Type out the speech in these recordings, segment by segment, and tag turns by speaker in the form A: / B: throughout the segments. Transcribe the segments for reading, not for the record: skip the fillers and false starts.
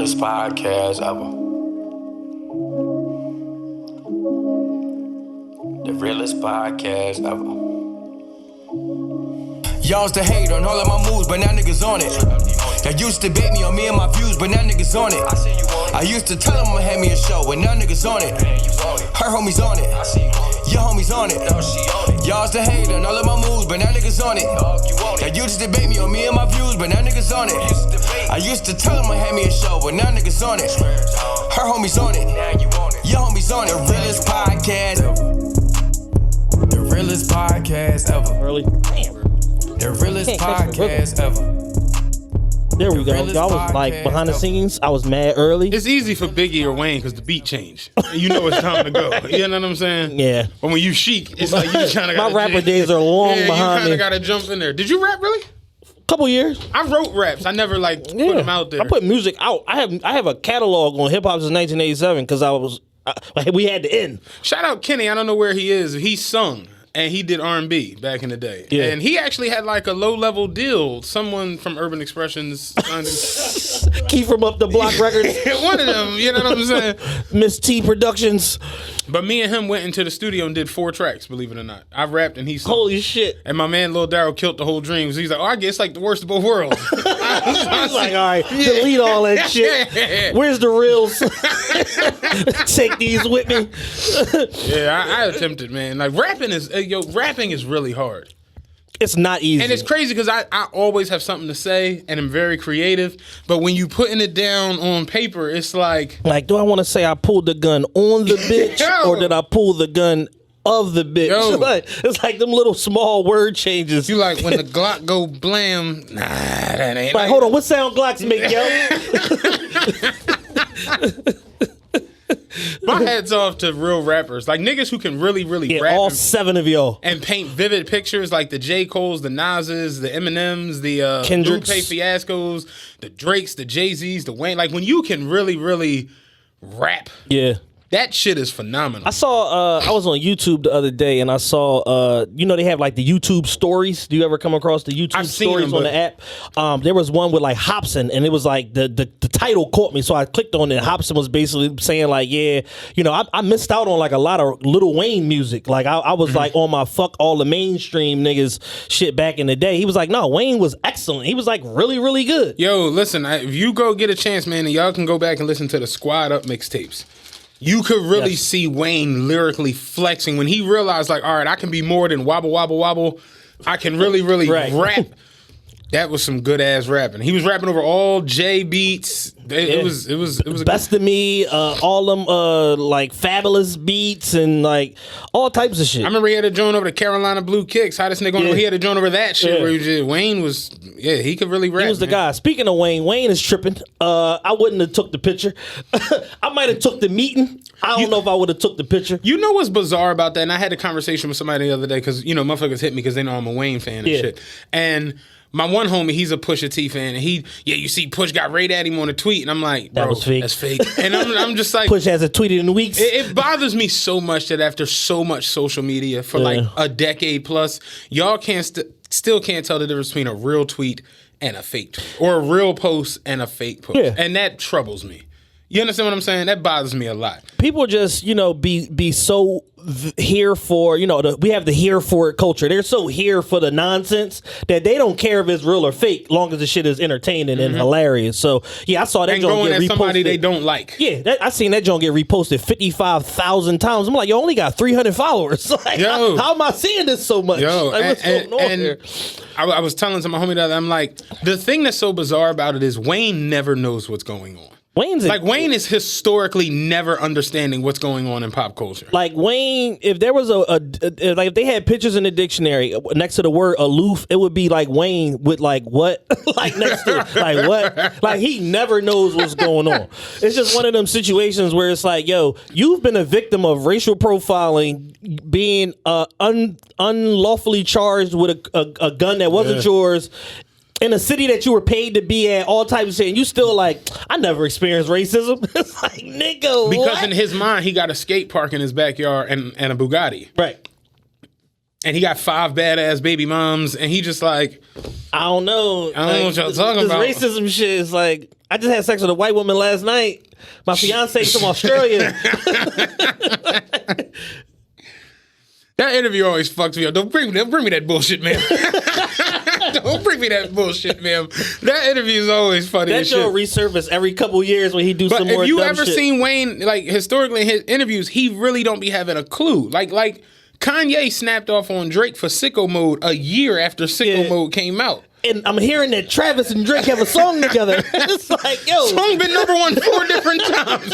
A: realest podcast ever. The realest podcast ever. Y'all's the hate on all of my moves, but now niggas on it. Y'all used to bait me on me and my views, but now niggas on it. I used to tell them I'ma have me a show, but now niggas on it. Her homies on it. Your homies on it. Y'all's the hate on all of my moves, but now niggas on it. Y'all used to debate me on me and my views, but now niggas on it. I used to tell them I had me a show, but now niggas on it. Her homies on it. Your homies on it. The realest podcast ever. The realest podcast ever.
B: Early. Damn.
A: The realest podcast ever.
B: There we go. Y'all was like behind the scenes. I was mad early.
C: It's easy for Biggie or Wayne because the beat changed. You know it's time to go. You know what I'm saying?
B: Yeah.
C: But when you chic, it's like you kind of
B: my rapper days are long behind
C: you kind
B: me.
C: of got to jump in there. Did you rap really?
B: Couple years.
C: I wrote raps. I never put them out there.
B: I put music out. I have a catalog on hip hop since 1987 because we had to end.
C: Shout out Kenny. I don't know where he is. He sung. And he did R&B back in the day.
B: Yeah.
C: And he actually had like a low-level deal. Someone from Urban Expressions.
B: Keep from Up the Block Records.
C: One of them, you know what I'm saying?
B: Miss T Productions.
C: But me and him went into the studio and did 4 tracks, believe it or not. I rapped and he sung.
B: Holy shit.
C: And my man Lil Darryl killed the whole dream. He's like, I guess like the worst of both worlds.
B: I was like, all right, delete all that shit. Where's the reels? Take these with me.
C: Yeah, I attempted, man. Like rapping is really hard.
B: It's not easy.
C: And it's crazy because I always have something to say and I'm very creative. But when you putting it down on paper, it's like...
B: Like, do I want to say I pulled the gun on the bitch or did I pull the gun of the bitch? Like, it's like them little small word changes.
C: You like when the Glock go blam, nah, that ain't...
B: Like, hold on, what sound Glocks make, yo?
C: My hat's off to real rappers. Like niggas who can really rap.
B: All 7 of y'all.
C: And paint vivid pictures like the J. Coles, the Nas's, the Eminems, the
B: Kendricks,
C: Lupe Fiascos, the Drakes, the Jay-Z's, the Wayne. Like when you can really rap.
B: Yeah.
C: That shit is phenomenal.
B: I saw, I was on YouTube the other day and I saw, they have like the YouTube stories. Do you ever come across the YouTube stories on the app? There was one with like Hopsin and it was like the title caught me. So I clicked on it and Hopsin was basically saying like, I missed out on like a lot of Lil Wayne music. Like I was like on my fuck all the mainstream niggas shit back in the day. He was like, no, Wayne was excellent. He was like really good.
C: Yo, listen, if you go get a chance, man, and y'all can go back and listen to the Squad Up mixtapes. You could really see Wayne lyrically flexing when he realized, like, all right, I can be more than wobble, wobble, wobble. I can really rap. That was some good ass rapping. He was rapping over all J beats. It was
B: Best of Me, all them like Fabulous beats and like all types of shit.
C: I remember he had a joint over the Carolina Blue Kicks. Hottest nigga on he had a joint over that shit where Wayne was he could really rap.
B: He was the guy. Speaking of Wayne is tripping. I wouldn't have took the picture. I might have took the meeting. I don't know if I would have took the picture.
C: You know what's bizarre about that? And I had a conversation with somebody the other day because motherfuckers hit me because they know I'm a Wayne fan and shit. And my one homie, he's a Pusha T fan, and you see Push got Ray at him on a tweet, and I'm like, bro, that's fake. And I'm just like...
B: Push hasn't tweeted in weeks.
C: It bothers me so much that after so much social media for like a decade plus, y'all still can't tell the difference between a real tweet and a fake tweet, or a real post and a fake post. Yeah. And that troubles me. You understand what I'm saying? That bothers me a lot.
B: People just, be so here for, we have the here for it culture. They're so here for the nonsense that they don't care if it's real or fake, long as the shit is entertaining and hilarious. So, I saw that joint get reposted.
C: Somebody they don't like.
B: Yeah, I seen that joint get reposted 55,000 times. I'm like, you only got 300 followers. Like, how am I seeing this so much? Like, what's going on here?
C: I was telling to my homie that I'm like, the thing that's so bizarre about it is Wayne never knows what's going on. Wayne is historically never understanding what's going on in pop culture.
B: Like Wayne, if there was if they had pictures in the dictionary next to the word aloof, it would be like Wayne with like what, like next to like what, like he never knows what's going on. It's just one of them situations where it's like, yo, you've been a victim of racial profiling, being unlawfully charged with a gun that wasn't yours. In a city that you were paid to be at, all types of shit, and you still like, I never experienced racism. It's like, nigga,
C: because in his mind, he got a skate park in his backyard and a Bugatti.
B: Right.
C: And he got 5 badass baby moms, and he just like,
B: I don't know.
C: I don't know what y'all talking about.
B: This racism shit is like, I just had sex with a white woman last night. My fiance's from Australia.
C: That interview always fucks me up. Don't bring me that bullshit, man. Don't bring me that bullshit, man. That interview is always funny.
B: That
C: as
B: show
C: shit.
B: resurface every couple years when he do some more
C: But if you
B: dumb
C: ever
B: shit.
C: seen Wayne, like historically in his interviews, he really don't be having a clue. Like Kanye snapped off on Drake for Sicko Mode a year after Sicko Mode came out.
B: And I'm hearing that Travis and Drake have a song together. It's like, yo.
C: Song been #1 4 different times.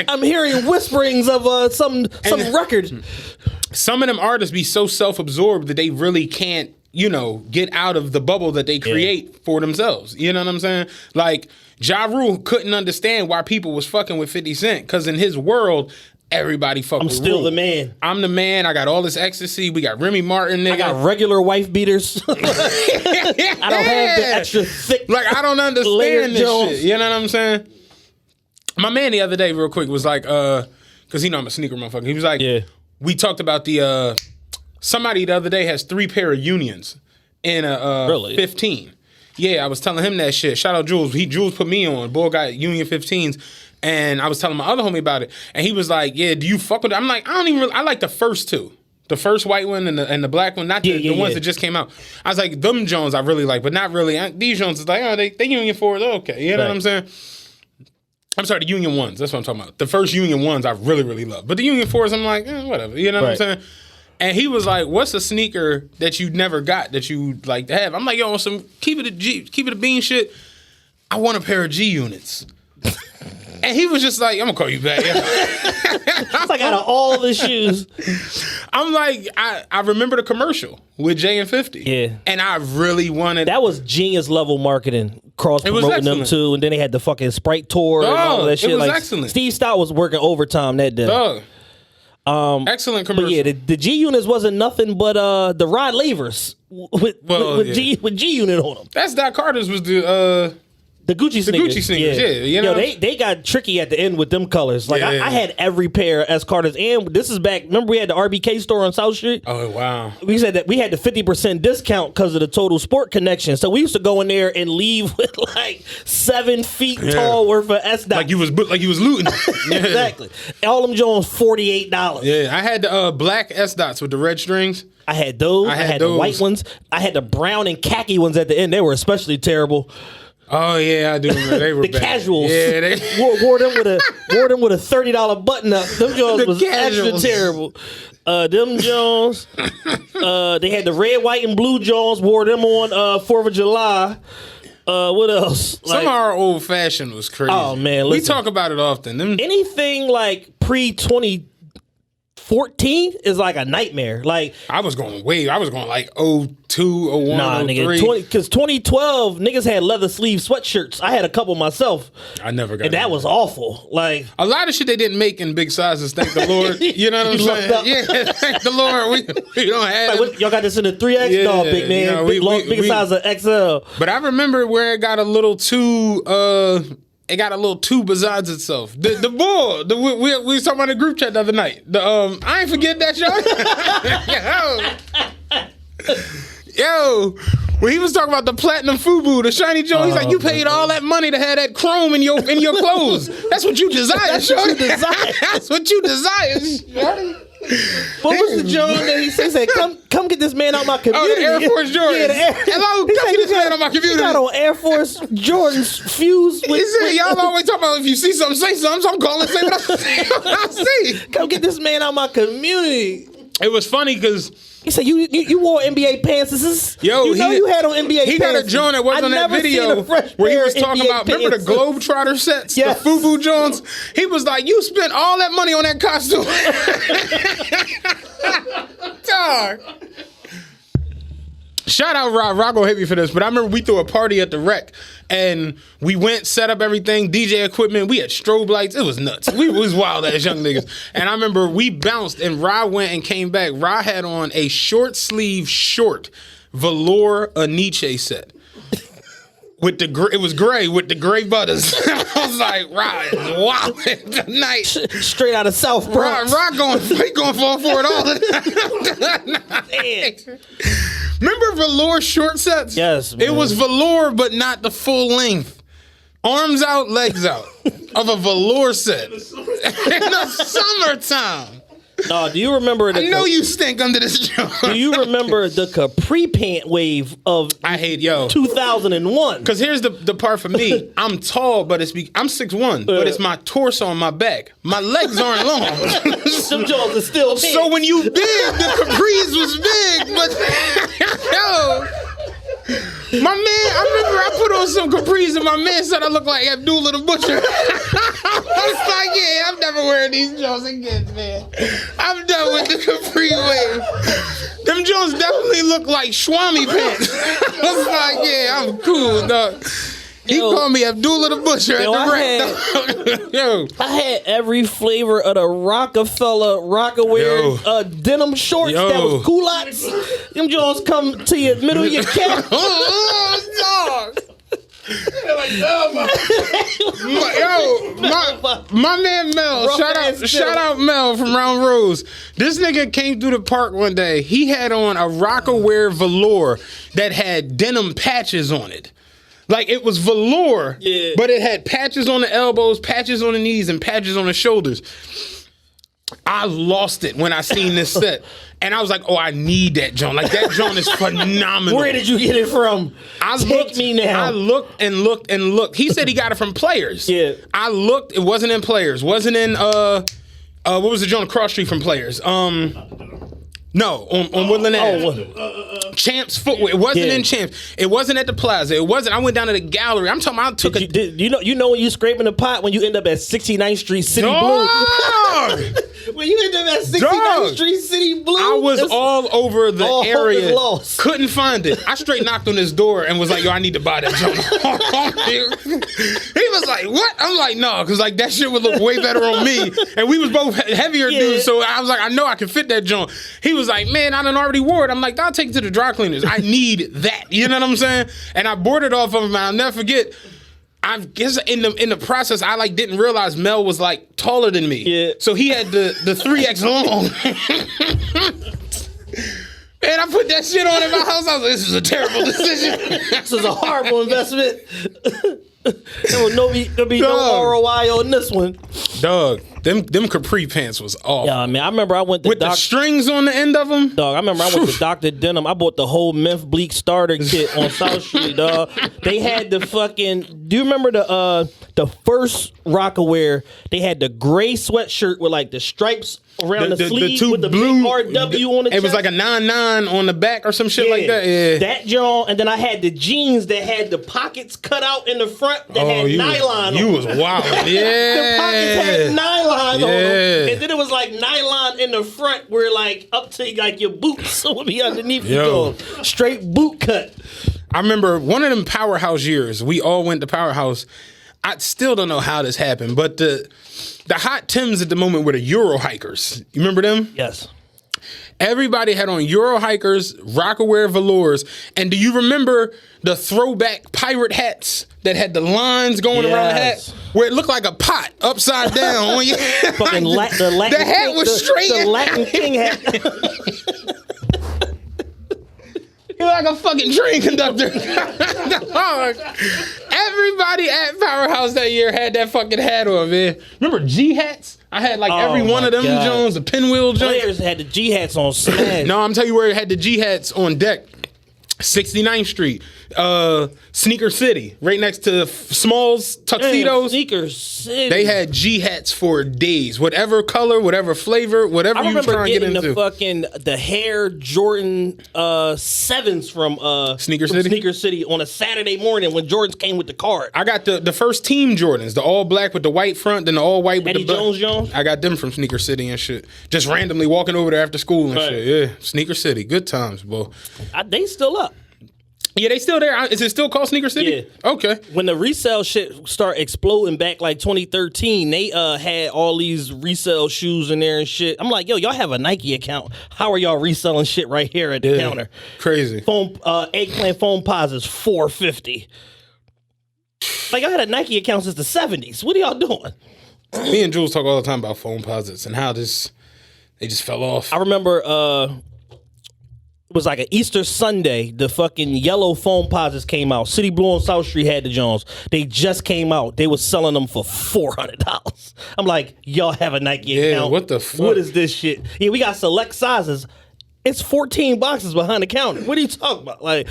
B: I'm hearing whisperings of some record.
C: Some of them artists be so self-absorbed that they really can't, get out of the bubble that they create for themselves. You know what I'm saying? Like, Ja Rule couldn't understand why people was fucking with 50 Cent, because in his world, everybody fucking with
B: I'm still
C: Rule.
B: the man.
C: I'm the man. I got all this ecstasy. We got Remy Martin, nigga.
B: I got regular wife beaters. I don't have the extra thick.
C: Like, I don't understand
B: Layered
C: this
B: Jones.
C: shit. You know what I'm saying? My man the other day, real quick, was like, because I'm a sneaker motherfucker. He was like, we talked about somebody the other day has 3 pair of unions in a
B: Really?
C: 15. Yeah, I was telling him that shit. Shout out Jules. Jules put me on. Boy got Union 15s. And I was telling my other homie about it. And he was like, yeah, do you fuck with it? I'm like, I like the first 2. The first white one and the black one, not the ones that just came out. I was like, them Jones I really like, but not really. These Jones is like, oh, they Union 4s, okay. You know what I'm saying? I'm sorry, the Union 1s. That's what I'm talking about. The first Union 1s I really, really love. But the Union 4s, I'm like, whatever. You know what I'm saying? And he was like, what's a sneaker that you never got that you like to have? I'm like, yo, on some keep it a bean shit, I want a pair of G units. And he was just like, I'm gonna call you back.
B: It's like out of all the shoes.
C: I'm like, I remember the commercial with Jay and 50.
B: Yeah.
C: And I really wanted.
B: That was genius level marketing. Cross promoting them too, and then they had the fucking Sprite tour and all that shit.
C: It was
B: like,
C: excellent.
B: Steve Stout was working overtime that day.
C: Excellent commercial.
B: But yeah, the G units wasn't nothing but the Rod Lavers with G unit on them.
C: That's Doc Carter's was the
B: Gucci sneakers.
C: Gucci sneakers, yeah. You know?
B: Yo, they got tricky at the end with them colors. Like, I had every pair of S. Carter's, and this is back, remember we had the RBK store on South Street?
C: Oh, wow.
B: We said that we had the 50% discount because of the Total Sport connection. So we used to go in there and leave with like 7 feet tall worth of S.
C: Like you was looting.
B: Exactly. All them Jones, $48.
C: Yeah, I had the black S dots with the red strings.
B: I had those. I had the white ones. I had the brown and khaki ones at the end. They were especially terrible.
C: Oh yeah, I do remember. They were
B: the
C: bad.
B: Casuals.
C: Yeah, they
B: wore them with a $30 button up. Them Jones was extra terrible. Them Jones. They had the red, white, and blue Jones. Wore them on 4th of July. What else?
C: Some of our old fashioned was crazy.
B: Oh man, listen,
C: we talk about it often.
B: Anything like pre 2014 is like a nightmare. Like
C: I was going like 02, 01,
B: nah,
C: 03.
B: nigga, because 2012 niggas had leather sleeve sweatshirts. I had a couple myself.
C: I never got.
B: And that was awful. Like
C: a lot of shit they didn't make in big sizes. Thank the Lord. You know what I'm saying? Yeah, thank the Lord. We don't have.
B: Like, y'all got this in a 3X?
C: Yeah,
B: No, big man.
C: you know,
B: Big size of XL.
C: But I remember where it got a little too. It got a little too besides itself. The bull. We was talking about the group chat the other night. I ain't forget that, y'all. Yo, when he was talking about the platinum FUBU, the shiny Joe, he's like, you paid all that money to have that chrome in your clothes. That's what you desire, shorty. That's what you desire, shorty.
B: What was the John that he said? Come get this man out my community.
C: Oh, the Air Force Jordans.
B: Yeah,
C: hello, come get this man out my community.
B: He got on Air Force Jordans fused with.
C: He said, y'all always talk about if you see something, say something. So I'm calling, say what I see.
B: Come get this man out my community.
C: It was funny because.
B: He said, you wore NBA pants.
C: Yo,
B: you had on NBA pants.
C: He got a joint that was on that video where he was talking about, remember the Globetrotter sets?
B: Yes.
C: The FUBU joints? He was like, you spent all that money on that costume. Dog. Shout out Rob. Rob gonna hit me for this, but I remember we threw a party at the Rec and we went, set up everything, DJ equipment. We had strobe lights. It was nuts. We was wild as young niggas. And I remember we bounced and Rob went and came back. Rob had on a short sleeve, short velour Nietzsche set it was gray with the gray butters. I was like, Rod is wild tonight.
B: Straight out of South Bronx.
C: Rod going for it all the time. Remember velour short sets?
B: Yes, man.
C: It was velour, but not the full length. Arms out, legs out of a velour set in the summertime.
B: Do you remember?
C: I know you stink under this job.
B: Do you remember the capri pant wave of 2001?
C: Because here's the part for me. I'm tall, but I'm 6'1", but it's my torso and my back. My legs aren't long.
B: Some jaws are still big.
C: So when you big, the capris was big, but yo. My man, I remember I put on some capris and my man said I look like Abdullah the Butcher. I was like, yeah, I'm never wearing these Jones again, man. I'm done with the capri wave. Them Jones definitely look like Swami pants. I was like, yeah, I'm cool, dog. He called me Abdullah the Butcher at the rec.
B: I had every flavor of the Rockefeller Rockaware denim shorts that was culottes. Them Jones come to your middle of your cap.
C: Dog. My man Mel, shout out Mel from Round Rose. This nigga came through the park one day. He had on a Rockaware velour that had denim patches on it. Like, it was velour, but it had patches on the elbows, patches on the knees, and patches on the shoulders. I lost it when I seen this set. And I was like, oh, I need that joint. Like, that joint is phenomenal.
B: Where did you get it from? Take me now.
C: I looked and looked and looked. He said he got it from Players.
B: Yeah.
C: I looked. It wasn't in Players. Wasn't in, what was the joint across street from Players? No, on Woodland Ave. Champs Footwear. It wasn't in Champs. It wasn't at the Plaza. It wasn't. I went down to the gallery. I'm talking about
B: you know when you scraping the pot when you end up at 69th Street City Blue? When you end up at 69th Street City Blue?
C: I was all over the area.
B: Lost.
C: Couldn't find it. I straight knocked on his door and was like, yo, I need to buy that joint. He was like, what? I'm like, no, because like that shit would look way better on me. And we was both heavier dudes, so I was like, I know I can fit that joint. He was like, man, I done already wore it. I'm like, I'll take it to the dry cleaners. I need that. You know what I'm saying? And I bought it off of him, and I'll never forget. I guess in the process, I like didn't realize Mel was like taller than me. Yeah. So he had the 3X long. And I put that shit on in my house. I was like, this is a terrible decision.
B: This is a horrible investment. There'll be no ROI on this one.
C: Dog, them capri pants was awful.
B: Yeah, man, I remember I went to
C: the strings on the end of them.
B: Dog, I remember I went to Dr. Denim. I bought the whole Memph Bleak starter kit on South Street, dog. They had the fucking. Do you remember the first Rockaware? They had the gray sweatshirt with like the stripes around the sleeve with the blue big RW on the chest.
C: It was like a 9-9 on the back or some shit like that. Yeah.
B: That John, and then I had the jeans that had the pockets cut out in the front that had nylon on them.
C: You was wild. Yeah.
B: The pockets had nylon on them. And then it was like nylon in the front where like up to like your boots would be underneath your straight boot cut.
C: I remember one of them Powerhouse years. We all went to Powerhouse. I still don't know how this happened, but the hot Tims at the moment were the Euro hikers. You remember them?
B: Yes.
C: Everybody had on Euro hikers, Rockaware velours, and do you remember the throwback pirate hats that had the lines going around the hat, where it looked like a pot upside down? When you
B: fucking the hat was straight. The Latin King hat.
C: You're like a fucking train conductor. Everybody at Powerhouse that year had that fucking hat on, man. Remember G hats? I had like every one of them Jones, the pinwheel Jones.
B: Players had the G hats on smash.
C: No, I'm telling you where it had the G hats on deck. 69th Street, Sneaker City, right next to Smalls Tuxedos.
B: Sneaker City.
C: They had G hats for days, whatever color, whatever flavor, whatever you trying to get into.
B: I remember getting the hair Jordan 7s from
C: Sneaker
B: City on a Saturday morning when Jordans came with the card.
C: I got the first team Jordans, the all black with the white front, then the all white with
B: Eddie
C: the
B: Jones.
C: I got them from Sneaker City and shit. Just randomly walking over there after school and shit. Yeah, Sneaker City, good times, boy.
B: They still up.
C: Yeah, they still there. Is it still called Sneaker City?
B: Yeah.
C: Okay.
B: When the resale shit started exploding back like 2013, they had all these resale shoes in there and shit. I'm like, yo, y'all have a Nike account. How are y'all reselling shit right here at the counter?
C: Crazy.
B: Eggplant foam posits $450. Like, I had a Nike account since the 70s. What are y'all doing?
C: Me and Jules talk all the time about phone posits and how they just fell off.
B: I remember it was like an Easter Sunday. The fucking yellow foam posits came out. City Blue on South Street had the Jones. They just came out. They was selling them for $400. I'm like, y'all have a Nike account.
C: What the fuck?
B: What is this shit? Yeah, we got select sizes. It's 14 boxes behind the counter. What are you talking about? Like,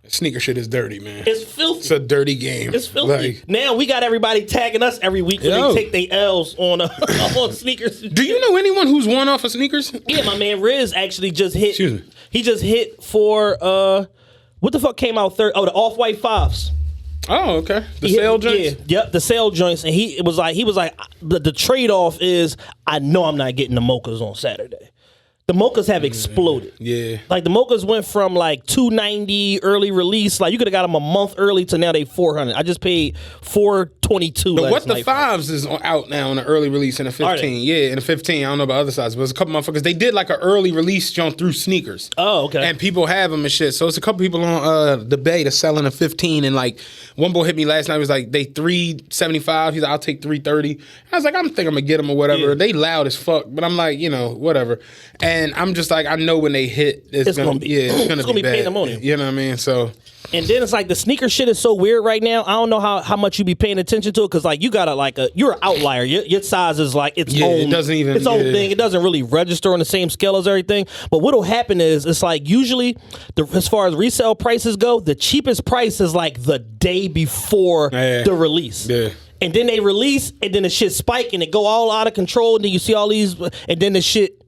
C: sneaker shit is dirty, man.
B: it's filthy.
C: It's a dirty game.
B: It's filthy.
C: Like,
B: Now we got everybody tagging us every week when they take their L's on on sneakers.
C: do you know anyone who's won off of sneakers?
B: Yeah, my man Riz actually just hit.
C: Excuse me.
B: He just hit for what the fuck came out third? Oh, the Off-White 5s.
C: Oh, okay. The
B: He
C: sale
B: hit-
C: joints?
B: Yeah, yep, the sale joints. And he was like, the trade off is I know I'm not getting the mochas on Saturday. The mochas have exploded.
C: Yeah.
B: Like the mochas went from like $290 early release, like you could have got them a month early to now they $400. I just paid $422.
C: But
B: last
C: what the
B: night.
C: fives is out now in the early release in the 15. Yeah, in the 15. I don't know about other sizes, but it's a couple motherfuckers. They did like an early release jump through sneakers.
B: Oh, okay.
C: And people have them and shit. So it's a couple people on the Bay that's selling a 15. And like one boy hit me last night. He was like, they $375. He's like, I'll take $330. I was like, I'm thinking I'm gonna get them or whatever.
B: Yeah.
C: They loud as fuck, but I'm like, whatever. And I'm just like, I know when they hit, it's gonna be bad.
B: pandemonium.
C: You know what I mean? So.
B: And then it's like the sneaker shit is so weird right now. I don't know how much you be paying attention to it because like you gotta you're an outlier. Your size is like its own.
C: It doesn't even
B: its own thing. It doesn't really register on the same scale as everything. But what'll happen is it's like usually as far as resale prices go, the cheapest price is like the day before the release.
C: Yeah.
B: And then they release, and then the shit spike, and it go all out of control, and then you see all these, and then the shit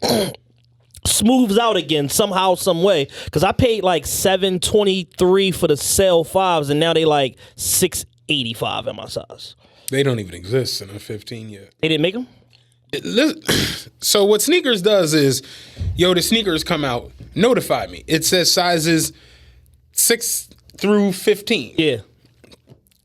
B: smooths out again somehow, some way. Because I paid like $723 for the sale 5s, and now they like $685 in my size.
C: They don't even exist in a 15 yet.
B: They didn't make them?
C: So what sneakers does is, the sneakers come out, notify me. It says sizes 6 through 15.
B: Yeah.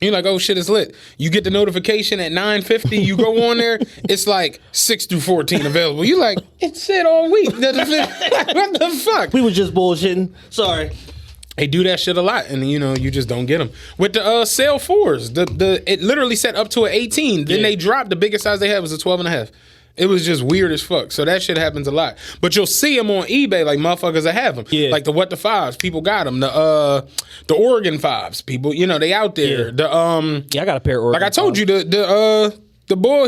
C: You're like, oh shit, it's lit. You get the notification at 9:50. You go on there, it's like 6 through 14 available. You like, it said all week. What the fuck?
B: We was just bullshitting. Sorry.
C: They do that shit a lot, and you just don't get them. With the sale 4s, it literally set up to an 18. Then they dropped. The biggest size they had was a 12.5. It was just weird as fuck. So that shit happens a lot. But you'll see them on eBay, like motherfuckers that have them.
B: Yeah.
C: Like the What the 5s, people got them. The Oregon 5s, people, they out there.
B: Yeah.
C: The
B: I got a pair of Oregon
C: like I told
B: 5s.
C: you, the boy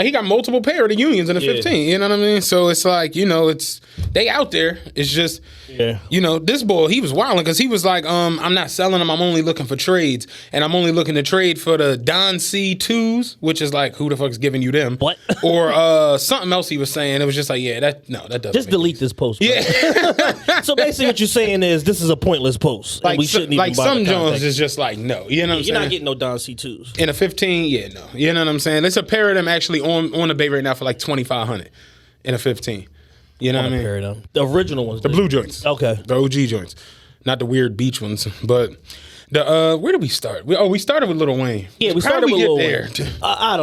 C: he got multiple pair of the Unions in the 15. You know what I mean? So it's like, it's they out there. It's just, this boy, he was wilding because he was like, I'm not selling them. I'm only looking for trades. And I'm only looking to trade for the Don C2s, which is like, who the fuck's giving you them?
B: What?
C: Or something else he was saying. It was just like, that doesn't
B: Just
C: make
B: delete this post. Bro.
C: Yeah.
B: So basically what you're saying is this is a pointless post.
C: Like,
B: and we shouldn't even
C: like
B: bother
C: some Jones
B: contacting.
C: is just like, no. You know what I'm saying?
B: You're not getting no Don C2s.
C: In a 15, no. You know what I'm saying? There's a pair of them actually on the Bay right now for like $2,500 in a 15. You know what I mean?
B: Pair of them. The original ones.
C: The blue joints.
B: Okay.
C: The OG joints. Not the weird beach ones. But the where did we start? We started with Lil Wayne.
B: Yeah, we
C: How'd
B: started with
C: get
B: Lil
C: there?
B: Wayne. I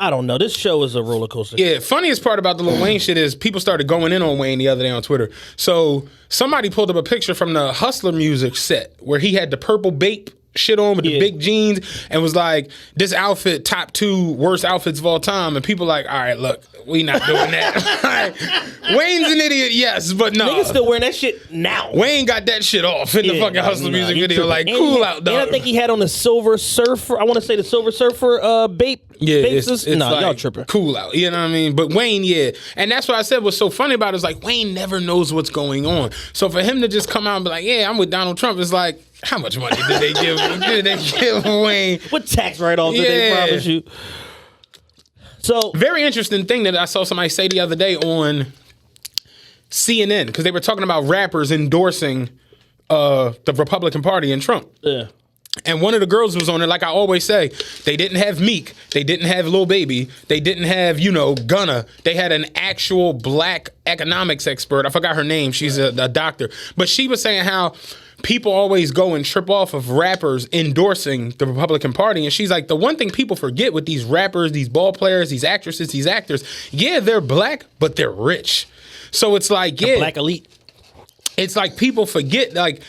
B: don't know. This show is a roller coaster.
C: Yeah, funniest part about the Lil Wayne shit is people started going in on Wayne the other day on Twitter. So somebody pulled up a picture from the Hustler Music set where he had the purple Bape shit on with the big jeans and was like, this outfit top 2 worst outfits of all time. And people like, all right, look, we not doing that. Wayne's an idiot, yes, but no.
B: Niggas still wearing that shit now.
C: Wayne got that shit off in the fucking Hustler Music
B: he
C: video.
B: tripping.
C: Like,
B: And
C: cool out, dog.
B: And I think he had on the Silver Surfer. I want to say the Silver Surfer Bape.
C: Yeah,
B: bases.
C: it's
B: No,
C: like
B: y'all tripping.
C: cool out. You know what I mean? But Wayne, and that's what I said was so funny about it is like Wayne never knows what's going on. So for him to just come out and be like, yeah, I'm with Donald Trump, it's like, how much money did they give? Did they give Wayne?
B: What tax write-off did they promise you? So
C: very interesting thing that I saw somebody say the other day on CNN because they were talking about rappers endorsing the Republican Party and Trump.
B: yeah.
C: And one of the girls was on it, like I always say, they didn't have Meek, they didn't have Lil Baby, they didn't have, Gunna. They had an actual black economics expert. I forgot her name. She's a doctor. But she was saying how people always go and trip off of rappers endorsing the Republican Party. And she's like, the one thing people forget with these rappers, these ball players, these actresses, these actors, they're black, but they're rich. So it's like,
B: Black elite.
C: it's like people forget, like,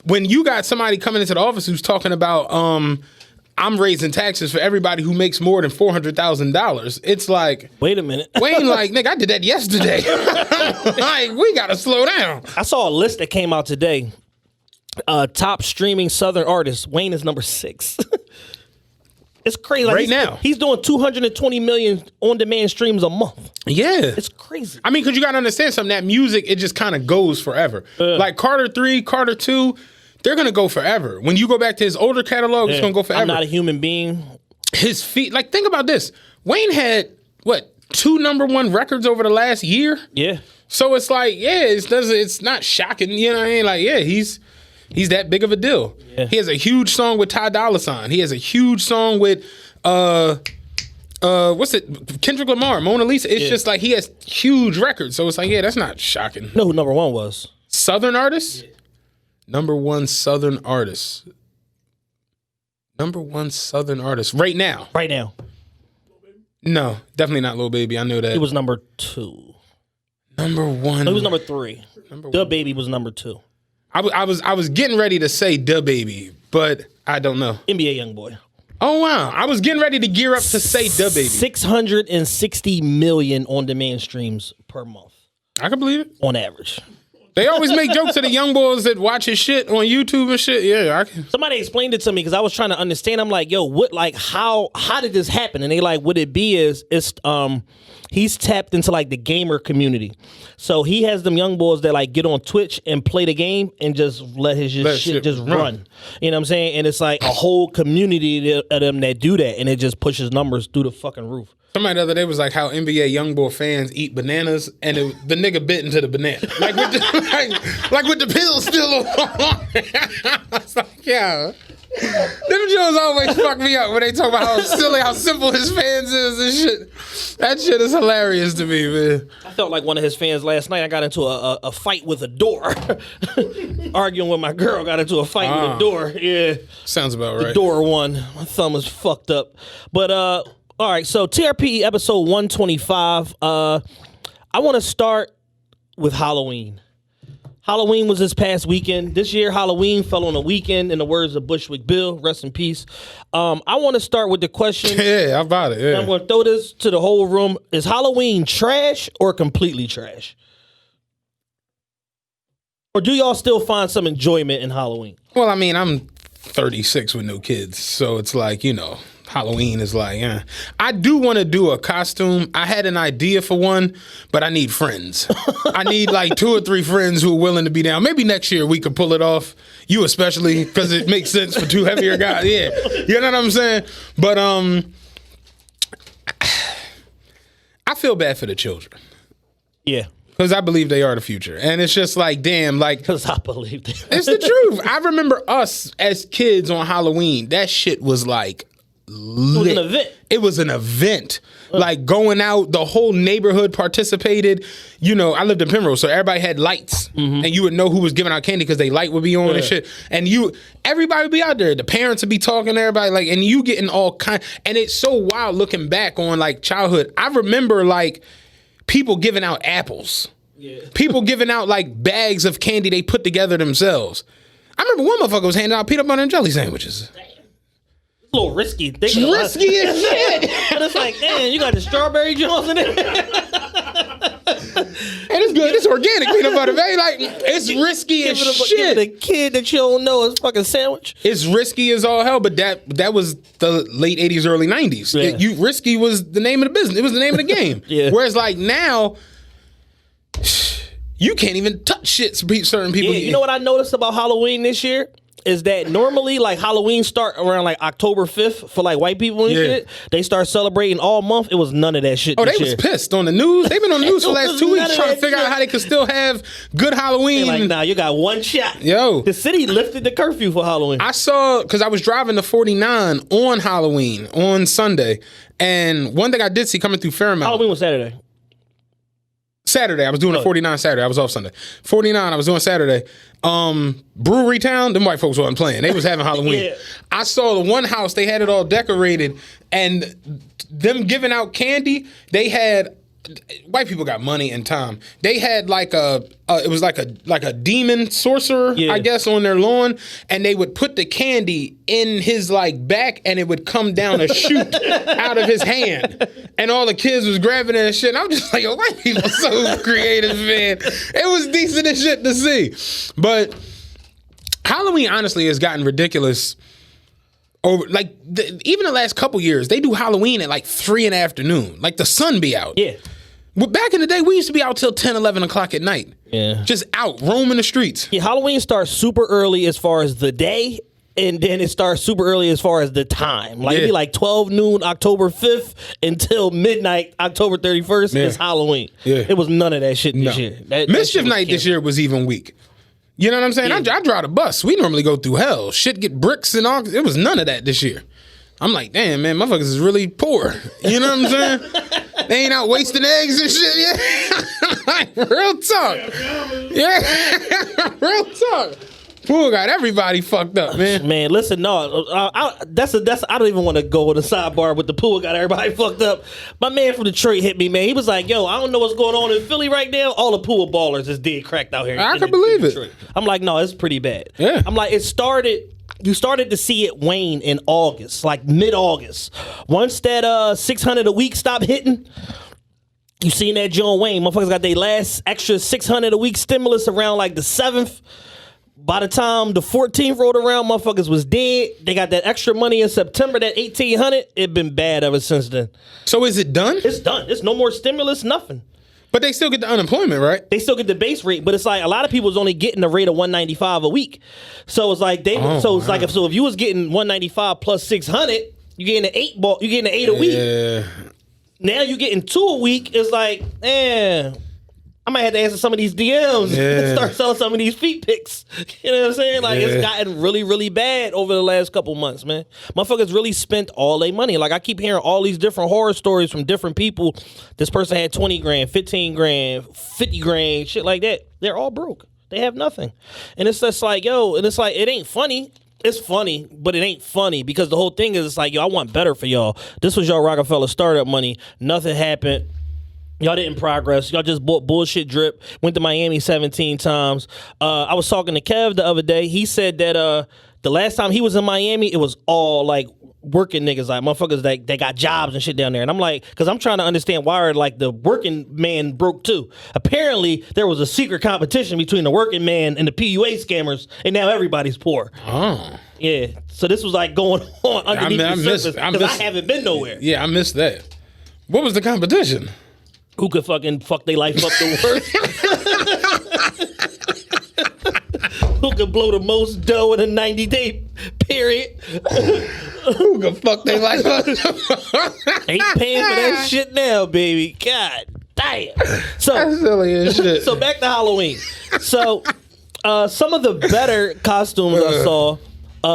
C: when you got somebody coming into the office who's talking about, I'm raising taxes for everybody who makes more than $400,000. It's like,
B: wait a minute.
C: Wayne, like, nigga, I did that yesterday. Like, we gotta slow down.
B: I saw a list that came out today. Top streaming Southern artists. Wayne is number 6. It's crazy. Like, he's doing 220 million on-demand streams a month.
C: Yeah.
B: It's crazy.
C: I mean, because you got to understand something. That music, it just kind of goes forever. Like Carter 3, Carter 2, they're going to go forever. When you go back to his older catalog, it's going to go forever.
B: I'm not a human being.
C: His feet, like, think about this. Wayne had, 2 #1 records over the last year?
B: Yeah.
C: So it's like, it's not shocking. You know what I mean? Like, yeah, he's that big of a deal. Yeah. He has a huge song with Ty Dolla $ign. He has a huge song with what's it? Kendrick Lamar, Mona Lisa. It's just like he has huge records. So it's like, that's not shocking.
B: You know who number 1 was?
C: Southern artist? Yeah. #1 Southern artist. #1 Southern artist. Right now.
B: Right now.
C: No, definitely not Lil Baby. I know that.
B: He was number 2.
C: #1.
B: He was number 3. The Baby was number 2.
C: I was getting ready to say Da Baby, but I don't know.
B: NBA Youngboy.
C: Oh wow! I was getting ready to gear up to say Da Baby.
B: 660 million on-demand streams per month.
C: I can believe it.
B: On average.
C: They always make jokes to the young boys that watch his shit on YouTube and shit. Yeah, I can.
B: Somebody explained it to me because I was trying to understand. I'm like, yo, what? Like, how did this happen? And they like, what it be is it's he's tapped into like the gamer community. So he has them young boys that like get on Twitch and play the game and just let his shit just run. You know what I'm saying? And it's like a whole community of them that do that, and it just pushes numbers through the fucking roof.
C: Somebody the other day was like how NBA YoungBoy fans eat bananas, and the nigga bit into the banana, like with the pill still on. I was like, yeah. Them Jones always fuck me up when they talk about how simple his fans is and shit. That shit is hilarious to me, man.
B: I felt like one of his fans last night. I got into a fight with a door. Arguing with my girl, got into a fight with a door. Yeah.
C: Sounds about right.
B: The door won. My thumb was fucked up. But, all right, so TRPE episode 125. I want to start with Halloween. Halloween was this past weekend. This year, Halloween fell on a weekend, in the words of Bushwick Bill. Rest in peace. I want to start with the question.
C: Yeah, how about it? Yeah.
B: I'm going to throw this to the whole room. Is Halloween trash or completely trash? Or do y'all still find some enjoyment in Halloween?
C: Well, I mean, I'm 36 with no kids, so it's like, Halloween is like, I do want to do a costume. I had an idea for one, but I need friends. I need like 2 or 3 friends who are willing to be down. Maybe next year we could pull it off. You especially, because it makes sense for 2 heavier guys. Yeah, you know what I'm saying? But I feel bad for the children.
B: Yeah.
C: Because I believe they are the future. And it's just like, damn, like...
B: Because I believe they
C: It's the truth. I remember us as kids on Halloween. That shit was like... lit.
B: It was an event.
C: It was an event. Like going out, the whole neighborhood participated. I lived in Penrose, so everybody had lights. Mm-hmm. And you would know who was giving out candy because they light would be on and shit. And everybody would be out there. The parents would be talking to everybody, like, and you getting all kind. And it's so wild looking back on like childhood. I remember like people giving out apples. Yeah. People giving out like bags of candy they put together themselves. I remember one motherfucker was handing out peanut butter and jelly sandwiches.
B: A little risky.
C: Risky as shit.
B: But it's like, man, you got the strawberry joints in it.
C: And it's good. It's organic peanut butter, man. Like, it's risky as shit.
B: Give a kid that you don't know is fucking sandwich.
C: It's risky as all hell, but that was the late 80s, early 90s.
B: Yeah.
C: Risky was the name of the business. It was the name of the game.
B: Yeah.
C: Whereas like now, you can't even touch shit certain people.
B: Yeah, you know what I noticed about Halloween this year? Is that normally like Halloween start around like October 5th for like white people and shit. They start celebrating all month. It was none of that shit.
C: Oh, they was pissed on the news. They've been on the news for the last 2 weeks trying to figure out how they could still have good Halloween.
B: They're like, nah, you got one shot.
C: Yo.
B: The city lifted the curfew for Halloween.
C: I saw, because I was driving the 49 on Halloween, on Sunday. And one thing I did see coming through Fairmount.
B: Halloween was Saturday.
C: I was doing a 49 Saturday. I was off Sunday. 49, I was doing Saturday. Brewery Town, them white folks wasn't playing. They was having Halloween.
B: Yeah.
C: I saw the one house, they had it all decorated, and them giving out candy, they had white people got money and time. They had like it was like a demon sorcerer, I guess, on their lawn, and they would put the candy in his like back, and it would come down a chute out of his hand, and all the kids was grabbing it and shit. And I'm just like, yo, white people so creative, man. It was decent as shit to see, but Halloween honestly has gotten ridiculous. Over like even the last couple years, they do Halloween at like 3 in the afternoon. Like the sun be out.
B: Yeah.
C: Well, back in the day, we used to be out till 10, 11 o'clock at night.
B: Yeah.
C: Just out, roaming the streets.
B: Yeah, Halloween starts super early as far as the day, and then it starts super early as far as the time. Like it'd be like 12 noon, October 5th until midnight, October 31st is Halloween. Yeah. It was none of that shit this year.
C: Mischief Night this year was even weak. You know what I'm saying? Yeah. I drive the bus. We normally go through hell. Shit get bricks and all. It was none of that this year. I'm like, damn, man, motherfuckers is really poor. You know what I'm saying? They ain't out wasting eggs and shit. Yeah. Like, real talk. Yeah. Real talk. Poor got everybody fucked up, man.
B: Man, listen, no, I don't even want to go on the sidebar with the pool got everybody fucked up. My man from Detroit hit me, man. He was like, yo, I don't know what's going on in Philly right now. All the pool ballers is dead cracked out here.
C: I can believe it.
B: I'm like, no, it's pretty bad.
C: Yeah.
B: I'm like, you started to see it wane in August, like mid-August. Once that 600 a week stopped hitting, you seen that John Wayne. Motherfuckers got their last extra 600 a week stimulus around like the 7th. By the time the 14th rolled around, motherfuckers was dead. They got that extra money in September, that 1,800. It been bad ever since then.
C: So is it done?
B: It's done. It's no more stimulus, nothing.
C: But they still get the unemployment, right?
B: They still get the base rate, but it's like a lot of people was only getting the rate of $195 a week. So it's like like if you was getting $195 plus 600, you getting an eight a week.
C: Yeah.
B: Now you getting 2 a week. It's like, I might have to answer some of these DMs and start selling some of these feet pics. You know what I'm saying? Like, it's gotten really, really bad over the last couple months, man. Motherfuckers really spent all their money. Like, I keep hearing all these different horror stories from different people. This person had 20 grand, 15 grand, 50 grand, shit like that. They're all broke. They have nothing. And it's just like, yo, and it's like, it ain't funny. It's funny, but it ain't funny because the whole thing is, it's like, yo, I want better for y'all. This was y'all Rockefeller startup money. Nothing happened. Y'all didn't progress. Y'all just bought bullshit drip. Went to Miami 17 times. I was talking to Kev the other day. He said that the last time he was in Miami, it was all like working niggas, like motherfuckers that they got jobs and shit down there. And I'm like, because I'm trying to understand why are like the working man broke too. Apparently, there was a secret competition between the working man and the PUA scammers, and now everybody's poor.
C: Oh.
B: Yeah. So this was like going on underneath the surface because I haven't been nowhere.
C: Yeah, I missed that. What was the competition?
B: Who could fucking fuck their life up the worst? Who could blow the most dough in a 90-day period?
C: Who could fuck their life up?
B: Ain't paying for that shit now, baby. God damn. So
C: that's silly as shit.
B: So back to Halloween. So some of the better costumes I saw,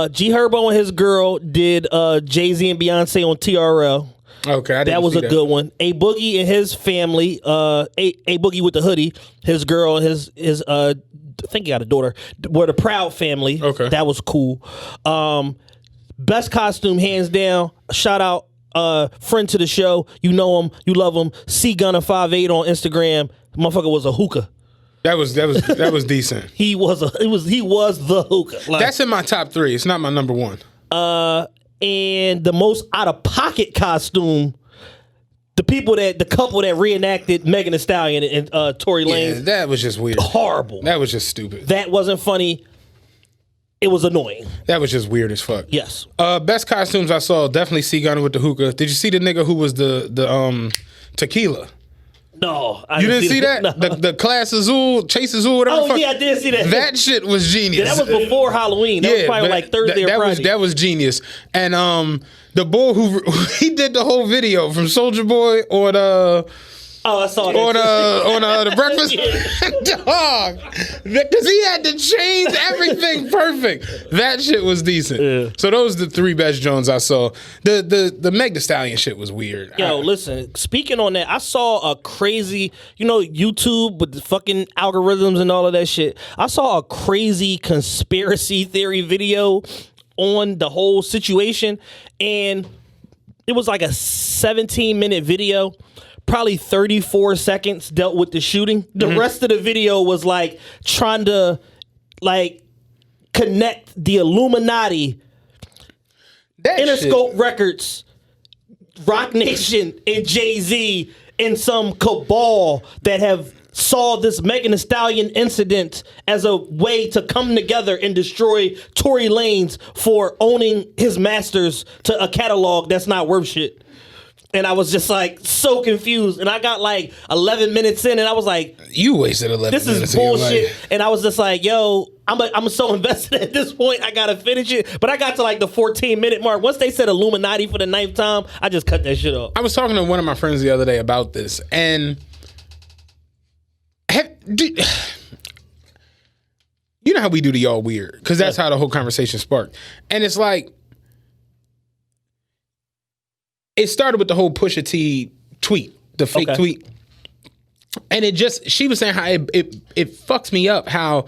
B: G Herbo and his girl did Jay-Z and Beyonce on TRL.
C: Okay,
B: that was a good one. A Boogie and his family, a Boogie with the hoodie, his girl, his I think he got a daughter, were the Proud family.
C: Okay,
B: that was cool. Best costume, hands down. Shout out, friend to the show. You know him, you love him. C Gunner 58 on Instagram. Motherfucker was a hookah.
C: That was decent.
B: He was the hookah. Like,
C: that's in my top 3. It's not my number 1.
B: And the most out of pocket costume, the couple that reenacted Megan Thee Stallion and Tory Lanez.
C: Yeah, that was just weird.
B: Horrible.
C: That was just stupid.
B: That wasn't funny. It was annoying.
C: That was just weird as fuck.
B: Yes.
C: Best costumes I saw, definitely C Gunner with the hookah. Did you see the nigga who was the tequila?
B: No,
C: you didn't see that? No. The Class Azul, Chase Azul, whatever.
B: Oh yeah, I did see that.
C: That shit was genius.
B: Yeah, that was before Halloween. That was probably like Thursday or Friday.
C: That was genius. And the boy who he did the whole video from Soulja Boy or the.
B: Oh, I saw that.
C: On the breakfast dog, because he had to change everything perfect. That shit was decent. Yeah. So those are the 3 best Jones I saw. The Meg Thee Stallion shit was weird.
B: Yo, listen. Speaking on that, I saw a crazy, YouTube with the fucking algorithms and all of that shit. I saw a crazy conspiracy theory video on the whole situation, and it was like a 17-minute video. probably 34 seconds dealt with the shooting. The rest of the video was like trying to like connect the Illuminati, Interscope Records, Rock Nation, and Jay-Z in some cabal that have saw this Megan Thee Stallion incident as a way to come together and destroy Tory Lanez for owning his masters to a catalog that's not worth shit. And I was just like so confused. And I got like 11 minutes in and I was like,
C: you wasted 11 minutes.
B: This is bullshit. And I was just like, yo, I'm so invested at this point. I gotta finish it. But I got to like the 14-minute mark. Once they said Illuminati for the 9th time, I just cut that shit off.
C: I was talking to one of my friends the other day about this, and you know how we do the y'all weird, because that's how the whole conversation sparked. And it's like, it started with the whole Pusha T tweet, the fake tweet. And she was saying how it fucks me up how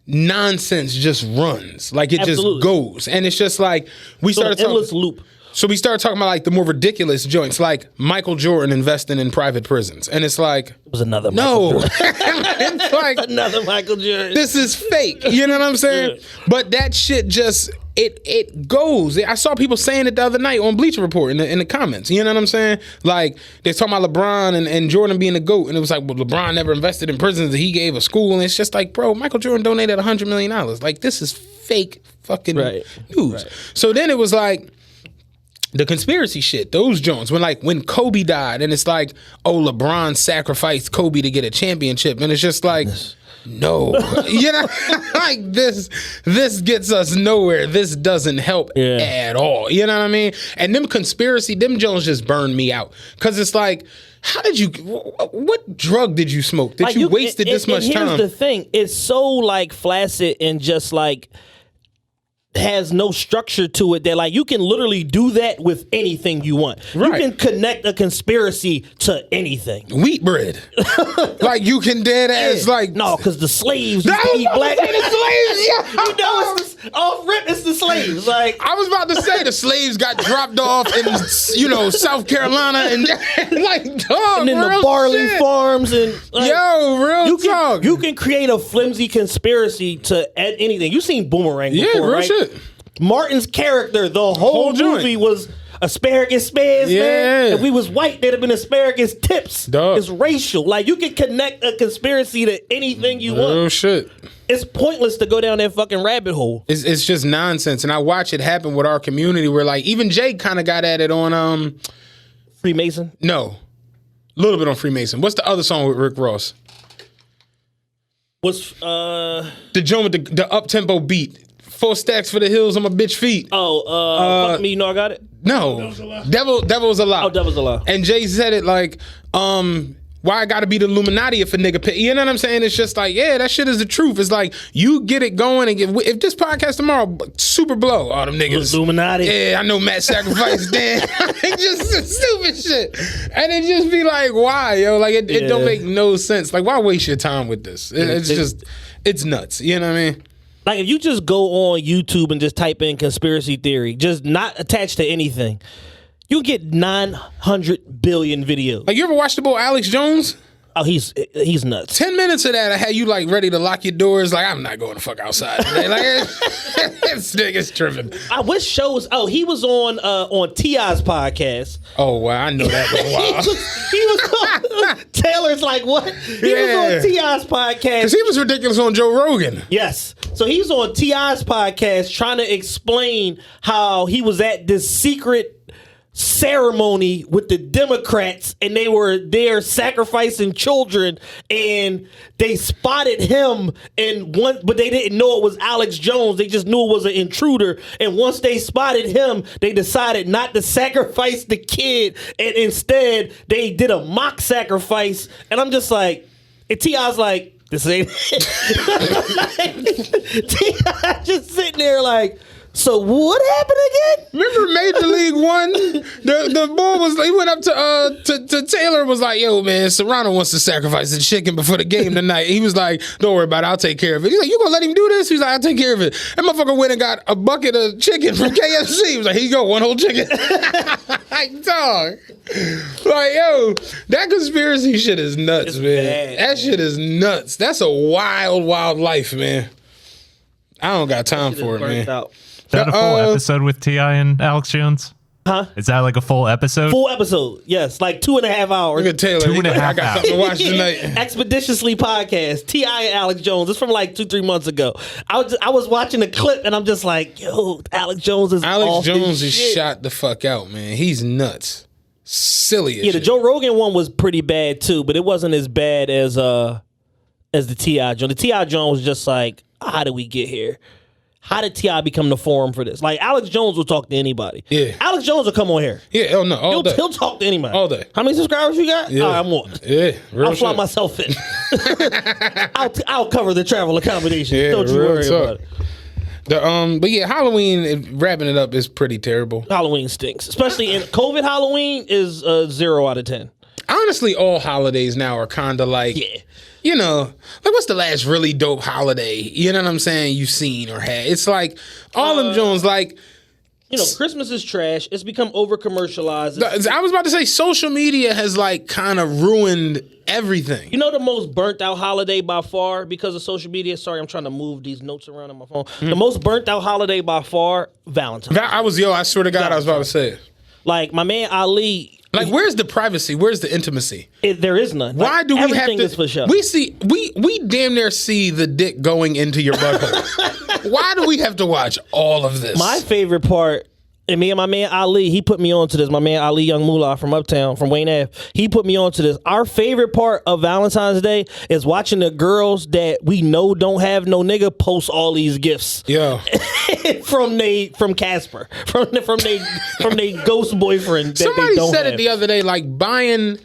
C: nonsense just runs. Like it just goes. And it's just like, we started talking.
B: Endless loop.
C: So we started talking about like the more ridiculous joints, like Michael Jordan investing in private prisons. And it's like,
B: it was another Michael Jordan.
C: It's like
B: another Michael Jordan.
C: This is fake. You know what I'm saying? Yeah. But that shit just, it goes. I saw people saying it the other night on Bleacher Report in the comments. You know what I'm saying? Like, they're talking about LeBron and Jordan being the GOAT. And it was like, well, LeBron never invested in prisons that he gave a school. And it's just like, bro, Michael Jordan donated $100 million. Like, this is fake fucking news. Right. So then it was like, the conspiracy shit, those Jones, when Kobe died, and it's like, oh, LeBron sacrificed Kobe to get a championship, and it's just like, no, you know, like this gets us nowhere. This doesn't help at all. You know what I mean? And them Jones just burned me out, because it's like, how did you? What drug did you smoke that like you wasted this much time?
B: Here's the thing: it's so like flaccid and just like has no structure to it that like you can literally do that with anything you want. Right. You can connect a conspiracy to anything.
C: Wheat bread. Like you can dead ass like
B: no, because the slaves used to eat black.
C: The slaves, yeah.
B: You know it's off rip, it's the slaves. Like
C: I was about to say the slaves got dropped off in South Carolina and like dog,
B: and then the barley farms and like,
C: real talk.
B: You can create a flimsy conspiracy to anything. You seen Boomerang before,
C: real
B: right?
C: Shit.
B: Martin's character, the whole movie was asparagus spares, man. If we was white, there'd have been asparagus tips.
C: Duh.
B: It's racial. Like you can connect a conspiracy to anything you want.
C: Oh shit.
B: It's pointless to go down that fucking rabbit hole.
C: It's just nonsense. And I watch it happen with our community where like even Jake kind of got at it on
B: Freemason?
C: No. A little bit on Freemason. What's the other song with Rick Ross?
B: What's
C: the joint with the up-tempo beat? 4 stacks for the hills on my bitch feet.
B: Fuck me, you know I got it?
C: No. Devil's a lie.
B: Oh, Devil's a lie.
C: And Jay said it like, why I gotta be the Illuminati if a nigga pay? You know what I'm saying? It's just like, yeah, that shit is the truth. It's like, you get it going and if this podcast tomorrow, super blow, all them niggas.
B: Illuminati.
C: Yeah, I know Matt sacrificed Dan. Just stupid shit. And it just be like, why, yo? Like, it don't make no sense. Like, why waste your time with this? It's nuts. You know what I mean?
B: Like, if you just go on YouTube and just type in conspiracy theory, just not attached to anything, you get 900 billion videos.
C: Like, you ever watched the boy Alex Jones?
B: Oh, he's nuts.
C: 10 minutes of that, I had you like ready to lock your doors. Like, I'm not going the fuck outside today. Like, this nigga's tripping.
B: I wish shows. Oh, he was on T.I.'s podcast.
C: Oh, wow, I know that for a while.
B: he was on Taylor's like what? He was on T.I.'s podcast
C: because he was ridiculous on Joe Rogan.
B: Yes, so he's on T.I.'s podcast trying to explain how he was at this secret ceremony with the Democrats and they were there sacrificing children and they spotted him but they didn't know it was Alex Jones. They just knew it was an intruder, and once they spotted him they decided not to sacrifice the kid and instead they did a mock sacrifice. And I'm just like, and T.I.'s like, this ain't T.I. just sitting there like, So what happened again?
C: Remember Major League One? The boy he went up to Taylor and was like, yo, man, Serrano wants to sacrifice the chicken before the game tonight. He was like, don't worry about it, I'll take care of it. He's like, you gonna let him do this? He's like, I'll take care of it. That motherfucker went and got a bucket of chicken from KFC. He was like, here you go, one whole chicken. Like, dog. Like, yo, that conspiracy shit is nuts, man.
B: Bad,
C: that shit is nuts. That's a wild, wild life, man. I don't got time for it, man.
B: Out.
D: Is that a full episode with T.I. and Alex Jones?
B: Huh?
D: Is that like a full episode?
B: Full episode, yes. Like 2.5 hours.
C: Look at Taylor.
D: 2.5
C: I got something to watch tonight.
B: Expeditiously podcast. T.I. and Alex Jones. It's from like 2-3 months ago. I was watching the clip and I'm just like, yo, Alex Jones is
C: shot the fuck out, man. He's nuts. Silly as
B: Yeah,
C: shit.
B: the Joe Rogan one was pretty bad too, but it wasn't as bad as the T.I. Jones. The T.I. Jones was just like, how did we get here? How did T.I. become the forum for this? Like, Alex Jones will talk to anybody.
C: Yeah.
B: Alex Jones will come on here.
C: Yeah, hell no, all day.
B: He'll talk to anybody.
C: All day.
B: How many subscribers you got?
C: Yeah.
B: I'm on.
C: Yeah, real
B: I'll fly
C: shit.
B: myself in. I'll cover the travel accommodation.
C: Yeah,
B: Don't you
C: real
B: worry
C: talk.
B: about it.
C: But yeah, Halloween, wrapping it up, is pretty terrible.
B: Halloween stinks. Especially in COVID Halloween is 0 out of 10.
C: Honestly, all holidays now are kind of like,
B: Yeah.
C: you know, like what's the last really dope holiday? You know what I'm saying? You've seen or had. It's like all them Jones, like.
B: You know, Christmas is trash. It's become over commercialized.
C: I was about to say social media has like kind of ruined everything.
B: You know the most burnt out holiday by far because of social media? Sorry, I'm trying to move these notes around on my phone. The most burnt out holiday by far, Valentine's.
C: I swear to God, I was about to say it.
B: Like my man Ali.
C: Like, where's the privacy? Where's the intimacy?
B: There is none.
C: Why
B: Like,
C: do we have
B: everything
C: to?
B: is for show.
C: We damn near see the dick going into your butthole. Why do we have to watch all of this?
B: My favorite part, and me and my man Ali, he put me on to this. My man Ali Young Moolah from Uptown, from Wayne Ave, he put me on to this. Our favorite part of Valentine's Day is watching the girls that we know don't have no nigga post all these gifts.
C: Yo.
B: from Casper, from they ghost boyfriend that
C: Somebody
B: they don't
C: said
B: have.
C: it the other day, like buying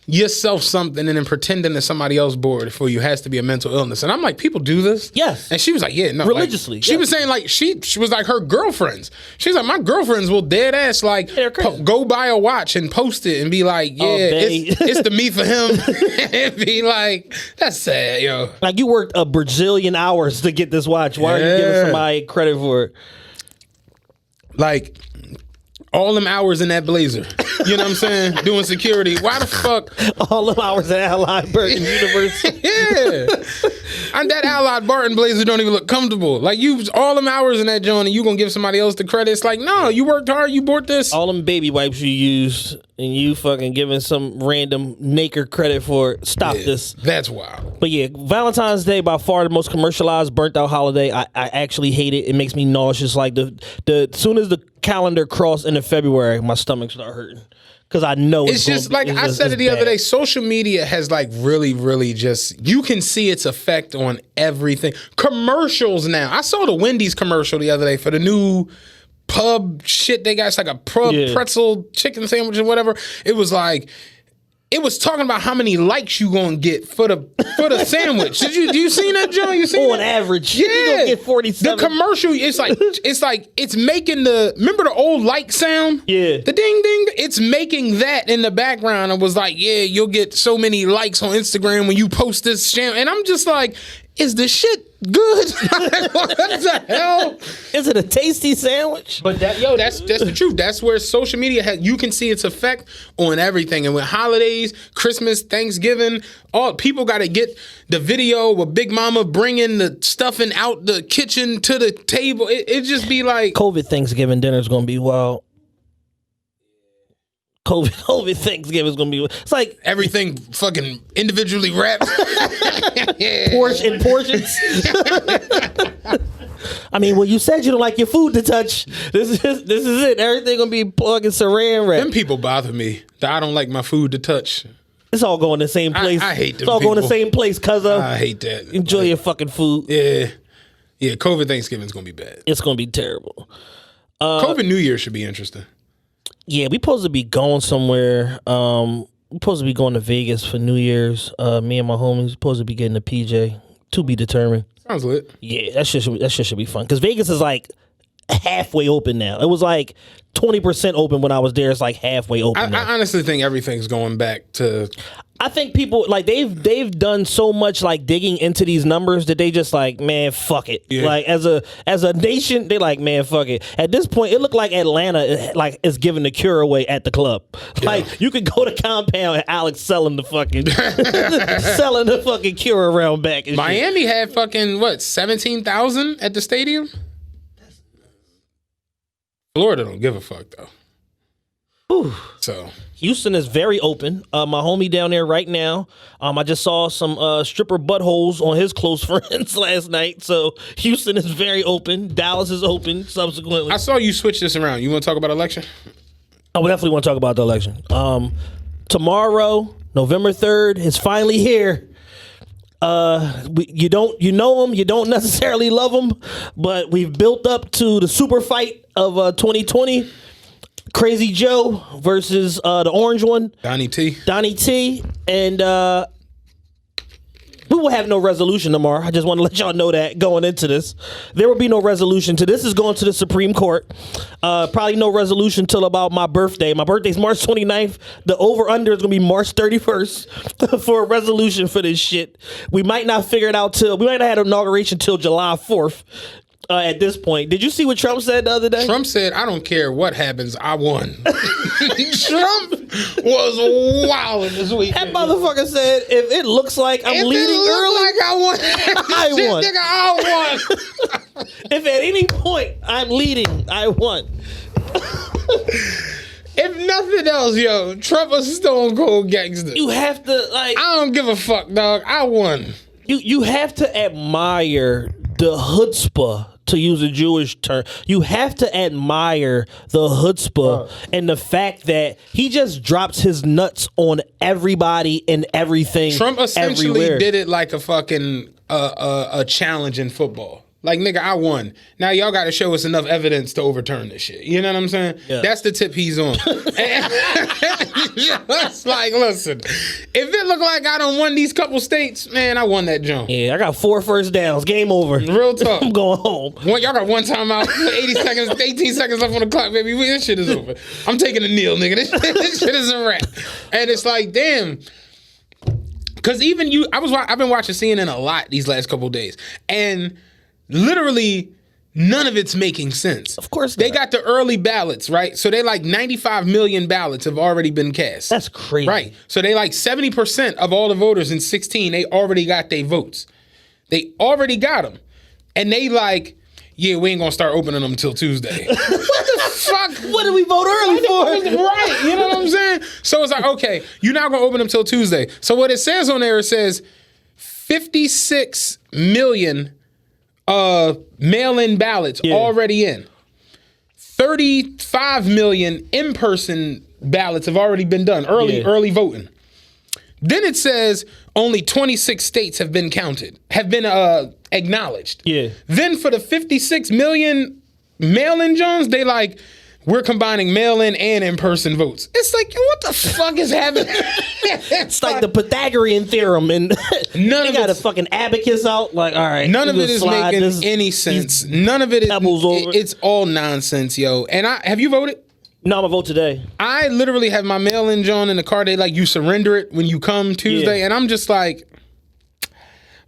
C: yourself something and then pretending that somebody else bought it for you has to be a mental illness. And I'm like, people do this?
B: Yes.
C: And she was like, yeah, no.
B: Religiously,
C: Like, she
B: yes.
C: was saying like, she was like her girlfriends. She's like, my girlfriends will dead ass like
B: They're crazy.
C: go buy a watch and post it and be like, yeah, it's the me for him. And be like, that's sad, yo.
B: Like you worked a bajillion hours to get this watch. Why are you giving
C: Yeah.
B: somebody credit for it?
C: Like, all them hours in that blazer. You know what I'm saying? Doing security. Why the fuck?
B: All them hours at Allied Burton University.
C: Yeah. And that Allied Barton blazer don't even look comfortable. Like, you all them hours in that joint and you gonna give somebody else the credit. It's like, no, you worked hard, you bought this.
B: All them baby wipes you used and you fucking giving some random naker credit for it. Stop this.
C: That's wild.
B: But yeah, Valentine's Day by far the most commercialized, burnt out holiday. I actually hate it. It makes me nauseous. Like the soon as the calendar crossed into February, my stomach start hurting. Cause I know
C: It's just like I said it the other day. Social media has like really, really just, you can see its effect on everything. Commercials now. I saw the Wendy's commercial the other day for the new pub shit they got. It's like a pretzel chicken sandwich or whatever. It was like, it was talking about how many likes you gonna get for the sandwich. Do you seen that, John? You seen
B: on
C: that?
B: average.
C: Yeah,
B: You gonna get 47.
C: The commercial, it's making remember the old like sound?
B: Yeah.
C: The ding ding. It's making that in the background and was like, yeah, you'll get so many likes on Instagram when you post this channel. And I'm just like, is the shit good? What the hell?
B: Is it a tasty sandwich?
C: But that's the truth. That's where social media has. You can see its effect on everything. And with holidays, Christmas, Thanksgiving, all people got to get the video with Big Mama bringing the stuffing out the kitchen to the table. It just be like
B: COVID Thanksgiving dinner is gonna be wild. COVID Thanksgiving is gonna be. It's like
C: everything fucking individually wrapped.
B: portions. I mean, well, you said you don't like your food to touch. This is it. Everything gonna be plugging saran wrap.
C: Them people bother me. That I don't like my food to touch.
B: It's all going to the same place.
C: I hate them
B: It's all going to the
C: people.
B: same place, cuz
C: I hate that.
B: enjoy your fucking food.
C: Yeah. COVID Thanksgiving's gonna be bad.
B: It's gonna be terrible.
C: COVID New Year should be interesting.
B: Yeah, we supposed to be going somewhere. We supposed to be going to Vegas for New Year's. Me and my homies supposed to be getting a PJ. To be determined.
C: Sounds lit.
B: Yeah, that shit should be fun. Because Vegas is like halfway open now. It was like 20% open when I was there. It's like halfway open.
C: I honestly think everything's going back to.
B: I think people like they've done so much like digging into these numbers that they just like, man, fuck it.
C: Yeah.
B: Like as a nation, they like, man, fuck it. At this point, it looked like Atlanta like is giving the cure away at the club. Like you could go to Compound and Alex selling the fucking cure around back. And
C: Miami had fucking what 17,000 at the stadium. Florida don't give a fuck though.
B: Whew.
C: So
B: Houston is very open. My homie down there right now. I just saw some stripper buttholes on his close friends last night. So Houston is very open. Dallas is open. Subsequently,
C: I saw you switch this around. You want to talk about election?
B: I would definitely want to talk about the election. Tomorrow, November 3rd, is finally here. You know him, you don't necessarily love him, but we've built up to the super fight of 2020. Crazy Joe versus the orange one,
C: Donnie T.
B: And we will have no resolution tomorrow. I just want to let y'all know that going into this. There will be no resolution to this. Is going to the Supreme Court. Probably no resolution till about my birthday. My birthday's March 29th. The over-under is going to be March 31st for a resolution for this shit. We might not figure it out we might not have an inauguration till July 4th. At this point, did you see what Trump said the other day?
C: Trump said, "I don't care what happens, I won." Trump was wilding this weekend.
B: That motherfucker said, "If it looks like I'm leading early,
C: like I won,
B: I won.
C: Nigga, I won."
B: If at any point I'm leading, I won."
C: If nothing else, yo, Trump a stone cold gangster.
B: You have to like.
C: I don't give a fuck, dog. I won.
B: You have to admire the chutzpah. To use a Jewish term, you have to admire the chutzpah and the fact that he just drops his nuts on everybody and everything.
C: Trump essentially
B: everywhere.
C: did it like a fucking a challenge in football. Like, nigga, I won. Now y'all got to show us enough evidence to overturn this shit. You know what I'm saying?
B: Yeah.
C: That's the tip he's on. It's like, listen, if it look like I done won these couple states, man, I won that jump.
B: Yeah, I got 4 first downs. Game over.
C: Real talk.
B: I'm going home.
C: Y'all got one time out, 80 seconds, 18 seconds left on the clock, baby. This shit is over. I'm taking a kneel, nigga. This shit is a wrap. And it's like, damn. Because even I've been watching CNN a lot these last couple of days. And literally, none of it's making sense.
B: Of course
C: They
B: not.
C: got the early ballots, right? So they like 95 million ballots have already been cast.
B: That's crazy.
C: Right. So they like 70% of all the voters in 16, they already got their votes. They already got them. And they like, yeah, we ain't going to start opening them until Tuesday. What the fuck?
B: What did we vote early for?
C: Right. You know what I'm saying? So it's like, okay, you're not going to open them till Tuesday. So what it says on there, it says 56 million mail-in ballots already in. 35 million in-person ballots have already been done. Early voting. Then it says only 26 states have been counted, have been acknowledged.
B: Yeah.
C: Then for the 56 million mail-in Jones, they like, we're combining mail-in and in-person votes. It's like, what the fuck is happening?
B: It's like the Pythagorean theorem, and they got a fucking abacus out. Like, all right,
C: none of it is making any sense. None of it is. It's all nonsense, yo. And have you voted?
B: No, I'm gonna vote today.
C: I literally have my mail-in John in the car. They like, you surrender it when you come Tuesday, and I'm just like,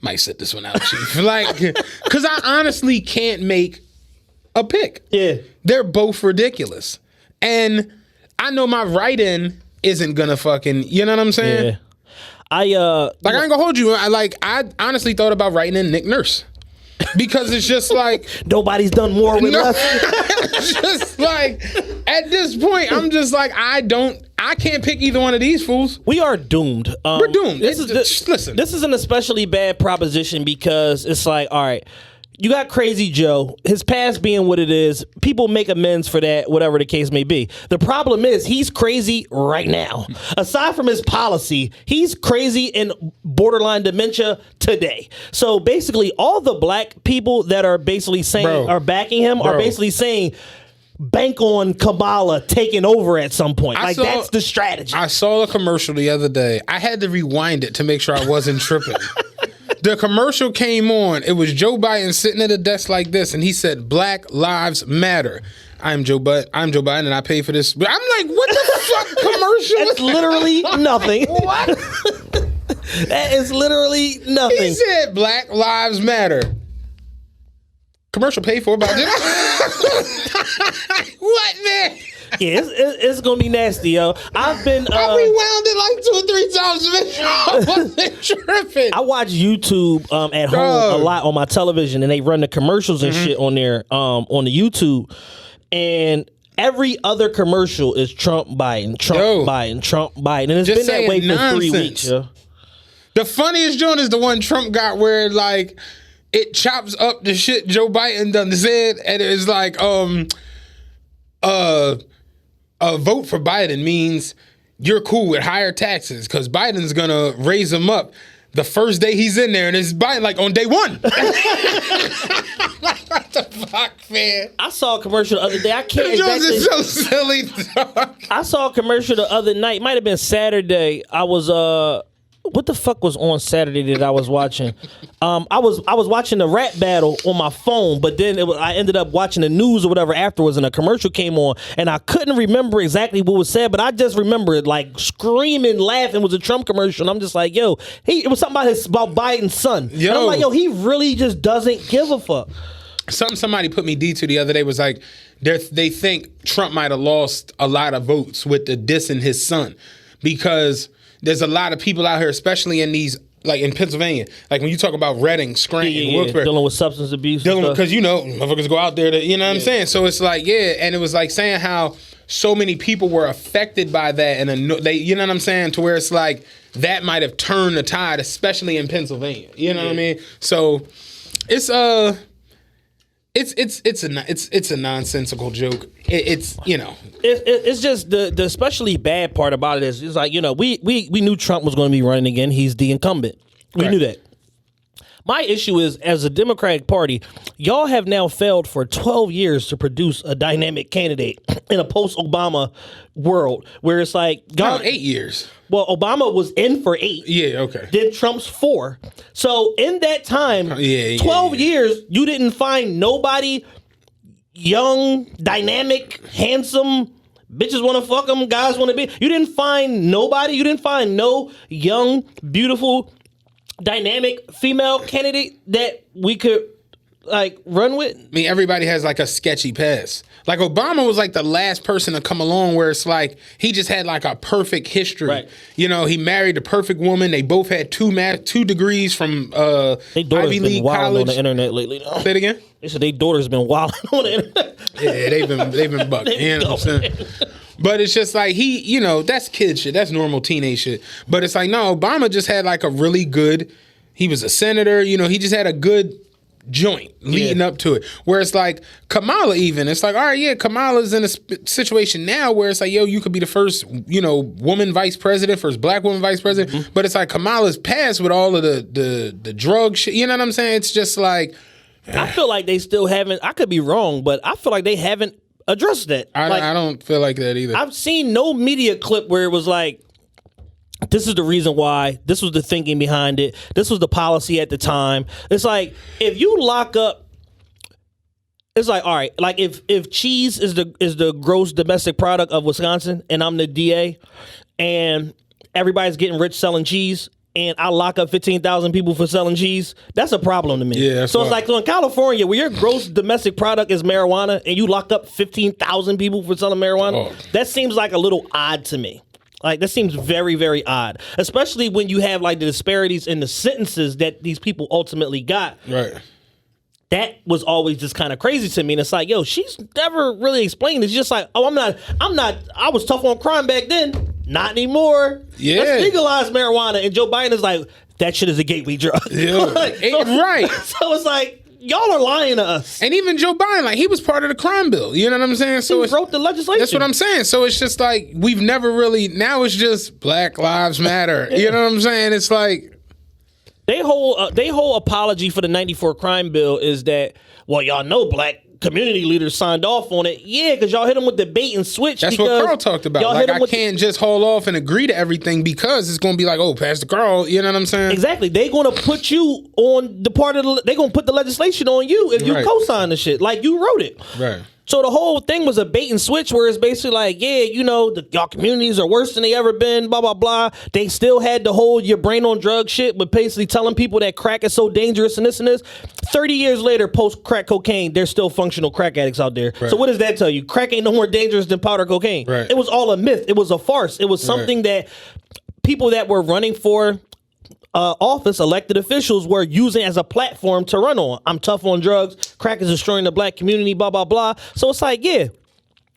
C: might sit this one out, chief. Like, because I honestly can't make a pick.
B: Yeah.
C: They're both ridiculous. And I know my write-in isn't gonna fucking, you know what I'm saying?
B: Yeah. I
C: ain't gonna hold you. I honestly thought about writing in Nick Nurse. Because it's just like
B: nobody's done more with less.
C: Just like at this point, I'm just like, I can't pick either one of these fools.
B: We are doomed.
C: We're doomed.
B: Listen, this is an especially bad proposition because it's like, all right, you got Crazy Joe, his past being what it is, people make amends for that, whatever the case may be. The problem is he's crazy right now. Aside from his policy, he's crazy and borderline dementia today. So basically all the black people that are basically saying, are backing him, are basically saying, bank on Kamala taking over at some point. That's the strategy.
C: I saw a commercial the other day. I had to rewind it to make sure I wasn't tripping. The commercial came on. It was Joe Biden sitting at a desk like this, and he said, "Black Lives Matter." I'm Joe Biden, and I pay for this. But I'm like, what the fuck commercial?
B: That's literally nothing.
C: What?
B: That is literally nothing.
C: He said, "Black Lives Matter." Commercial paid for by what, man?
B: Yeah, it's gonna be nasty, yo. I've been
C: I rewound it like 2 or 3 times to make sure I wasn't tripping.
B: I watch YouTube at home a lot on my television, and they run the commercials and shit on there on the YouTube, and every other commercial is Trump Biden, Trump Biden, and it's
C: Just
B: been that way
C: saying
B: for 3
C: nonsense.
B: weeks, yo.
C: The funniest joint is the one Trump got where like it chops up the shit Joe Biden done said, and it's like a vote for Biden means you're cool with higher taxes because Biden's gonna raise them up the first day he's in there, and it's Biden like on day 1. What the fuck, man?
B: I saw a commercial the other day. I can't
C: Jones
B: exactly.
C: is so silly, dog.
B: I saw a commercial the other night. Might have been Saturday. I was what the fuck was on Saturday that I was watching? I was watching the rap battle on my phone, but then I ended up watching the news or whatever afterwards, and a commercial came on, and I couldn't remember exactly what was said, but I just remember it like screaming, laughing. It was a Trump commercial, and I'm just like, yo, it was something about Biden's son.
C: Yo.
B: And I'm like, yo, he really just doesn't give a fuck.
C: Something somebody put me D to the other day was like, they think Trump might have lost a lot of votes with the dissing his son because there's a lot of people out here, especially in these, like in Pennsylvania, like when you talk about Reading, Scranton, Wilkes-Barre,
B: dealing with substance abuse,
C: because motherfuckers go out there to, you know what I'm saying. So it's like, and it was like saying how so many people were affected by that, and they, you know what I'm saying, to where it's like that might have turned the tide, especially in Pennsylvania. You know what I mean? So it's It's a nonsensical joke. It's
B: just the especially bad part about it is it's like, we knew Trump was going to be running again. He's the incumbent. We knew that. My issue is, as a Democratic Party, y'all have now failed for 12 years to produce a dynamic candidate in a post-Obama world where it's like...
C: 8 years.
B: Well, Obama was in for 8.
C: Yeah, okay.
B: Then Trump's 4. So in that time, 12 years, you didn't find nobody young, dynamic, handsome, bitches want to fuck them, guys want to be... You didn't find nobody. You didn't find no young, beautiful... dynamic female candidate that we could like run with.
C: I mean, everybody has like a sketchy past. Like Obama was like the last person to come along where it's like he just had like a perfect history.
B: Right.
C: He married the perfect woman. They both had 2 degrees from
B: They daughters
C: Ivy
B: been
C: League
B: wilding
C: college
B: on the internet lately. Though.
C: Say it again.
B: They said they daughter's been wilding on the internet.
C: Yeah, they've been bucking. You know what I'm saying? But it's just like that's kid shit. That's normal teenage shit. But it's like, no, Obama just had like a really good, he was a senator, he just had a good joint leading up to it. Where it's like Kamala even, it's like, all right, yeah, Kamala's in a situation now where it's like, yo, you could be the first, woman vice president, first black woman vice president. Mm-hmm. But it's like Kamala's passed with all of the drug shit. You know what I'm saying? It's just like...
B: I feel like they still haven't, I could be wrong, but I feel like they haven't address that.
C: I don't feel like that either.
B: I've seen no media clip where it was like, this is the reason why, this was the thinking behind it, this was the policy at the time. It's like, if you lock up, it's like, all right, like if cheese is the gross domestic product of Wisconsin and I'm the DA and everybody's getting rich selling cheese, and I lock up 15,000 people for selling cheese, that's a problem to me.
C: Yeah,
B: so it's like, so in California, where your gross domestic product is marijuana and you lock up 15,000 people for selling marijuana, that seems like a little odd to me. Like, that seems very, very odd. Especially when you have, like, the disparities in the sentences that these people ultimately got.
C: Right.
B: That was always just kind of crazy to me. And it's like, yo, she's never really explained. It's just like, oh, I was tough on crime back then. Not anymore.
C: Yeah.
B: Let's legalize marijuana. And Joe Biden is like, that shit is a gateway drug.
C: Yeah. Right.
B: So it's like, y'all are lying to us.
C: And even Joe Biden, like, he was part of the crime bill. You know what I'm saying? So
B: he wrote the legislation.
C: That's what I'm saying. So it's just like, we've never really, now it's just Black Lives Matter. You know what I'm saying? It's like, They
B: whole apology for the 94 crime bill is that, well, y'all know black community leaders signed off on it. Yeah, because y'all hit them with the bait and switch.
C: That's what Carl talked about. Like, I can't just haul off and agree to everything because it's going to be like, oh, Pastor Carl, you know what I'm saying?
B: Exactly. They're going to put you on the part of they're going to put the legislation on you if you co-sign the shit. Like, you wrote it.
C: Right.
B: So the whole thing was a bait and switch where it's basically like, yeah, you know, y'all communities are worse than they ever been, blah, blah, blah. They still had the whole your brain on drug shit, but basically telling people that crack is so dangerous and this and this. 30 years later, post-crack cocaine, there's still functional crack addicts out there. Right. So what does that tell you? Crack ain't no more dangerous than powder cocaine.
C: Right.
B: It was all a myth. It was a farce. It was something that people that were running for office, elected officials were using as a platform to run on. I'm tough on drugs. Crack is destroying the black community, blah, blah, blah. So it's like, yeah,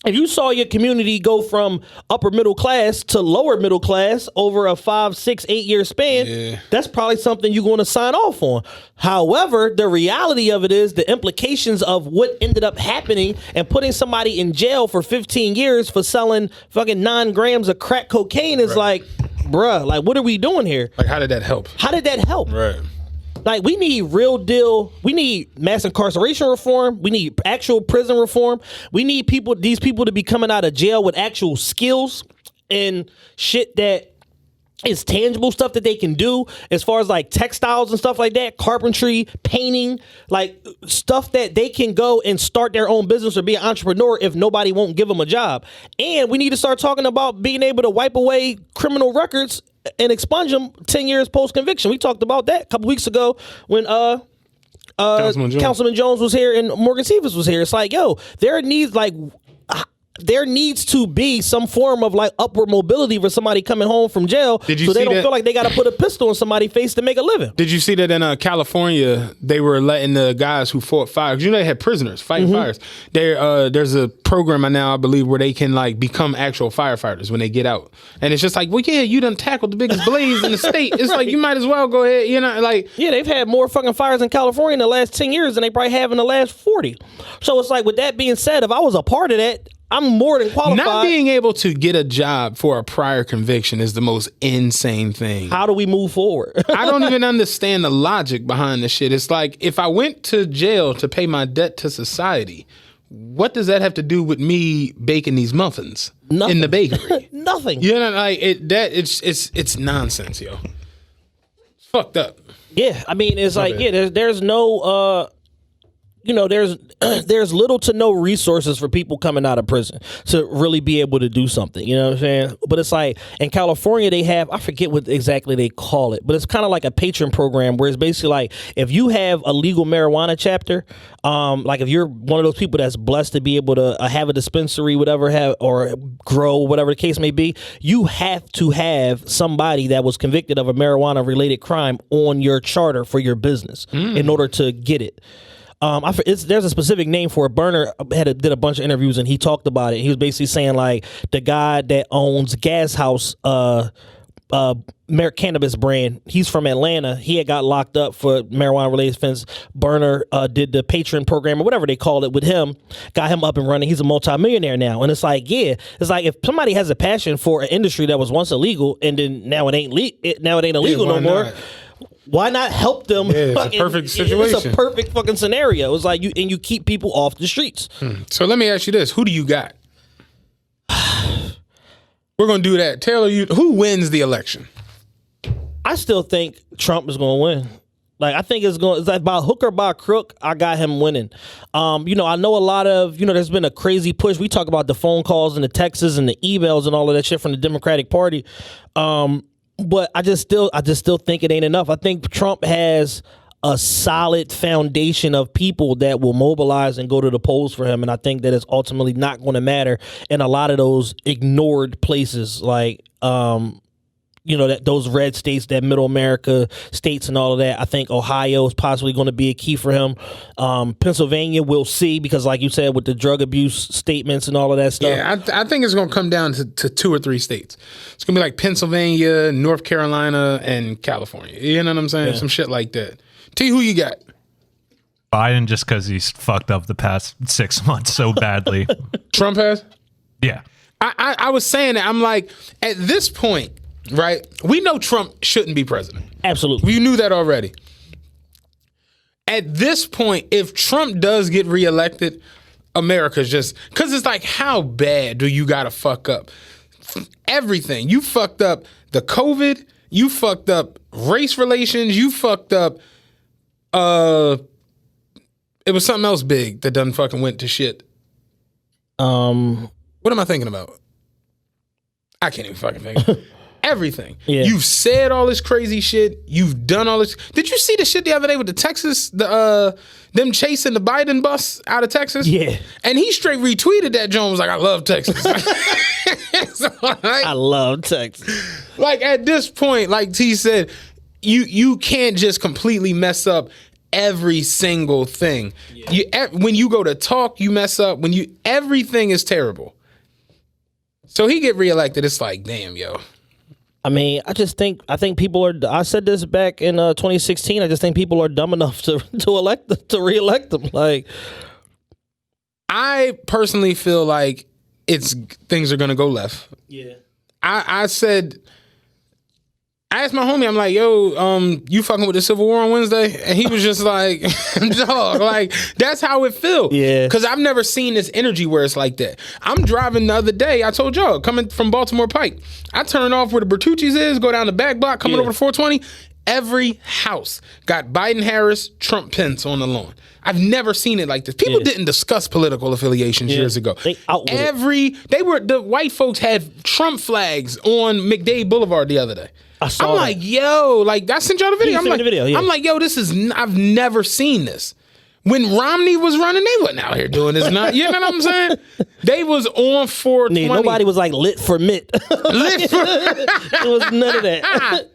B: if you saw your community go from upper middle class to lower middle class over a 5, 6, 8 year span, that's probably something you're going to sign off on. However, the reality of it is the implications of what ended up happening and putting somebody in jail for 15 years for selling fucking 9 grams of crack cocaine is like, bruh, like, what are we doing here?
C: Like, how did that help?
B: How did that help?
C: Right.
B: Like, we need real deal. We need mass incarceration reform. We need actual prison reform. We need these people to be coming out of jail with actual skills and shit that is tangible stuff that they can do as far as like textiles and stuff like that, carpentry, painting, like stuff that they can go and start their own business or be an entrepreneur if nobody won't give them a job. And we need to start talking about being able to wipe away criminal records and expunge them 10 years post-conviction. We talked about that a couple weeks ago when Councilman Jones was here and Morgan Stevens was here. It's like, yo, there needs to be some form of like upward mobility for somebody coming home from jail so they don't feel like they got to put a pistol in somebody's face to make a living.
C: Did you see that in California, they were letting the guys who fought fires, you know, they had prisoners fighting fires. There's a program now, I believe, where they can like become actual firefighters when they get out. And it's just like, well, yeah, you done tackled the biggest blaze in the state. It's like, you might as well go ahead, you know, like.
B: Yeah, they've had more fucking fires in California in the last 10 years than they probably have in the last 40. So it's like, with that being said, if I was a part of that, I'm more than qualified.
C: Not being able to get a job for a prior conviction is the most insane thing.
B: How do we move forward?
C: I don't even understand the logic behind this shit. It's like, if I went to jail to pay my debt to society, what does that have to do with me baking these muffins in the bakery?
B: Nothing.
C: You know, like it's nonsense, yo. It's fucked up.
B: Yeah, I mean, it's like, yeah, there's no you know, there's little to no resources for people coming out of prison to really be able to do something. You know what I'm saying? But it's like in California, they have, I forget what exactly they call it, but it's kind of like a patron program where it's basically like if you have a legal marijuana chapter, like if you're one of those people that's blessed to be able to have a dispensary, whatever, or grow, whatever the case may be, you have to have somebody that was convicted of a marijuana related crime on your charter for your business in order to get it. There's a specific name for it. Burner did a bunch of interviews and he talked about it. He was basically saying like the guy that owns Gas House cannabis brand, he's from Atlanta. He had got locked up for marijuana related offense. Burner did the patron program or whatever they call it with him, got him up and running. He's a multimillionaire now. And it's like, yeah, it's like if somebody has a passion for an industry that was once illegal and then now it ain't illegal no more. Why not help them?
C: Yeah, it's a perfect situation.
B: It's a perfect fucking scenario. It's like you keep people off the streets.
C: So let me ask you this: who do you got? We're gonna do that. Taylor, who wins the election?
B: I still think Trump is gonna win. Like, I think it's like by hook or by crook, I got him winning. You know, I know a lot of, there's been a crazy push. We talk about the phone calls and the texts and the emails and all of that shit from the Democratic Party. But I just still think it ain't enough. I think Trump has a solid foundation of people that will mobilize and go to the polls for him. And I think that it's ultimately not going to matter in a lot of those ignored places like, that those red states, that middle America states and all of that. I think Ohio is possibly going to be a key for him. Pennsylvania, we'll see, because like you said, with the drug abuse statements and all of that stuff.
C: Yeah, I think it's going to come down to 2 or 3 states. It's going to be like Pennsylvania, North Carolina, and California. You know what I'm saying? Yeah. Some shit like that. T, who you got?
D: Biden, just because he's fucked up the past 6 months so badly.
C: Trump has?
D: Yeah.
C: I was saying that. I'm like, at this point, right? We know Trump shouldn't be president.
B: Absolutely.
C: We knew that already. At this point, if Trump does get reelected, America's just, because it's like, how bad do you gotta fuck up everything? You fucked up the COVID, you fucked up race relations, you fucked up it was something else big that done fucking went to shit. What am I thinking about? I can't even fucking think. Everything.
B: Yeah.
C: You've said all this crazy shit. You've done all this. Did you see the shit the other day with the Texas, them chasing the Biden bus out of Texas?
B: Yeah.
C: And he straight retweeted that. John was like, I love Texas. So, like,
B: I love Texas.
C: like at this point, like T said, you can't just completely mess up every single thing. Yeah. When you go to talk, you mess up. Everything is terrible. So he get reelected. It's like, damn, yo.
B: I mean, I think people are. I said this back in 2016. I just think people are dumb enough to reelect them. Like,
C: I personally feel like things are gonna go left.
B: yeah.
C: I asked my homie, I'm like, yo, you fucking with the Civil War on Wednesday? And he was just like, dog, like, that's how it feels.
B: Yeah.
C: Because I've never seen this energy where it's like that. I'm driving the other day, I told y'all, coming from Baltimore Pike. I turn off where the Bertucci's is, go down the back block, coming over to 420. Every house got Biden, Harris, Trump, Pence on the lawn. I've never seen it like this. People didn't discuss political affiliations years ago.
B: They out with it.
C: The white folks had Trump flags on McDade Boulevard the other day.
B: I saw
C: I'm
B: that.
C: like, yo, like I sent y'all the video.
B: You
C: I'm
B: sent
C: like,
B: me the video, yeah.
C: I'm like, yo, I've never seen this. When Romney was running, they wasn't out here doing this. Not, you know what I'm saying? They was on 420.
B: Yeah, nobody was like lit for Mitt.
C: Lit for
B: It was none of that.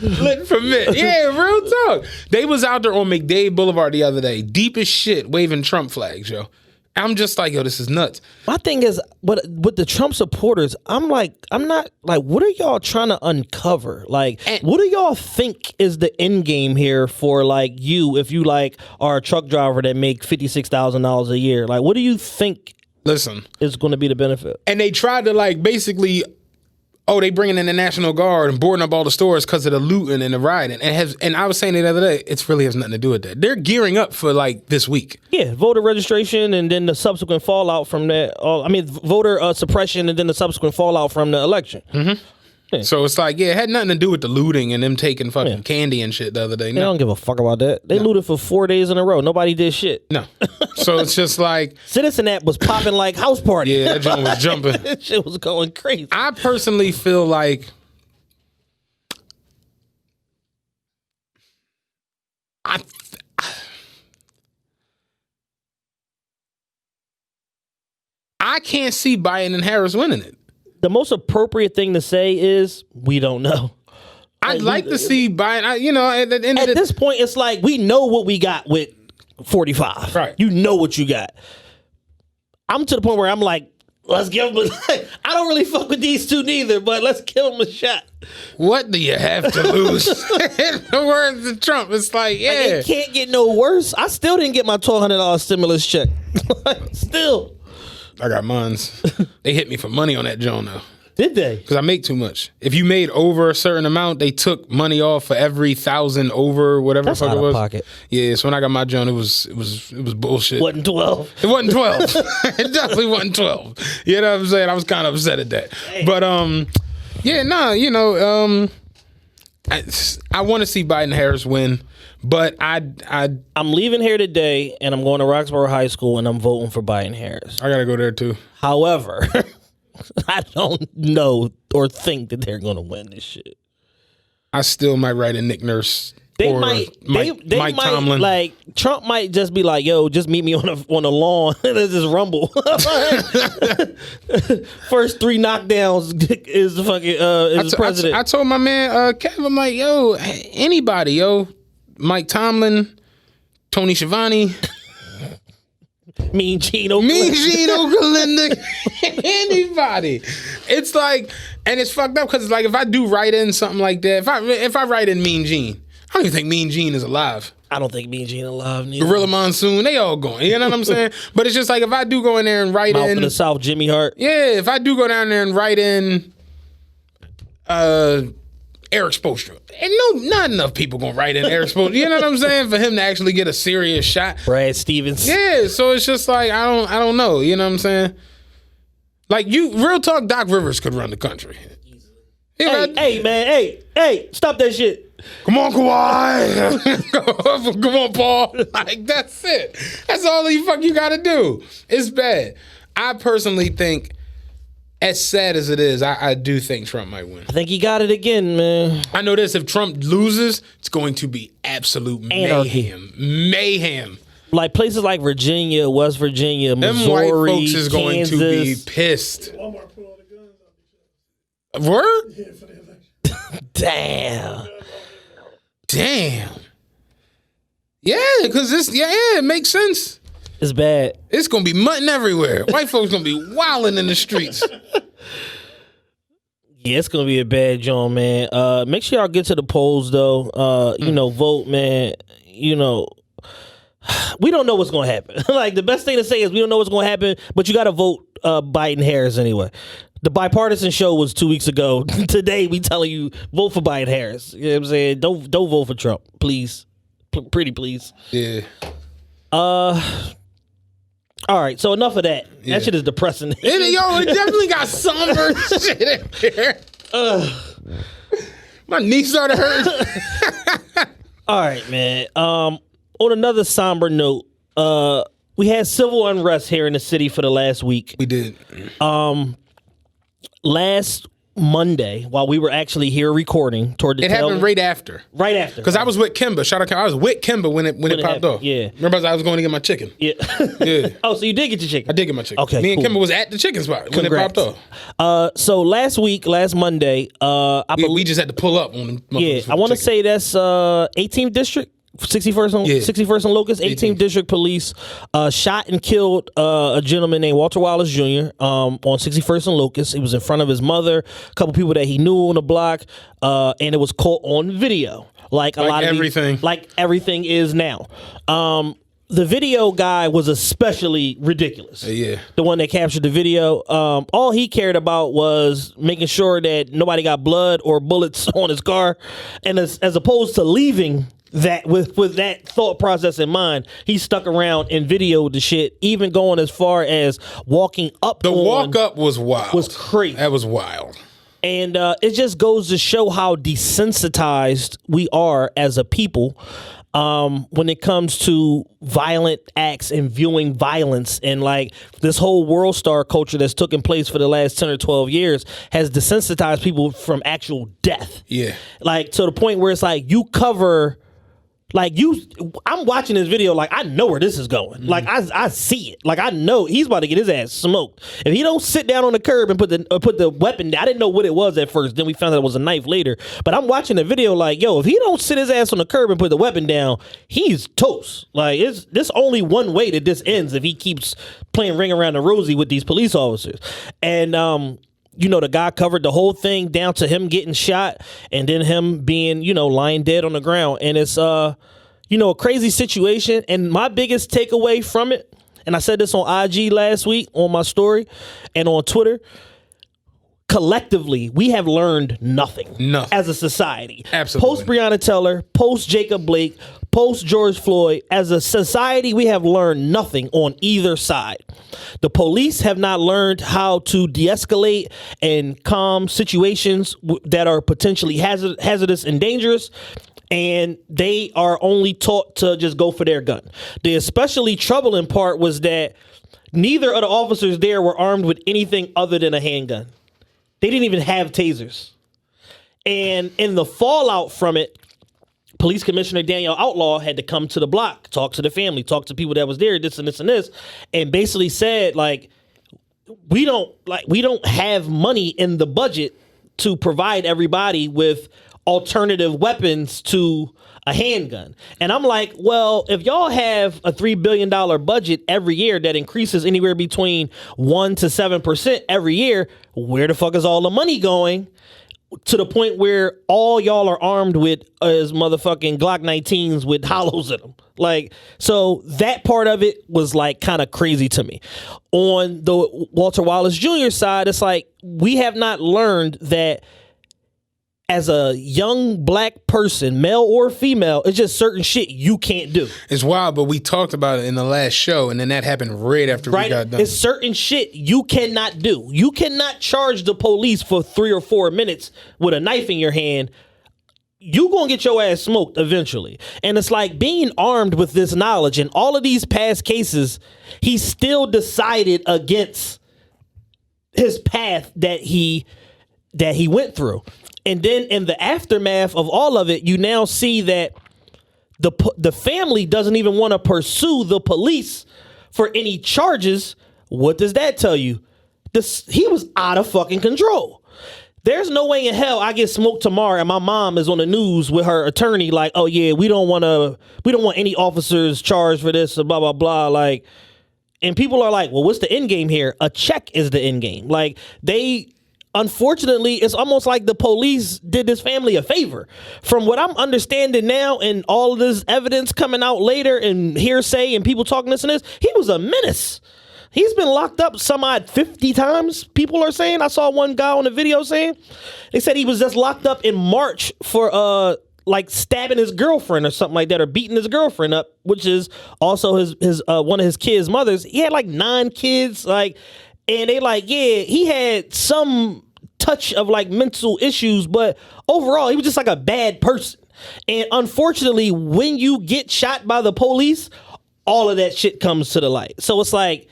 C: Lit for Mitt. Yeah, real talk. They was out there on McDade Boulevard the other day, deep as shit, waving Trump flags, yo. I'm just like, yo, this is nuts.
B: My thing is, but with the Trump supporters, I'm not like, what are y'all trying to uncover? Like, what do y'all think is the end game here for like you, if you like are a truck driver that make $56,000 a year? Like, what do you think?
C: Listen,
B: is going to be the benefit?
C: And they tried to like basically, they bringing in the National Guard and boarding up all the stores because of the looting and the rioting. And I was saying it the other day, it really has nothing to do with that. They're gearing up for like this week.
B: Yeah, voter registration and then the subsequent fallout from that. Voter suppression and then the subsequent fallout from the election.
C: Mm-hmm. Yeah. So it's like, it had nothing to do with the looting and them taking fucking candy and shit the other day.
B: They don't give a fuck about that. They looted for 4 days in a row. Nobody did shit.
C: No. So it's just like...
B: Citizen app was popping like house party.
C: Yeah, that joint was jumping.
B: That shit was going crazy.
C: I personally feel like... I can't see Biden and Harris winning it.
B: The most appropriate thing to say is, we don't know.
C: I'd like to see Biden, at the end
B: at this point, it's like, we know what we got with 45.
C: Right.
B: You know what you got. I'm to the point where I'm like, let's give them I don't really fuck with these two neither, but let's give them a shot.
C: What do you have to lose? In the words of Trump, it's like, yeah.
B: It can't get no worse. I still didn't get my $1,200 stimulus check. Still.
C: I got mines. They hit me for money on that joint though.
B: Did they?
C: Because I make too much. If you made over a certain amount, they took money off for every 1,000 over whatever
B: That's
C: the fuck
B: out
C: it
B: of
C: was.
B: pocket.
C: Yeah, so when I got my joint, it was bullshit.
B: Wasn't 12.
C: It wasn't 12. It definitely wasn't 12. You know what I'm saying? I was kind of upset at that. Hey. But I want to see Biden Harris win. But I'm
B: leaving here today, and I'm going to Roxborough High School, and I'm voting for Biden Harris.
C: I gotta go there too.
B: However, I don't know or think that they're going to win this shit.
C: I still might write in Nick Nurse.
B: They
C: or
B: might.
C: Mike Tomlin.
B: Like Trump might just be like, "Yo, just meet me on the lawn. Let's just rumble." First 3 knockdowns is the fucking is the president.
C: I told my man Kev, I'm like, "Yo, anybody, yo." Mike Tomlin, Tony Schiavone,
B: Mean Gene
C: Galinda, anybody. It's like, and it's fucked up because it's like if I do write in something like that, if I write in Mean Gene, I don't even think Mean Gene is alive.
B: I don't think Mean Gene alive neither.
C: Gorilla Monsoon, they all going. You know what I'm saying? But it's just like if I do go in there and write
B: Mouth
C: in
B: of the South, Jimmy Hart.
C: Yeah, if I do go down there and write in Eric Spoelstra. And not enough people gonna write in Eric Spoelstra. You know what I'm saying? For him to actually get a serious shot.
B: Brad Stevens.
C: Yeah, so it's just like I don't know. You know what I'm saying? Like real talk, Doc Rivers could run the country.
B: Hey, man, hey, stop that shit.
C: Come on, Kawhi. Come on, Paul. Like, that's it. That's all you gotta do. It's bad. I personally think, as sad as it is, I do think Trump might win.
B: I think he got it again, man.
C: I know this. If Trump loses, it's going to be absolute mayhem. Mayhem.
B: Like places like Virginia, West Virginia, Missouri,
C: them white folks is going
B: Kansas.
C: to be pissed. Word?
B: Damn.
C: Yeah, because it makes sense.
B: It's bad.
C: It's gonna be mutton everywhere. White folks gonna be wilding in the streets.
B: Yeah, it's gonna be a bad joint, man. Make sure y'all get to the polls though. Vote, man. We don't know what's gonna happen. Like the best thing to say is we don't know what's gonna happen, but you gotta vote Biden Harris anyway. The bipartisan show was 2 weeks ago. Today we telling you vote for Biden Harris. You know what I'm saying? Don't vote for Trump, please. Pretty please.
C: Yeah.
B: All right, so enough of that. Yeah. That shit is depressing.
C: It definitely got somber shit in here. My knee started hurting.
B: All right, man. On another somber note, we had civil unrest here in the city for the last week.
C: We did.
B: Last Monday, while we were actually here recording, toward the
C: it happened right after.
B: Right after,
C: because I was with Kimba. Shout out, I was with Kimba when it popped
B: happened.
C: off.
B: Yeah,
C: remember I was going to get my chicken.
B: Yeah,
C: yeah.
B: Oh, so you did get your chicken?
C: I did get my chicken.
B: Okay,
C: me
B: cool.
C: and Kimba was at the chicken spot when it popped off.
B: So last Monday,
C: we just had to pull up on them.
B: Yeah, I want to say that's 18th district. 61st and Locust, 18th District Police shot and killed a gentleman named Walter Wallace Jr. On 61st and Locust. He was in front of his mother, a couple people that he knew on the block, and it was caught on video. Like everything is now. The video guy was especially ridiculous.
C: Yeah.
B: The one that captured the video. All he cared about was making sure that nobody got blood or bullets on his car. And as opposed to leaving that with that thought process in mind, he stuck around and videoed the shit, even going as far as walking up.
C: The walk up was wild.
B: Was crazy.
C: That was wild.
B: And it just goes to show how desensitized we are as a people when it comes to violent acts and viewing violence, and like this whole world star culture that's taken place for the last 10 or 12 years has desensitized people from actual death.
C: Yeah.
B: Like to the point where it's like you cover... I'm watching this video like I know where this is going. Like I see it. Like I know he's about to get his ass smoked. If he don't sit down on the curb and put the weapon down, I didn't know what it was at first. Then we found out it was a knife later. But I'm watching the video like, yo, if he don't sit his ass on the curb and put the weapon down, he's toast. Like there's only one way that this ends if he keeps playing ring around the rosy with these police officers. And the guy covered the whole thing down to him getting shot and then him being, lying dead on the ground. And it's, a crazy situation. And my biggest takeaway from it, and I said this on IG last week on my story and on Twitter, collectively, we have learned nothing as a society.
C: Absolutely.
B: Post Breonna Taylor, post Jacob Blake, post George Floyd, as a society, we have learned nothing on either side. The police have not learned how to de-escalate and calm situations that are potentially hazardous and dangerous. And they are only taught to just go for their gun. The especially troubling part was that neither of the officers there were armed with anything other than a handgun. They didn't even have tasers. And in the fallout from it, Police Commissioner Danielle Outlaw had to come to the block, talk to the family, talk to people that was there, this and this and this, and basically said, we don't have money in the budget to provide everybody with alternative weapons to a handgun. And I'm like, well, if y'all have a $3 billion budget every year that increases anywhere between 1% to 7% every year, where the fuck is all the money going? To the point where all y'all are armed with is motherfucking Glock 19s with hollows in them. So that part of it was kind of crazy to me. On the Walter Wallace Jr. side, it's like we have not learned that as a young black person, male or female, it's just certain shit you can't do.
C: It's wild, but we talked about it in the last show, and then that happened right after we got done.
B: It's certain shit you cannot do. You cannot charge the police for 3 or 4 minutes with a knife in your hand. You gonna get your ass smoked eventually. And it's like being armed with this knowledge in all of these past cases, he still decided against his path that he went through. And then in the aftermath of all of it, you now see that the family doesn't even want to pursue the police for any charges. What does that tell you? He was out of fucking control. There's no way in hell I get smoked tomorrow and my mom is on the news with her attorney like, oh yeah, we don't want any officers charged for this, blah, blah, blah. Like, and people are like, well, what's the end game here? A check is the end game. Like, unfortunately, it's almost like the police did this family a favor. From what I'm understanding now and all of this evidence coming out later and hearsay and people talking this and this, he was a menace. He's been locked up some odd 50 times, people are saying. I saw one guy on the video saying. They said he was just locked up in March for like stabbing his girlfriend or something like that, or beating his girlfriend up, which is also his one of his kids' mothers. He had like 9 kids, like, and they like, yeah, he had some touch of like mental issues, but overall he was just like a bad person. And unfortunately, when you get shot by the police, all of that shit comes to the light. So it's like,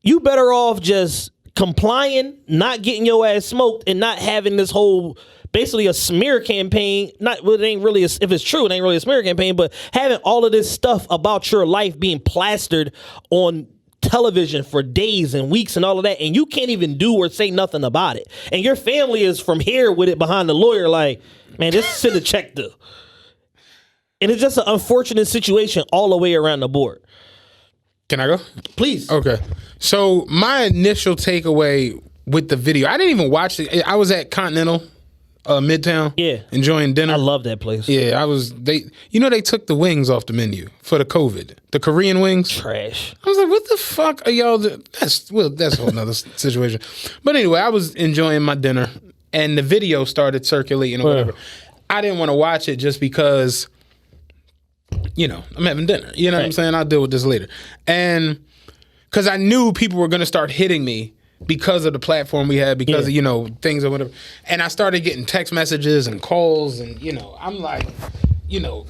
B: you better off just complying, not getting your ass smoked, and not having this whole basically a smear campaign. It ain't really if it's true, it ain't really a smear campaign, but having all of this stuff about your life being plastered on television for days and weeks and all of that, and you can't even do or say nothing about it. And your family is from here with it behind the lawyer like, man, this should have checked though. And it's just an unfortunate situation all the way around the board.
C: Can I go?
B: Please.
C: Okay. So my initial takeaway with the video, I didn't even watch it. I was at Continental, Midtown.
B: Yeah.
C: Enjoying dinner.
B: I love that place.
C: Yeah, they took the wings off the menu for the COVID. The Korean wings.
B: Trash.
C: I was like, what the fuck are y'all doing? That's a whole nother situation. But anyway, I was enjoying my dinner and the video started circulating or whatever. I didn't want to watch it just because, I'm having dinner. You know what I'm saying? I'll deal with this later. And because I knew people were going to start hitting me because of the platform we had, because of, things or whatever. And I started getting text messages and calls and, I'm like,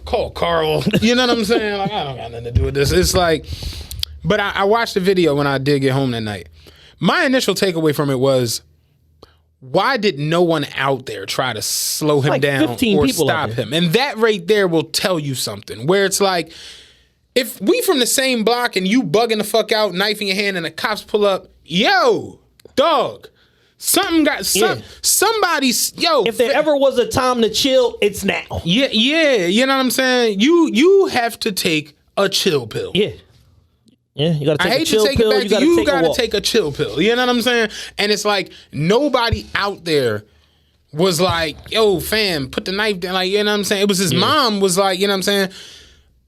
C: call Carl. You know what I'm saying? Like, I don't got nothing to do with this. It's like, but I watched the video when I did get home that night. My initial takeaway from it was, why did no one out there try to slow him down or stop him? And that right there will tell you something, where it's like, if we from the same block and you bugging the fuck out, knife in your hand, and the cops pull up, yo, dog, somebody's,
B: If there ever was a time to chill, it's now.
C: Yeah, you know what I'm saying? You have to take a chill pill.
B: Yeah, you gotta take
C: I hate
B: a chill
C: to take
B: pill.
C: it back to you gotta take
B: a
C: a chill pill. You know what I'm saying? And it's like nobody out there was like, yo, fam, put the knife down. Like, you know what I'm saying? It was his mom was like, you know what I'm saying?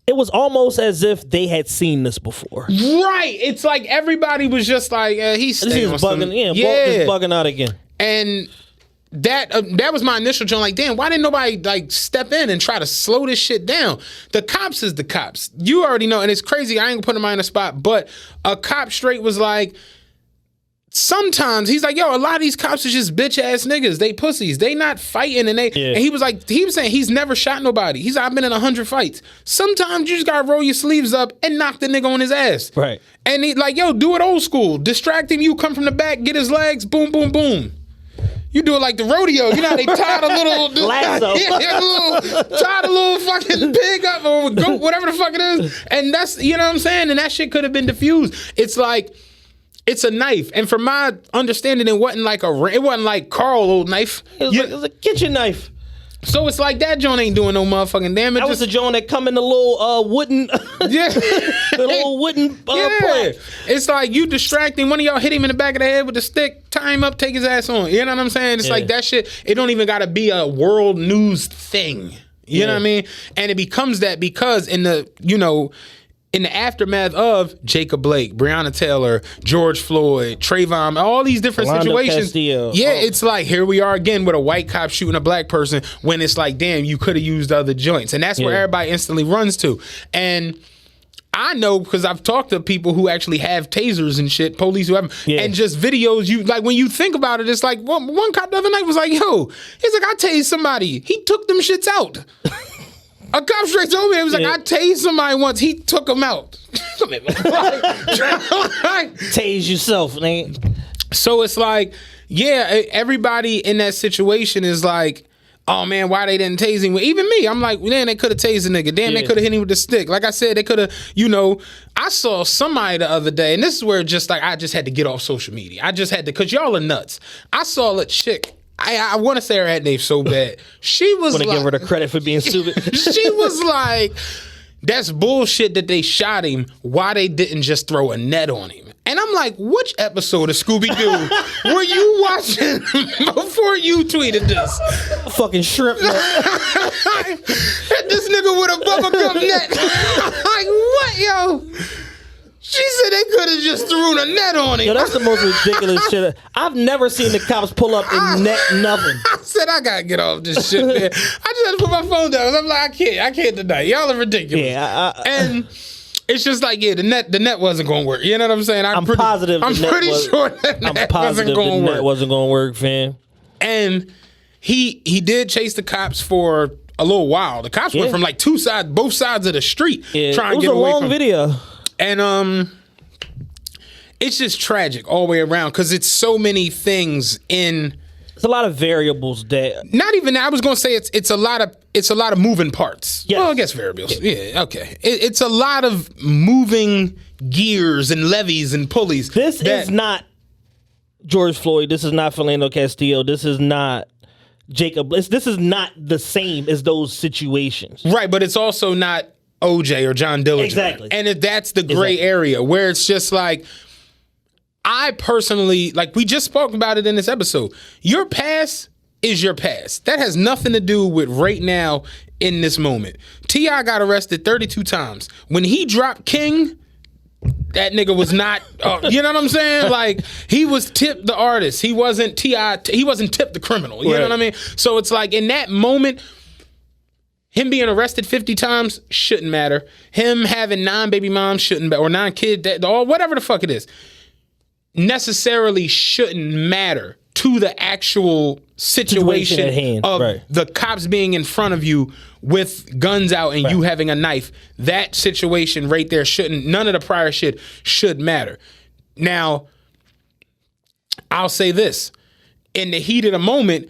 B: It was almost as if they had seen this before.
C: Right. It's like everybody was just like, he's
B: bugging. Walt is bugging out again.
C: And that was my initial joke. Like, damn, why didn't nobody like step in and try to slow this shit down? The cops is the cops. You already know, and it's crazy. I ain't putting them in a spot, but a cop straight was like, sometimes he's like, yo, a lot of these cops are just bitch ass niggas. They pussies. They not fighting, and and he was saying he's never shot nobody. He's like, I've been in 100 fights. Sometimes you just gotta roll your sleeves up and knock the nigga on his ass.
B: Right.
C: And he like, yo, do it old school. Distract him. You come from the back, get his legs, boom, boom, boom. You do it like the rodeo. You know how they tied a little
B: lasso.
C: Tied a little fucking pig up or goat, whatever the fuck it is. And that's, you know what I'm saying? And that shit could have been diffused. It's like, it's a knife. And from my understanding, it wasn't like Carl old knife.
B: It was a kitchen knife.
C: So it's like that joint ain't doing no motherfucking damage.
B: That was the joint that come in the little wooden, the little wooden plate.
C: It's like you distracting. One of y'all hit him in the back of the head with a stick, tie him up, take his ass on. You know what I'm saying? It's like that shit. It don't even got to be a world news thing. You know what I mean? And it becomes that because in the, in the aftermath of Jacob Blake, Breonna Taylor, George Floyd, Trayvon, all these different
B: Philando
C: situations.
B: Castillo.
C: It's like, here we are again with a white cop shooting a black person when it's like, damn, you could have used other joints. And that's where everybody instantly runs to. And I know because I've talked to people who actually have tasers and shit, police who have, and just videos. You like when you think about it, it's like one cop the other night was like, "Yo," he's like, "I tased somebody. He took them shits out." A cop straight told me, it was like, "I tased somebody once. He took them out."
B: Tase yourself, man.
C: So it's like, everybody in that situation is like, oh man, why they didn't tase him? Well, even me, I'm like, man, they could have tased the nigga. Damn, they could have hit him with the stick. Like I said, they could have, I saw somebody the other day, and this is where just like I just had to get off social media. I just had to, because y'all are nuts. I saw a chick. I want to say her name so bad. She was like,
B: give her the credit for being stupid.
C: She was like, that's bullshit that they shot him. Why they didn't just throw a net on him? And I'm like, which episode of Scooby-Doo were you watching before you tweeted this?
B: Fucking shrimp net.
C: This nigga with a bubblegum net. Like, what, yo? She said they could have just thrown a net on him.
B: Yo, that's the most ridiculous shit. I've never seen the cops pull up and net nothing.
C: I said, I gotta get off this shit, man. I just had to put my phone down. I'm like, I can't deny. Y'all are ridiculous.
B: Yeah,
C: and it's just like, the net wasn't gonna work. You know what I'm saying? I'm pretty sure the net wasn't
B: gonna work, fam.
C: And he did chase the cops for a little while. The cops went from like both sides of the street trying to get away from.
B: It was a long video.
C: And it's just tragic all the way around because it's so many things in.
B: It's a lot of variables that.
C: Not even that. I was gonna say it's a lot of moving parts.
B: Yes.
C: Well, I guess variables. Yeah, okay. It's a lot of moving gears and levies and pulleys.
B: This is not George Floyd. This is not Philando Castillo. This is not Jacob. This is not the same as those situations.
C: Right, but it's also not OJ or John Dillinger.
B: Exactly.
C: And that's the gray area where it's just like, I personally, like we just spoke about it in this episode, your past is your past. That has nothing to do with right now in this moment. T.I. got arrested 32 times. When he dropped King, that nigga was not, you know what I'm saying? Like, he was Tip the artist. He wasn't T.I., he wasn't Tip the criminal. You know what I mean? So it's like, in that moment, him being arrested 50 times shouldn't matter. Him having 9 baby moms shouldn't matter, or 9 kids, or whatever the fuck it is, necessarily shouldn't matter to the actual situation
B: at hand.
C: of the cops being in front of you with guns out and you having a knife. That situation right there none of the prior shit should matter. Now, I'll say this. In the heat of the moment,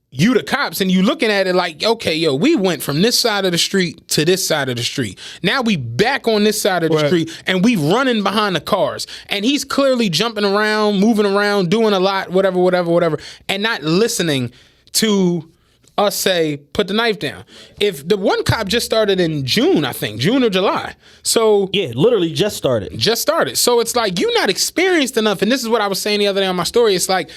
C: you the cops and you looking at it like, okay, yo, we went from this side of the street to this side of the street. Now we back on this side of the street and we running behind the cars. And he's clearly jumping around, moving around, doing a lot, whatever, and not listening to us say, put the knife down. If the one cop just started in June, I think, June or July. So
B: yeah, literally just started.
C: So it's like, you're not experienced enough. And this is what I was saying the other day on my story. It's like,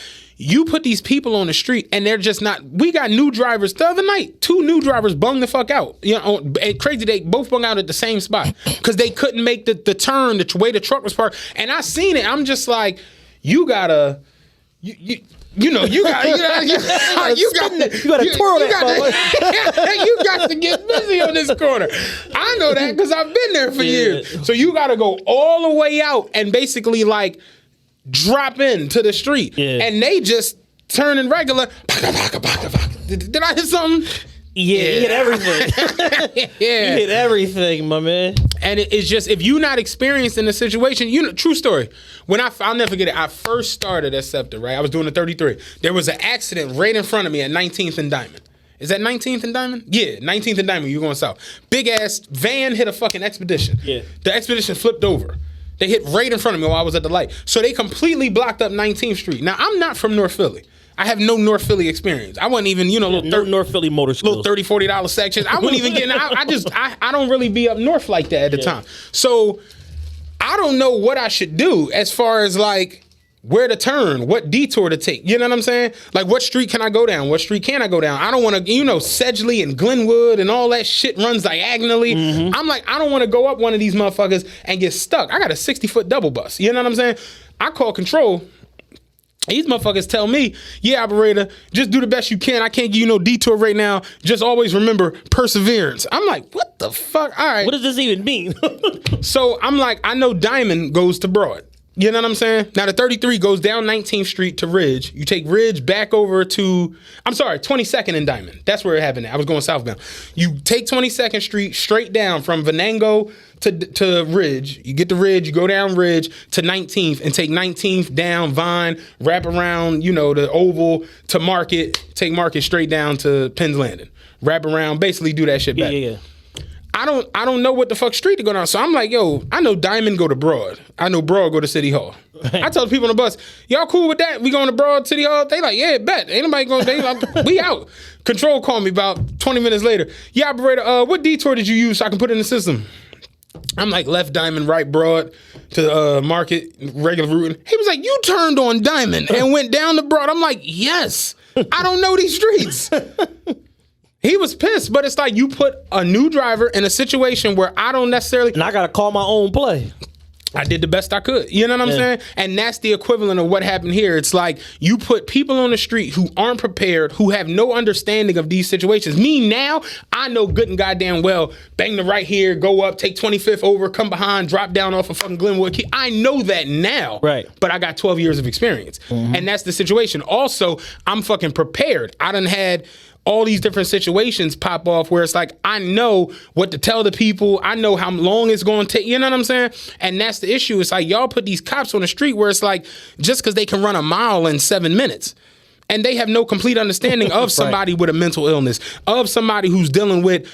C: you put these people on the street and they're just not. We got new drivers the other night. 2 new drivers bung the fuck out. You know, and crazy, they both bung out at the same spot because they couldn't make the turn the way the truck was parked. And I seen it. I'm just like, you gotta, you got to get busy on this corner. I know that because I've been there for years. So you got to go all the way out and basically like drop into the street, and they just turning regular. Did I hit something?
B: Yeah, you hit everything. You hit everything, my man.
C: And it's just, if you're not experienced in the situation, true story. When I'll never forget it. I first started at SEPTA, right? I was doing a 33. There was an accident right in front of me at 19th and Diamond. Is that 19th and Diamond? Yeah, 19th and Diamond. You're going south. Big ass van hit a fucking Expedition. Yeah, the Expedition flipped over. They hit right in front of me while I was at the light. So they completely blocked up 19th Street. Now, I'm not from North Philly. I have no North Philly experience. I wasn't even,
B: North Philly motor skills.
C: Little $30, $40 sections. I wasn't even getting, I don't really be up north like that at the time. So I don't know what I should do as far as like, where to turn, what detour to take. You know what I'm saying? Like, what street can I go down? What street can I go down? I don't want to, Sedgley and Glenwood and all that shit runs diagonally. I'm like, I don't want to go up one of these motherfuckers and get stuck. I got a 60-foot double bus. You know what I'm saying? I call control. These motherfuckers tell me, yeah, operator, just do the best you can. I can't give you no detour right now. Just always remember perseverance. I'm like, what the fuck? All right.
B: What does this even mean?
C: So I'm like, I know Diamond goes to Broad. You know what I'm saying? Now the 33 goes down 19th Street to Ridge. You take Ridge back over to, 22nd and Diamond. That's where it happened. I was going southbound. You take 22nd Street straight down from Venango to Ridge. You get to Ridge, you go down Ridge to 19th and take 19th down Vine, wrap around, the Oval to Market, take Market straight down to Penn's Landing. Wrap around, basically do that shit back.
B: Yeah.
C: I don't know what the fuck street to go down. So I'm like, yo, I know Diamond go to Broad. I know Broad go to City Hall. I tell the people on the bus, y'all cool with that? We going to Broad, City Hall? They like, yeah, bet. Ain't nobody going. They like, we out. Control called me about 20 minutes later. Yeah, operator, what detour did you use so I can put it in the system? I'm like, left Diamond, right Broad to Market, regular routing. He was like, you turned on Diamond and went down to Broad. I'm like, yes. I don't know these streets. He was pissed, but it's like you put a new driver in a situation where I don't necessarily...
B: And I got to call my own play.
C: I did the best I could. You know what I'm saying? And that's the equivalent of what happened here. It's like you put people on the street who aren't prepared, who have no understanding of these situations. Me now, I know good and goddamn well, bang the right here, go up, take 25th over, come behind, drop down off of fucking Glenwood Key. I know that now.
B: Right.
C: But I got 12 years of experience. And that's the situation. Also, I'm fucking prepared. I done had all these different situations pop off where it's like, I know what to tell the people. I know how long it's going to take. You know what I'm saying? And that's the issue. It's like y'all put these cops on the street where it's like, just because they can run a mile in 7 minutes. And they have no complete understanding of somebody with a mental illness, of somebody who's dealing with,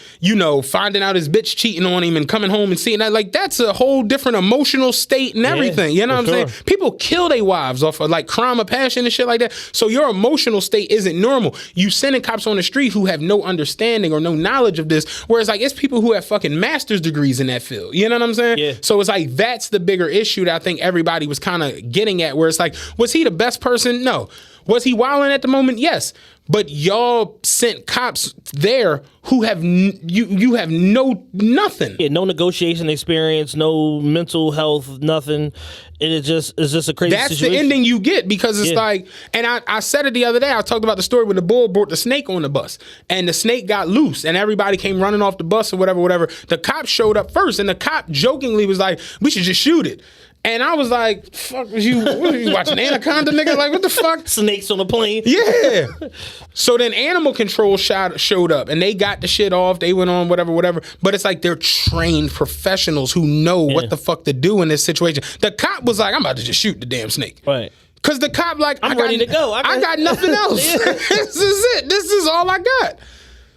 C: finding out his bitch cheating on him and coming home and seeing that. Like, that's a whole different emotional state and everything. You know what I'm saying? People kill their wives off of like crime of passion and shit like that. So your emotional state isn't normal. You sending cops on the street who have no understanding or no knowledge of this. Whereas like, it's people who have fucking master's degrees in that field. You know what I'm saying?
B: Yeah.
C: So it's like, that's the bigger issue that I think everybody was kind of getting at, where it's like, was he the best person? No. Was he wilding at the moment? Yes. But y'all sent cops there who have you have nothing.
B: Yeah, no negotiation experience, no mental health, nothing. And it's just a crazy
C: That's
B: situation.
C: the ending you get, because it's like, and I said it the other day, I talked about the story when the bull brought the snake on the bus and the snake got loose and everybody came running off the bus or whatever. The cop showed up first and the cop jokingly was like, we should just shoot it. And I was like, fuck, what are you watching Anaconda, nigga? Like, what the fuck?
B: Snakes on the plane.
C: Yeah. So then animal control showed up and they got the shit off. They went on whatever. But it's like they're trained professionals who know what the fuck to do in this situation. The cop was like, I'm about to just shoot the damn snake.
B: Right.
C: Because the cop like,
B: I'm ready to go.
C: I got nothing else. This is it. This is all I got.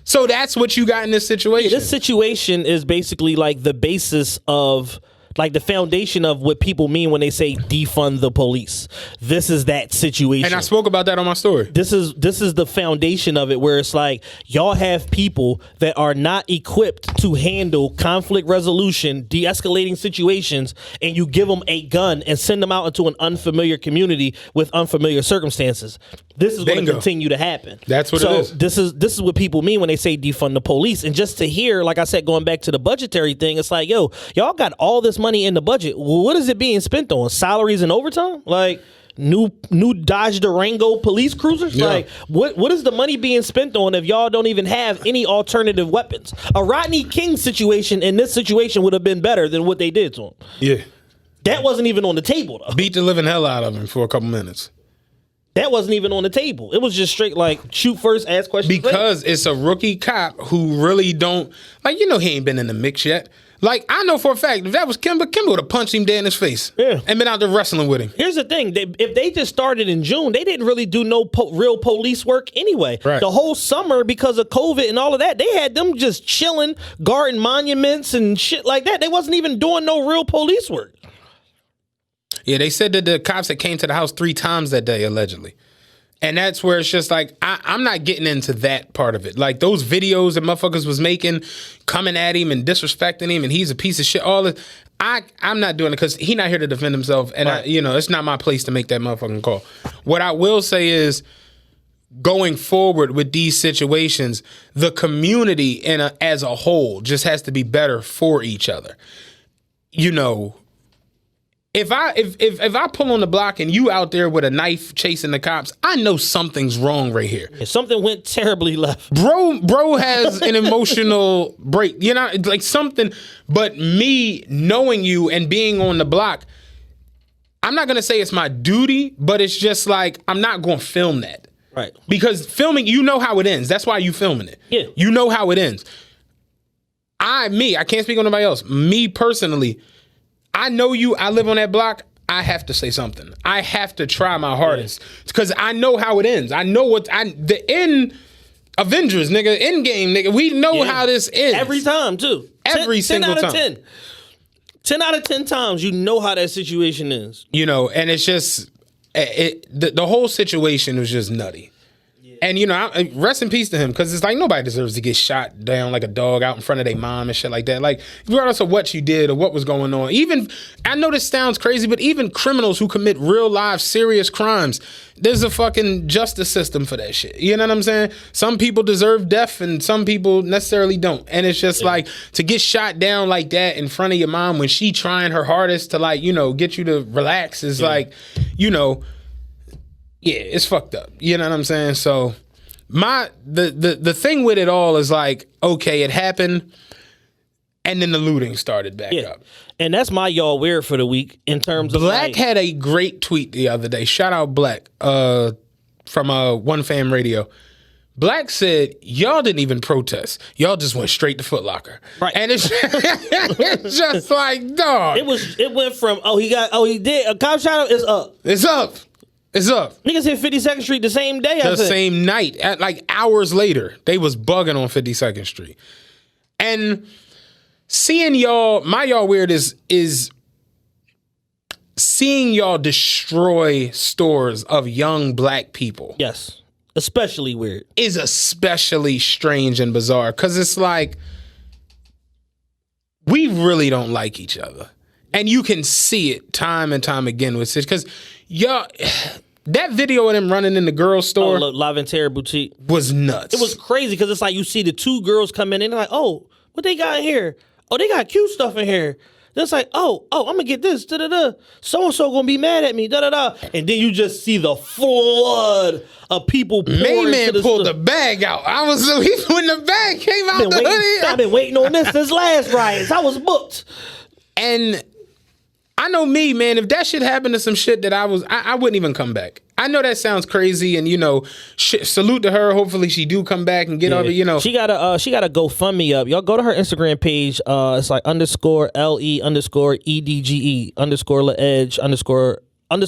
C: So that's what you got in this situation.
B: This situation is basically like the basis of, like, the foundation of what people mean when they say defund the police. This is that situation.
C: And I spoke about that on my story.
B: This is the foundation of it, where it's like, y'all have people that are not equipped to handle conflict resolution, de-escalating situations, and you give them a gun and send them out into an unfamiliar community with unfamiliar circumstances. This is going to continue to happen.
C: That's what it is.
B: This is what people mean when they say defund the police. And just to hear, like I said, going back to the budgetary thing, it's like, yo, y'all got all this money in the budget. Well, what is it being spent on? Salaries and overtime? Like new Dodge Durango police cruisers?
C: Yeah.
B: Like what is the money being spent on if y'all don't even have any alternative weapons? A Rodney King situation in this situation would have been better than what they did to him.
C: Yeah.
B: That wasn't even on the table, though.
C: Beat the living hell out of him for a couple minutes.
B: That wasn't even on the table. It was just straight like shoot first, ask questions
C: because
B: later.
C: It's a rookie cop who really don't, like, he ain't been in the mix yet. Like, I know for a fact, if that was Kimber would have punched him dead in his face.
B: Yeah.
C: And been out there wrestling with him.
B: Here's the thing. If they just started in June, they didn't really do no real police work anyway.
C: Right.
B: The whole summer, because of COVID and all of that, they had them just chilling, guarding monuments and shit like that. They wasn't even doing no real police work.
C: Yeah, they said that the cops that came to the house 3 times that day, allegedly. And that's where it's just like, I'm not getting into that part of it. Like those videos that motherfuckers was making, coming at him and disrespecting him, and he's a piece of shit. All this, I'm not doing it because he's not here to defend himself, and
B: right.
C: It's not my place to make that motherfucking call. What I will say is, going forward with these situations, the community as a whole just has to be better for each other. If I pull on the block and you out there with a knife chasing the cops, I know something's wrong right here.
B: If something went terribly left.
C: Bro has an emotional break. Like something. But me knowing you and being on the block, I'm not gonna say it's my duty, but it's just like I'm not gonna film that.
B: Right.
C: Because filming, you know how it ends. That's why you filming it.
B: Yeah.
C: You know how it ends. I can't speak on nobody else. Me personally, I know you, I live on that block, I have to say something. I have to try my hardest. Because I know how it ends. I know the end Avengers, nigga, end game, nigga. We know how this ends.
B: Every time, too.
C: Every single time. 10 out of 10.
B: 10 out of 10 times, you know how that situation is.
C: And it's just, the whole situation was just nutty. And, rest in peace to him, because it's like nobody deserves to get shot down like a dog out in front of their mom and shit like that. Like, regardless of what you did or what was going on. Even, I know this sounds crazy, but even criminals who commit real life serious crimes, there's a fucking justice system for that shit. You know what I'm saying? Some people deserve death and some people necessarily don't. And it's just like, to get shot down like that in front of your mom when she trying her hardest to like, get you to relax is like, yeah, it's fucked up. You know what I'm saying? So the thing with it all is like, okay, it happened, and then the looting started back up.
B: And that's my y'all weird for the week in terms of
C: Black had a great tweet the other day. Shout out Black from One Fam Radio. Black said, y'all didn't even protest. Y'all just went straight to Foot Locker.
B: Right.
C: And it's just like, dog.
B: It went from, he did. A cop shot is up.
C: It's up. It's up.
B: Niggas hit 52nd Street the same day.
C: The same night. Like hours later, they was bugging on 52nd Street. And seeing y'all, my y'all weird is seeing y'all destroy stores of young black people.
B: Yes. Especially weird.
C: Is especially strange and bizarre. Because it's like, we really don't like each other. And you can see it time and time again with this. Because y'all, that video of them running in the girls' store,
B: La Ventera Boutique,
C: was nuts.
B: It was crazy because it's like you see the two girls come in and they're like, oh, what they got in here? Oh, they got cute stuff in here. Then it's like, oh, I'm gonna get this, da-da-da. So-and-so gonna be mad at me, da-da-da. And then you just see the flood of people pouring
C: Man
B: into
C: pulled the bag out. When the bag came out the hoodie.
B: I've been waiting on this last riots. I was booked.
C: And I know me, man, if that shit happened to some shit that I wouldn't even come back. I know that sounds crazy, and salute to her. Hopefully she do come back and get over,
B: She got a GoFundMe up. Y'all go to her Instagram page. It's like _LE_EDGE _EDGE_LA_Edge. But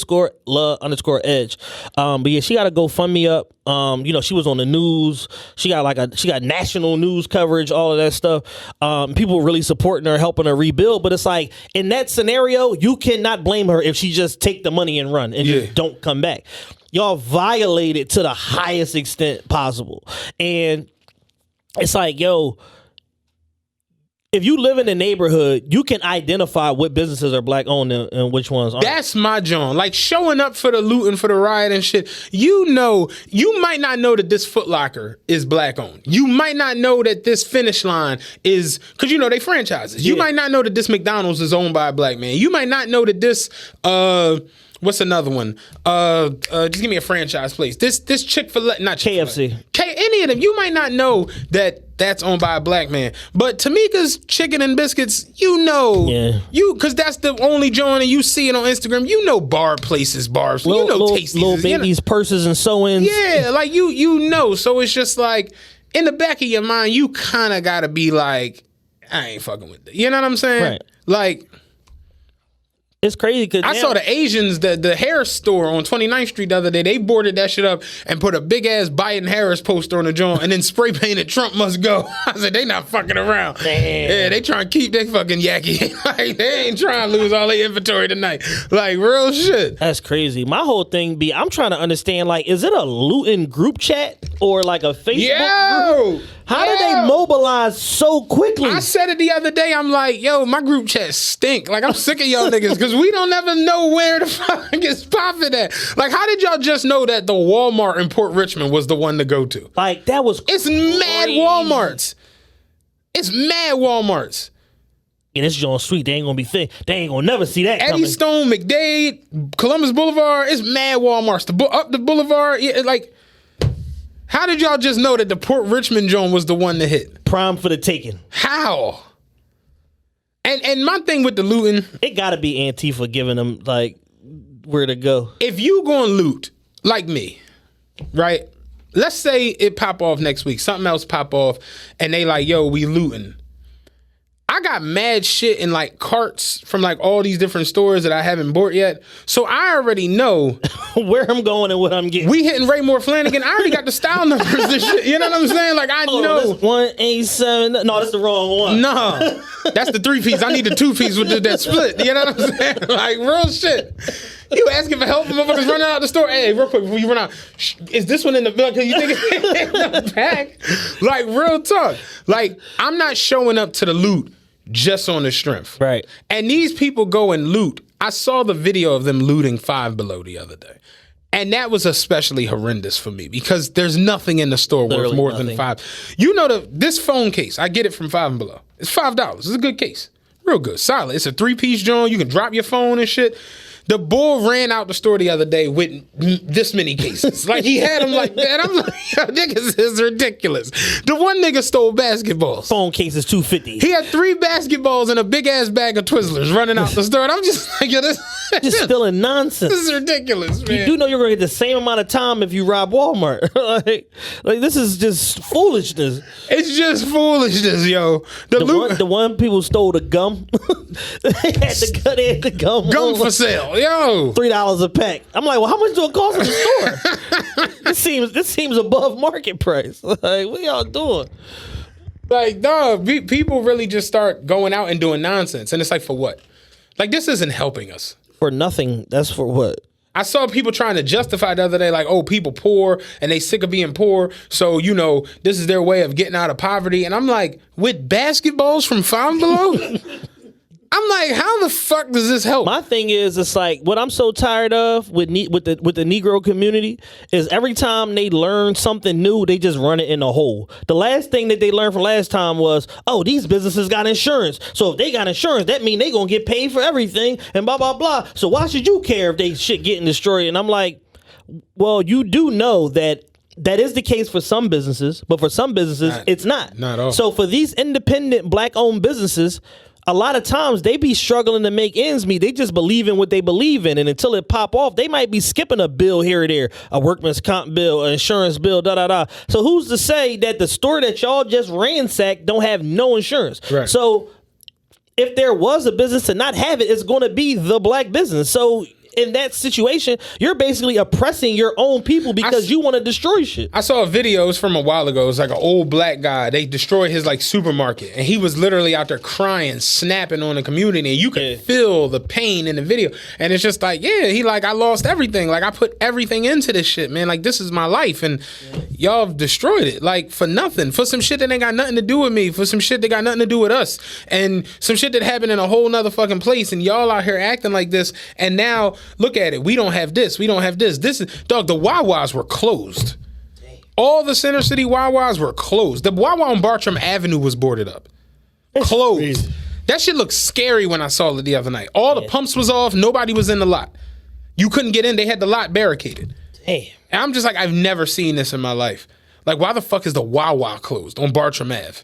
B: yeah, she got a GoFundMe up. She was on the news. She got national news coverage, all of that stuff. People really supporting her, helping her rebuild. But it's like, in that scenario, you cannot blame her if she just take the money and run and just don't come back. Y'all violated to the highest extent possible. And it's like, yo, if you live in a neighborhood, you can identify what businesses are black owned and which ones aren't.
C: That's my joint. Like showing up for the looting, for the riot and shit. You might not know that this Foot Locker is black owned. You might not know that this Finish Line is, because they franchises. You might not know that this McDonald's is owned by a black man. You might not know that this what's another one? Just give me a franchise place. This Chick-fil-A, not Chick-fil-A.
B: KFC.
C: Any of them. You might not know that that's owned by a black man. But Tamika's Chicken and Biscuits, because that's the only joint, and you see it on Instagram. Bar places, bars. Tasties.
B: Little babies' purses and sew-ins.
C: Yeah, like So it's just like, in the back of your mind, you kind of got to be like, I ain't fucking with it. You know what I'm saying?
B: Right.
C: Like,
B: It's crazy because
C: I saw the Asians, the hair store on 29th Street the other day. They boarded that shit up and put a big ass Biden Harris poster on the joint and then spray painted Trump must go. I said, they not fucking around.
B: Damn.
C: Yeah, they trying to keep that fucking yaki. Like, they ain't trying to lose all their inventory tonight. Like, real shit.
B: That's crazy. My whole thing be, I'm trying to understand, like, is it a looting group chat or like a Facebook group? How did they mobilize so quickly?
C: I said it the other day. I'm like, yo, my group chat stink. Like, I'm sick of y'all niggas because we don't ever know where the fuck it's popping at. Like, how did y'all just know that the Walmart in Port Richmond was the one to go to?
B: Like, that was
C: It's mad Walmarts. It's mad Walmarts.
B: And it's John Street. They ain't gonna be thick. They ain't gonna never see that
C: Eddie
B: coming.
C: Stone, McDade, Columbus Boulevard. It's mad Walmarts. Up the boulevard. Yeah, like, how did y'all just know that the Port Richmond joint was the one to hit?
B: Prime for the taking.
C: How? And my thing with the looting,
B: It gotta be Antifa giving them like where to go.
C: if you going to loot like me, right? Let's say it pop off next week, something else pop off, and they like, yo, we looting. I got mad shit in like carts from like all these different stores that I haven't bought yet. So I already know
B: Where I'm going and what I'm getting.
C: we hitting Raymore Flanagan. I already got the style numbers and shit. You know what I'm saying? Like, I know.
B: That's 187. No, that's the wrong one.
C: No, that's the 3-piece. I need the 2-piece with that split. You know what I'm saying? Like, real shit. You asking for help, motherfuckers running out the store. Hey, real quick before you run out, is this one in the back? Cause you think it's in the back? Like, real talk. Like, I'm not showing up to the loot just on the strength.
B: Right.
C: And these people go and loot. I saw the video of them looting Five Below the other day. And that was especially horrendous for me because there's nothing in the store worth
B: Literally
C: more
B: nothing.
C: than $5. You know, this phone case, I get it from Five Below. It's $5. It's a good case. Real good. Solid. It's a 3-piece joint. You can drop your phone and shit. The bull ran out the store the other day with this many cases. Like, he had them like that. I'm like, yo, niggas is ridiculous. The one nigga stole basketballs.
B: Phone case is $250.
C: He had 3 basketballs and a big ass bag of Twizzlers running out the store. And I'm just like, yo, this
B: Just spilling nonsense.
C: is ridiculous, man.
B: You do know you're gonna get the same amount of time if you rob Walmart. like this is just foolishness.
C: It's just foolishness, yo.
B: The one people stole the gum. they had the gum.
C: Gum for sale, yo.
B: $3 a pack. I'm like, well, how much do it cost in the store? this seems above market price. Like, what y'all doing?
C: Like, dog, people really just start going out and doing nonsense. And it's like, for what? Like, this isn't helping us.
B: For nothing. That's for what?
C: I saw people trying to justify the other day, like, oh, people poor and they sick of being poor. So, you know, this is their way of getting out of poverty. And I'm like, with basketballs from Five Below? I'm like, how the fuck does this help?
B: My thing is, it's like what I'm so tired of with the Negro community is every time they learn something new, they just run it in a hole. The last thing that they learned from last time was, oh, these businesses got insurance. So if they got insurance, that means they gonna get paid for everything and blah blah blah. So why should you care if they shit getting destroyed? And I'm like, well, you do know that is the case for some businesses, but for some businesses, it's not.
C: Not at all.
B: So for these independent black-owned businesses, a lot of times they be struggling to make ends meet. They just believe in what they believe in, and until it pop off, they might be skipping a bill here or there, a workman's comp bill, an insurance bill, da da da. So who's to say that the store that y'all just ransacked don't have no insurance?
C: Right.
B: So if there was a business to not have it, it's going to be the black business. So in that situation, you're basically oppressing your own people because you want to destroy shit.
C: I saw videos from a while ago. It's like an old black guy. They destroyed his like supermarket, and he was literally out there crying, snapping on the community, and you could feel the pain in the video. And it's just like, yeah, he like, I lost everything. Like, I put everything into this shit, man. Like, this is my life, and y'all have destroyed it, like, for nothing, for some shit that ain't got nothing to do with me, for some shit that got nothing to do with us, and some shit that happened in a whole nother fucking place, and y'all out here acting like this, and now look at it. We don't have this. We don't have this. This is, dog, the Wawas were closed. All the Center City Wawas were closed. The Wawa on Bartram Avenue was boarded up. Closed.
B: Crazy.
C: That shit looked scary when I saw it the other night. All the pumps was off. Nobody was in the lot. You couldn't get in. They had the lot barricaded.
B: Damn.
C: And I'm just like, I've never seen this in my life. Like, why the fuck is the Wawa closed on Bartram Ave?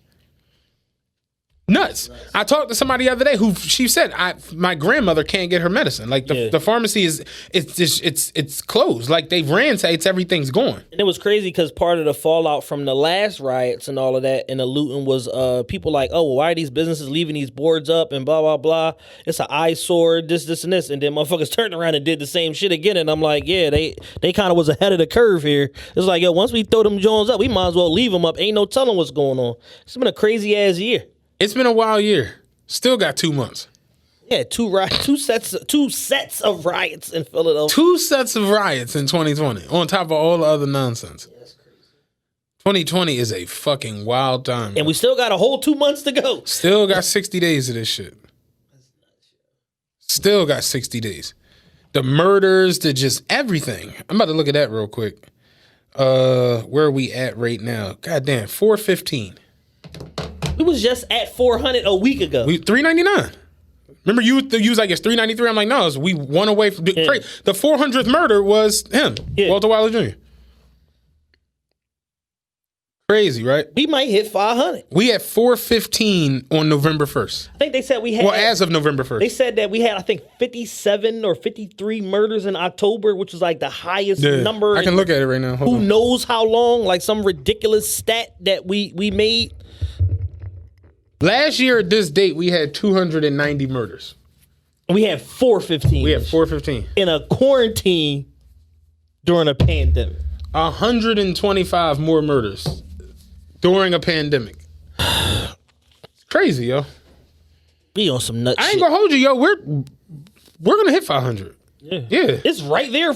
C: Nuts. I talked to somebody the other day who she said my grandmother can't get her medicine. Like the pharmacy it's closed. Like they've ransacked, everything's gone.
B: And it was crazy because part of the fallout from the last riots and all of that and the looting was people like, oh, well, why are these businesses leaving these boards up and blah blah blah? It's an eyesore, this and this, and then motherfuckers turned around and did the same shit again. And I'm like, yeah, they kind of was ahead of the curve here. It's like, yo, once we throw them Jones up, we might as well leave them up. Ain't no telling what's going on. It's been a crazy ass year.
C: It's been a wild year. Still got 2 months.
B: Yeah, two sets of riots in Philadelphia.
C: 2 sets of riots in 2020 on top of all the other nonsense. That's crazy. 2020 is a fucking wild time.
B: And we still got a whole 2 months to go.
C: Still got 60 days of this shit. Still got 60 days. The murders, the just everything. I'm about to look at that real quick. Where are we at right now? Goddamn, 415.
B: We was just at 400 a week ago.
C: We 399. Remember you was like it's 393. I'm like no, we one away from the 400th murder was him, Walter Wallace Jr. Crazy, right?
B: We might hit 500.
C: We at 415 on November 1st.
B: I think they said we had.
C: Well, as of November 1st,
B: they said that we had I think 57 or 53 murders in October, which was like the highest number.
C: I can look at it right now.
B: Who knows how long? Like some ridiculous stat that we made.
C: Last year at this date, we had 290 murders.
B: We had 415.
C: We had 415.
B: In a quarantine during a pandemic.
C: 125 more murders during a pandemic. It's crazy, yo.
B: We on some nuts.
C: I ain't gonna hold you, yo. We're gonna hit 500. Yeah.
B: It's right there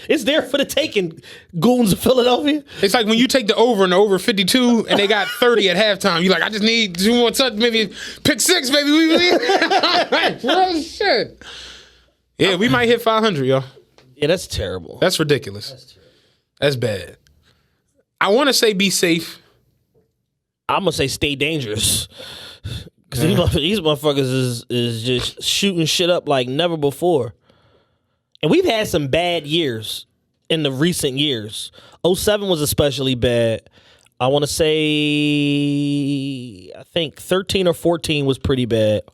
B: it's there for the taking, goons of Philadelphia.
C: It's like when you take the over and the over 52 and they got 30 at halftime. You're like, I just need 2 more touch, maybe pick 6, baby. Real shit. Yeah, we might hit 500, yo.
B: Yeah, that's terrible.
C: That's ridiculous. That's bad. I want to say be safe.
B: I'm going to say stay dangerous. Because these motherfuckers is just shooting shit up like never before. And we've had some bad years in the recent years. 07 was especially bad. I want to say, I think 13 or 14 was pretty bad.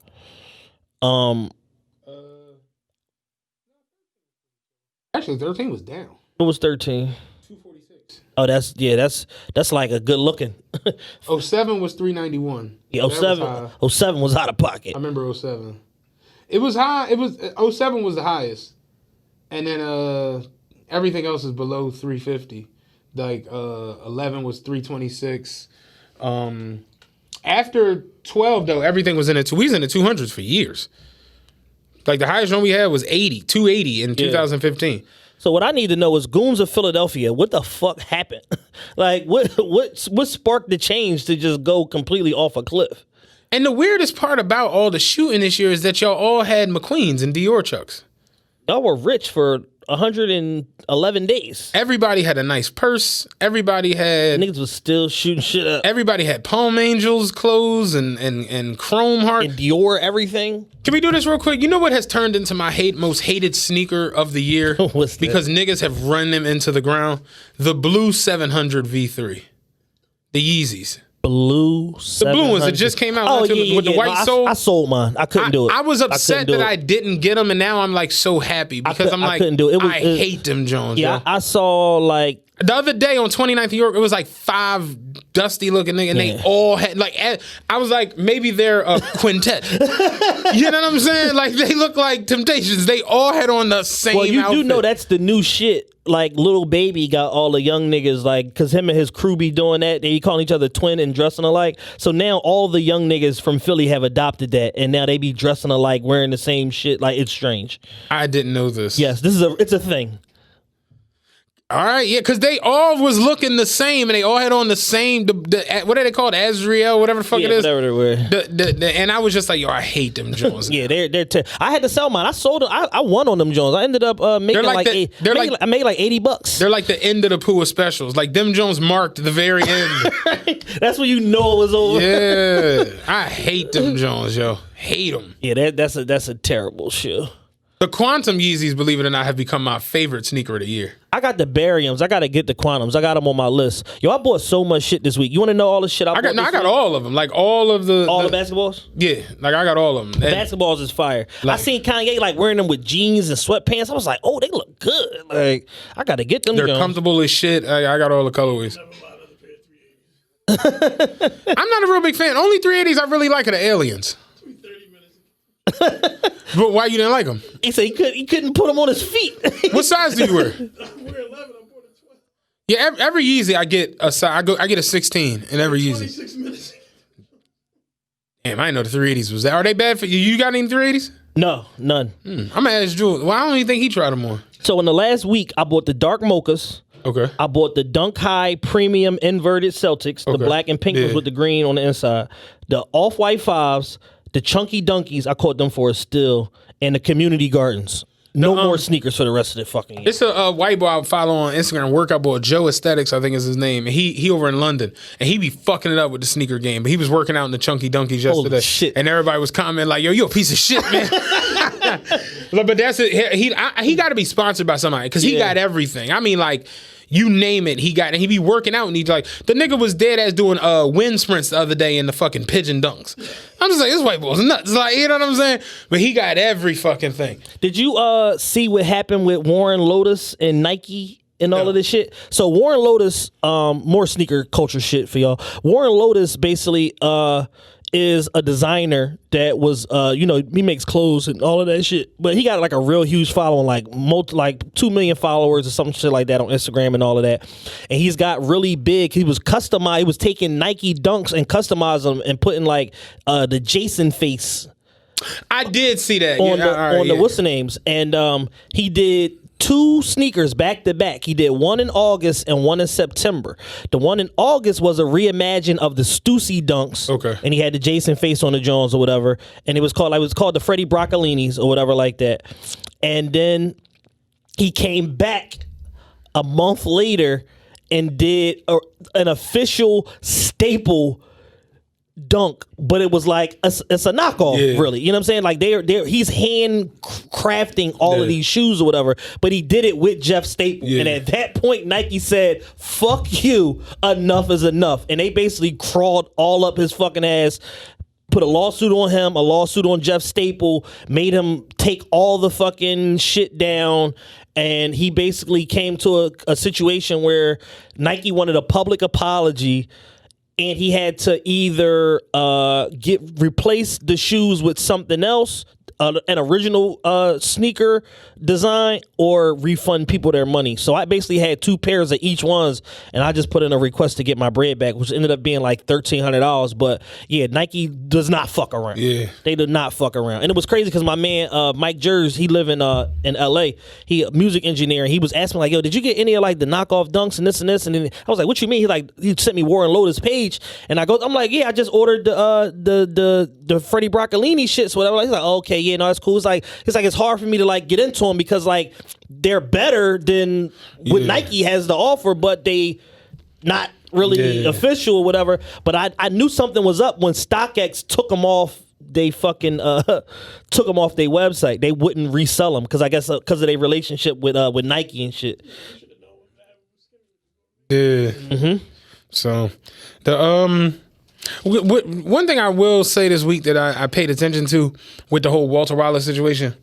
C: Actually, 13 was down.
B: What was 13?
C: 246.
B: Oh, that's like a good looking.
C: 07 was 391.
B: Yeah, 07 was out of pocket.
C: I remember 07. It was high. 07 was the highest. And then everything else is below 350. Like 11 was 326. After 12 though, everything was in the we was in the 200s for years. Like the highest one we had was 280 in 2015.
B: So what I need to know is goons of Philadelphia, what the fuck happened? Like what sparked the change to just go completely off a cliff?
C: And the weirdest part about all the shooting this year is that y'all all had McQueens and Dior Chucks.
B: Y'all were rich for 111 days.
C: Everybody had a nice purse. Everybody had
B: niggas was still shooting shit up.
C: Everybody had Palm Angels clothes and Chrome Heart
B: and Dior everything.
C: Can we do this real quick? You know what has turned into my most hated sneaker of the year?
B: What's that?
C: Because niggas have run them into the ground. The blue 700 V3, the Yeezys.
B: Blue 700.
C: The blue ones that just came out with the white sole.
B: I sold mine. I couldn't do it.
C: I was upset that I didn't get them, and now I'm like so happy because I couldn't do it. I hate them Jones.
B: Yeah, I saw like
C: the other day on 29th York, it was like 5 dusty looking niggas, and they all had like. I was like, maybe they're a quintet. You know what I'm saying? Like they look like Temptations. They all had on the same.
B: Well, you
C: outfit.
B: do know that's the new shit. Like Lil Baby got all the young niggas like, because him and his crew be doing that. They calling each other twin and dressing alike. So now all the young niggas from Philly have adopted that, and now they be dressing alike, wearing the same shit. Like it's strange.
C: I didn't know this.
B: Yes, it's a thing.
C: All right, yeah, because they all was looking the same, and they all had on the same. What are they called? Azriel, whatever the fuck it is.
B: Whatever they were.
C: And I was just like, yo, I hate them Jones.
B: Yeah, they're. I had to sell mine. I sold them. I won on them Jones. I ended up making I made like $80.
C: They're like the end of the Pua specials. Like them Jones marked the very end.
B: That's when you know it was over.
C: Yeah, I hate them Jones, yo. Hate them.
B: Yeah, that's a terrible shoe.
C: The Quantum Yeezys, believe it or not, have become my favorite sneaker of the year.
B: I got the Bariums. I got to get the Quantums. I got them on my list. Yo, I bought so much shit this week. You want to know all the shit I bought
C: I got all of them. Like all of the...
B: All the basketballs?
C: Yeah. Like I got all of them.
B: Basketballs is fire. I seen Kanye like wearing them with jeans and sweatpants. I was like, oh, they look good. Like, I got to get them.
C: They're comfortable as shit. I got all the colorways. I'm not a real big fan. Only 380s I really like are the Aliens. But why you didn't like them?
B: He said he couldn't put them on his feet.
C: What size do you wear?
E: I wear 11. I bought a 12.
C: Yeah, every Yeezy I get a size. I get a 16 in every Yeezy.
E: 26 minutes.
C: Damn, I didn't know the 380s was that. Are they bad for you? You got any 380s?
B: No, none.
C: I'm gonna ask Jewel. Well, I don't even think he tried them on.
B: So in the last week, I bought the dark mochas.
C: Okay.
B: I bought the Dunk High Premium Inverted Celtics, the black and pink ones with the green on the inside, the Off-White 5s, the Chunky Dunkies, I caught them for a steal, and the Community Gardens. No more sneakers for the rest of the fucking year.
C: It's a white boy I follow on Instagram, workout boy, Joe Aesthetics, I think is his name. And he over in London, and he be fucking it up with the sneaker game. But he was working out in the Chunky Dunkies yesterday.
B: Holy shit.
C: And everybody was commenting like, yo, you a piece of shit, man. But that's it. He got to be sponsored by somebody because he got everything. I mean, like, you name it, he got it. And he be working out, and he's like, the nigga was dead ass doing wind sprints the other day in the fucking pigeon dunks. I'm just like, this white boy's nuts. Like, you know what I'm saying? But he got every fucking thing.
B: Did you see what happened with Warren Lotus and Nike and all of this shit? So Warren Lotus, more sneaker culture shit for y'all. Warren Lotus basically is a designer that was, he makes clothes and all of that shit. But he got like a real huge following, like 2 million followers or some shit like that on Instagram and all of that. And he's got really big. He was customized. He was taking Nike Dunks and customizing them and putting like the Jason face.
C: I did see that
B: On the what's the names, and he did 2 sneakers back to back. He did one in August and one in September. The one in August was a reimagine of the Stussy Dunks.
C: Okay.
B: And he had the Jason face on the Jones or whatever. And it was called the Freddie Broccolinis or whatever like that. And then he came back a month later and did an official staple dunk, but it was like it's a knockoff, really. You know what I'm saying? Like he's hand crafting all of these shoes or whatever, but he did it with Jeff Staple. And at that point, Nike said, "Fuck you, enough is enough," and they basically crawled all up his fucking ass. Put a lawsuit on him, a lawsuit on Jeff Staple, made him take all the fucking shit down, and he basically came to a situation where Nike wanted a public apology. And he had to either replace the shoes with something else, an original sneaker design, or refund people their money. So I basically had 2 pairs of each ones, and I just put in a request to get my bread back, which ended up being like $1,300. But yeah, Nike does not fuck around. Yeah, they do not fuck around. And it was crazy because my man Mike Jers, he live in LA. He a music engineer, and he was asking me like, "Yo, did you get any of like the knockoff dunks and this and this?" And then I was like, "What you mean?" He sent me Warren Lotus page, and I'm like, "Yeah, I just ordered the Freddie Broccolini shit." So whatever. He's like, oh, "Okay, yeah, no, it's cool." It's hard for me to like get into them because like they're better than what Nike has to offer, but they not really official or whatever. But I knew something was up when StockX took them off. They fucking took them off their website. They wouldn't resell them because I guess because of their relationship with Nike and shit.
C: Yeah. Mm-hmm. So the one thing I will say this week that I paid attention to with the whole Walter Wallace situation.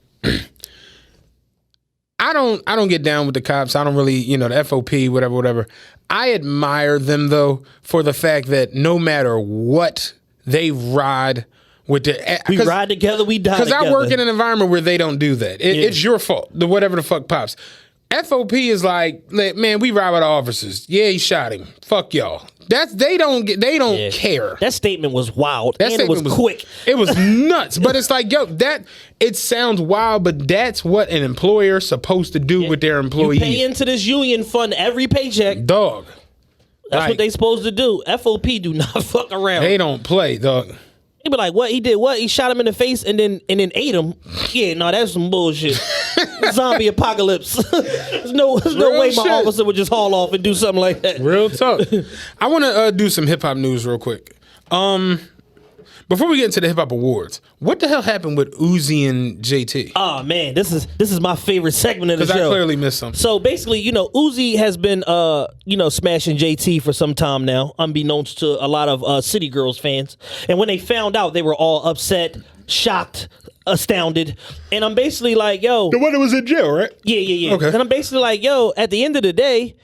C: I don't get down with the cops. I don't really, the FOP, whatever. I admire them though for the fact that no matter what, they ride with
B: we ride together, we die together.
C: Because I work in an environment where they don't do that. It's your fault. Whatever the fuck pops. FOP is like, man, we ride with the officers. Yeah, he shot him. Fuck y'all. They don't care.
B: That statement was wild. That statement was quick.
C: It was nuts. But it's like, yo, it sounds wild, but that's what an employer's supposed to do with their employees.
B: You pay into this union fund every paycheck.
C: Dog.
B: That's what they supposed to do. FOP do not fuck around.
C: They don't play, dog.
B: He be like, what? He did what? He shot him in the face and then ate him. Yeah, no, that's some bullshit. Zombie apocalypse. There's no way my officer would just haul off and do something like that.
C: Real talk. I want to do some hip hop news real quick. before we get into the hip hop awards, what the hell happened with Uzi and JT?
B: Oh man, this is my favorite segment of the show.
C: Because I clearly missed something.
B: So basically, Uzi has been smashing JT for some time now, unbeknownst to a lot of City Girls fans. And when they found out, they were all upset, shocked, astounded. And I'm basically like, yo,
C: The one that was in jail, right?
B: yeah.
C: Okay.
B: And I'm basically like, yo, at the end of the day,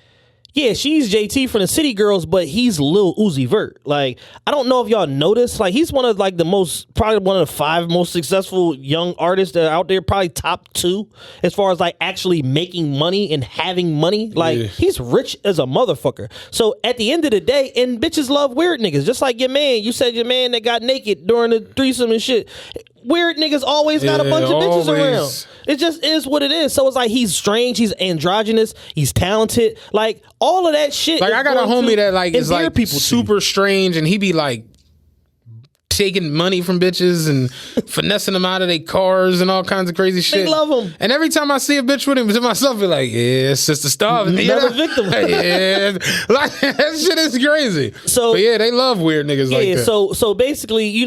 B: yeah, she's JT from the City Girls, but he's Lil Uzi Vert. Like, I don't know if y'all noticed, like, he's one of like probably one of the 5 most successful young artists that are out there, probably top 2 as far as like actually making money and having money. Like, he's rich as a motherfucker. So at the end of the day, and bitches love weird niggas, just like your man. You said your man that got naked during the threesome and shit. Weird niggas always got a bunch of bitches around. It just is what it is. So it's like he's strange, he's androgynous, he's talented. Like all of that shit.
C: Like I got a homie that like is like
B: people
C: super strange, and he be like taking money from bitches and finessing them out of their cars and all kinds of crazy shit.
B: They love him.
C: And every time I see a bitch with him, to myself be like, yeah, Sister Starving.
B: Another victim.
C: Yeah, like that shit is crazy.
B: So
C: but yeah, they love weird niggas like that.
B: So basically,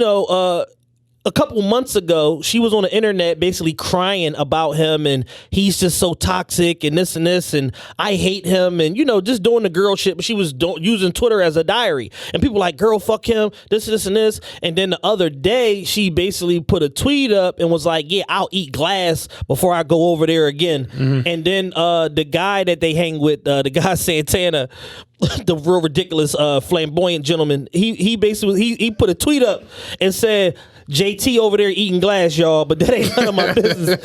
B: a couple months ago, she was on the internet basically crying about him and he's just so toxic and this and I hate him and, just doing the girl shit. But she was using Twitter as a diary. And people like, girl, fuck him, this and this. And then the other day, she basically put a tweet up and was like, yeah, I'll eat glass before I go over there again. Mm-hmm. And then the guy that they hang with, the guy Santana, the real ridiculous flamboyant gentleman, he basically he put a tweet up and said, JT over there eating glass, y'all, but that ain't none of my business.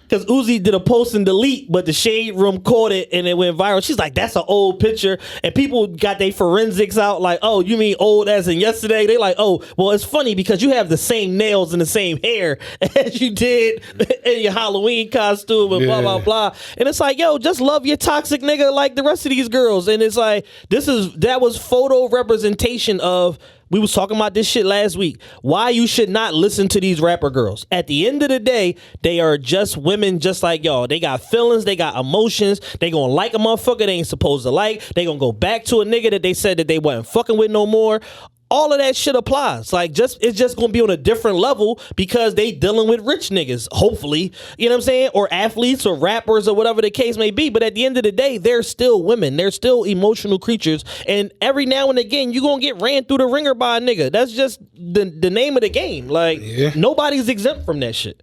B: Because Uzi did a post and delete, but the Shade Room caught it and it went viral. She's like, that's an old picture. And people got their forensics out like, oh, you mean old as in yesterday? They like, oh, well, it's funny because you have the same nails and the same hair as you did in your Halloween costume and blah, blah, blah. And it's like, yo, just love your toxic nigga like the rest of these girls. And it's like, that was photo representation of, we was talking about this shit last week. Why you should not listen to these rapper girls. At the end of the day, they are just women just like y'all. They got feelings. They got emotions. They gonna like a motherfucker they ain't supposed to like. They gonna go back to a nigga that they said that they wasn't fucking with no more. All of that shit applies. Like, it's just gonna be on a different level because they dealing with rich niggas, hopefully. You know what I'm saying? Or athletes or rappers or whatever the case may be. But at the end of the day, they're still women. They're still emotional creatures. And every now and again, you're gonna get ran through the ringer by a nigga. That's just the name of the game. Like, nobody's exempt from that shit.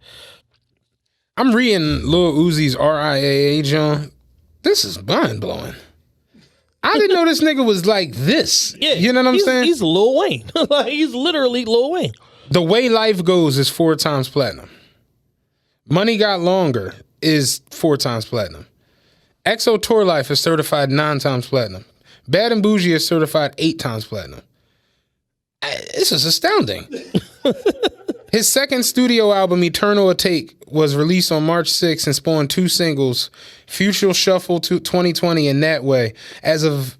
C: I'm reading Lil Uzi's RIAA, John. This is mind blowing. I didn't know this nigga was like this.
B: Yeah,
C: you know what I'm saying?
B: He's Lil Wayne. Like, he's literally Lil Wayne.
C: The Way Life Goes is 4 times platinum. Money Got Longer is 4 times platinum. EXO Tour Life is certified 9 times platinum. Bad and Bougie is certified 8 times platinum. This is astounding. His second studio album, Eternal Take, was released on March 6th and spawned 2 singles, Future Shuffle 2020 and That Way. As of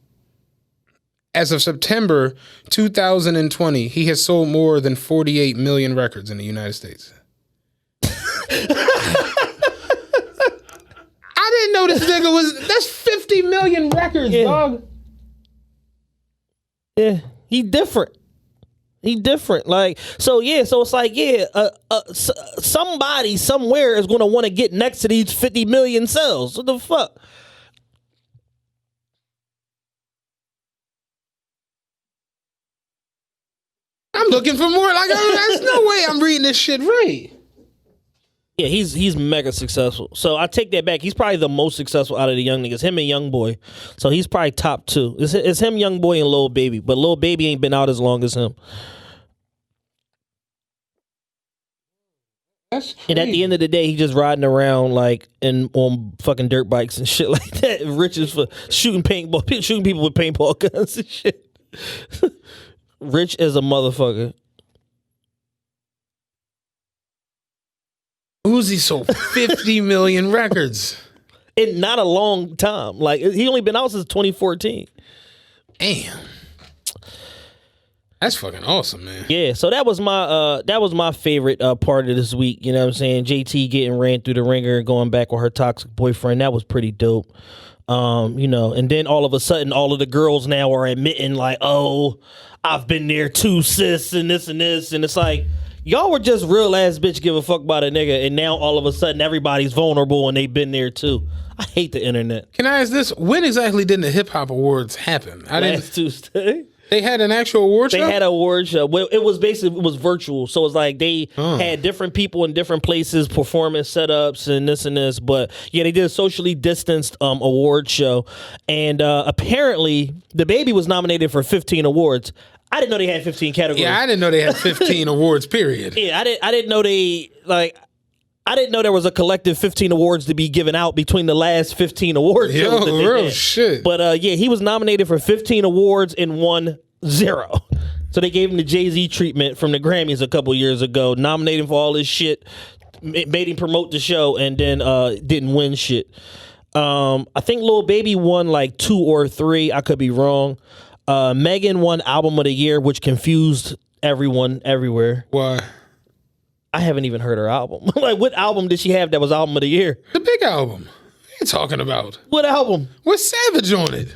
C: September 2020, he has sold more than 48 million records in the United States. I didn't know this nigga that's 50 million records, dog.
B: Yeah, he different. He different. Like, so it's like, somebody somewhere is going to want to get next to these 50 million sales. What the fuck?
C: I'm looking for more. Like, there's no way I'm reading this shit right.
B: Yeah, he's mega successful. So I take that back. He's probably the most successful out of the young niggas. Him and Young Boy. So he's probably top 2. It's him, Young Boy, and Lil Baby. But Lil Baby ain't been out as long as him. And at the end of the day, he just riding around like on fucking dirt bikes and shit like that. Rich is for shooting people with paintball guns and shit. Rich as a motherfucker.
C: Uzi sold 50 million records.
B: In not a long time. Like, he only been out since 2014.
C: Damn. That's fucking awesome, man.
B: Yeah, so that was my favorite part of this week. You know what I'm saying? JT getting ran through the ringer and going back with her toxic boyfriend. That was pretty dope. You know, and then all of a sudden, all of the girls now are admitting like, "Oh, I've been there too, sis," and this, and it's like, y'all were just real ass bitch give a fuck about a nigga, and now all of a sudden everybody's vulnerable and they've been there too. I hate the internet.
C: Can I ask this? When exactly did the Hip Hop Awards happen?
B: Last Tuesday.
C: They had an actual award show?
B: They had an award show. Well, it was virtual. So it's like they had different people in different places, performance setups and this. But yeah, they did a socially distanced award show. And apparently, the baby was nominated for 15 awards. I didn't know they had 15 categories.
C: Yeah, I didn't know they had 15 awards, period.
B: Yeah, I didn't know I didn't know there was a collective 15 awards to be given out between the last 15 award shows.
C: Yo, real shit.
B: But yeah, he was nominated for 15 awards and won 0. So they gave him the Jay-Z treatment from the Grammys a couple years ago, nominated him for all this shit, made him promote the show, and then didn't win shit. I think Lil Baby won like 2 or 3. I could be wrong. Megan won Album of the Year, which confused everyone everywhere.
C: Why?
B: I haven't even heard her album. Like, what album did she have that was Album of the Year?
C: The big album. What are you talking about?
B: What album?
C: With Savage on it.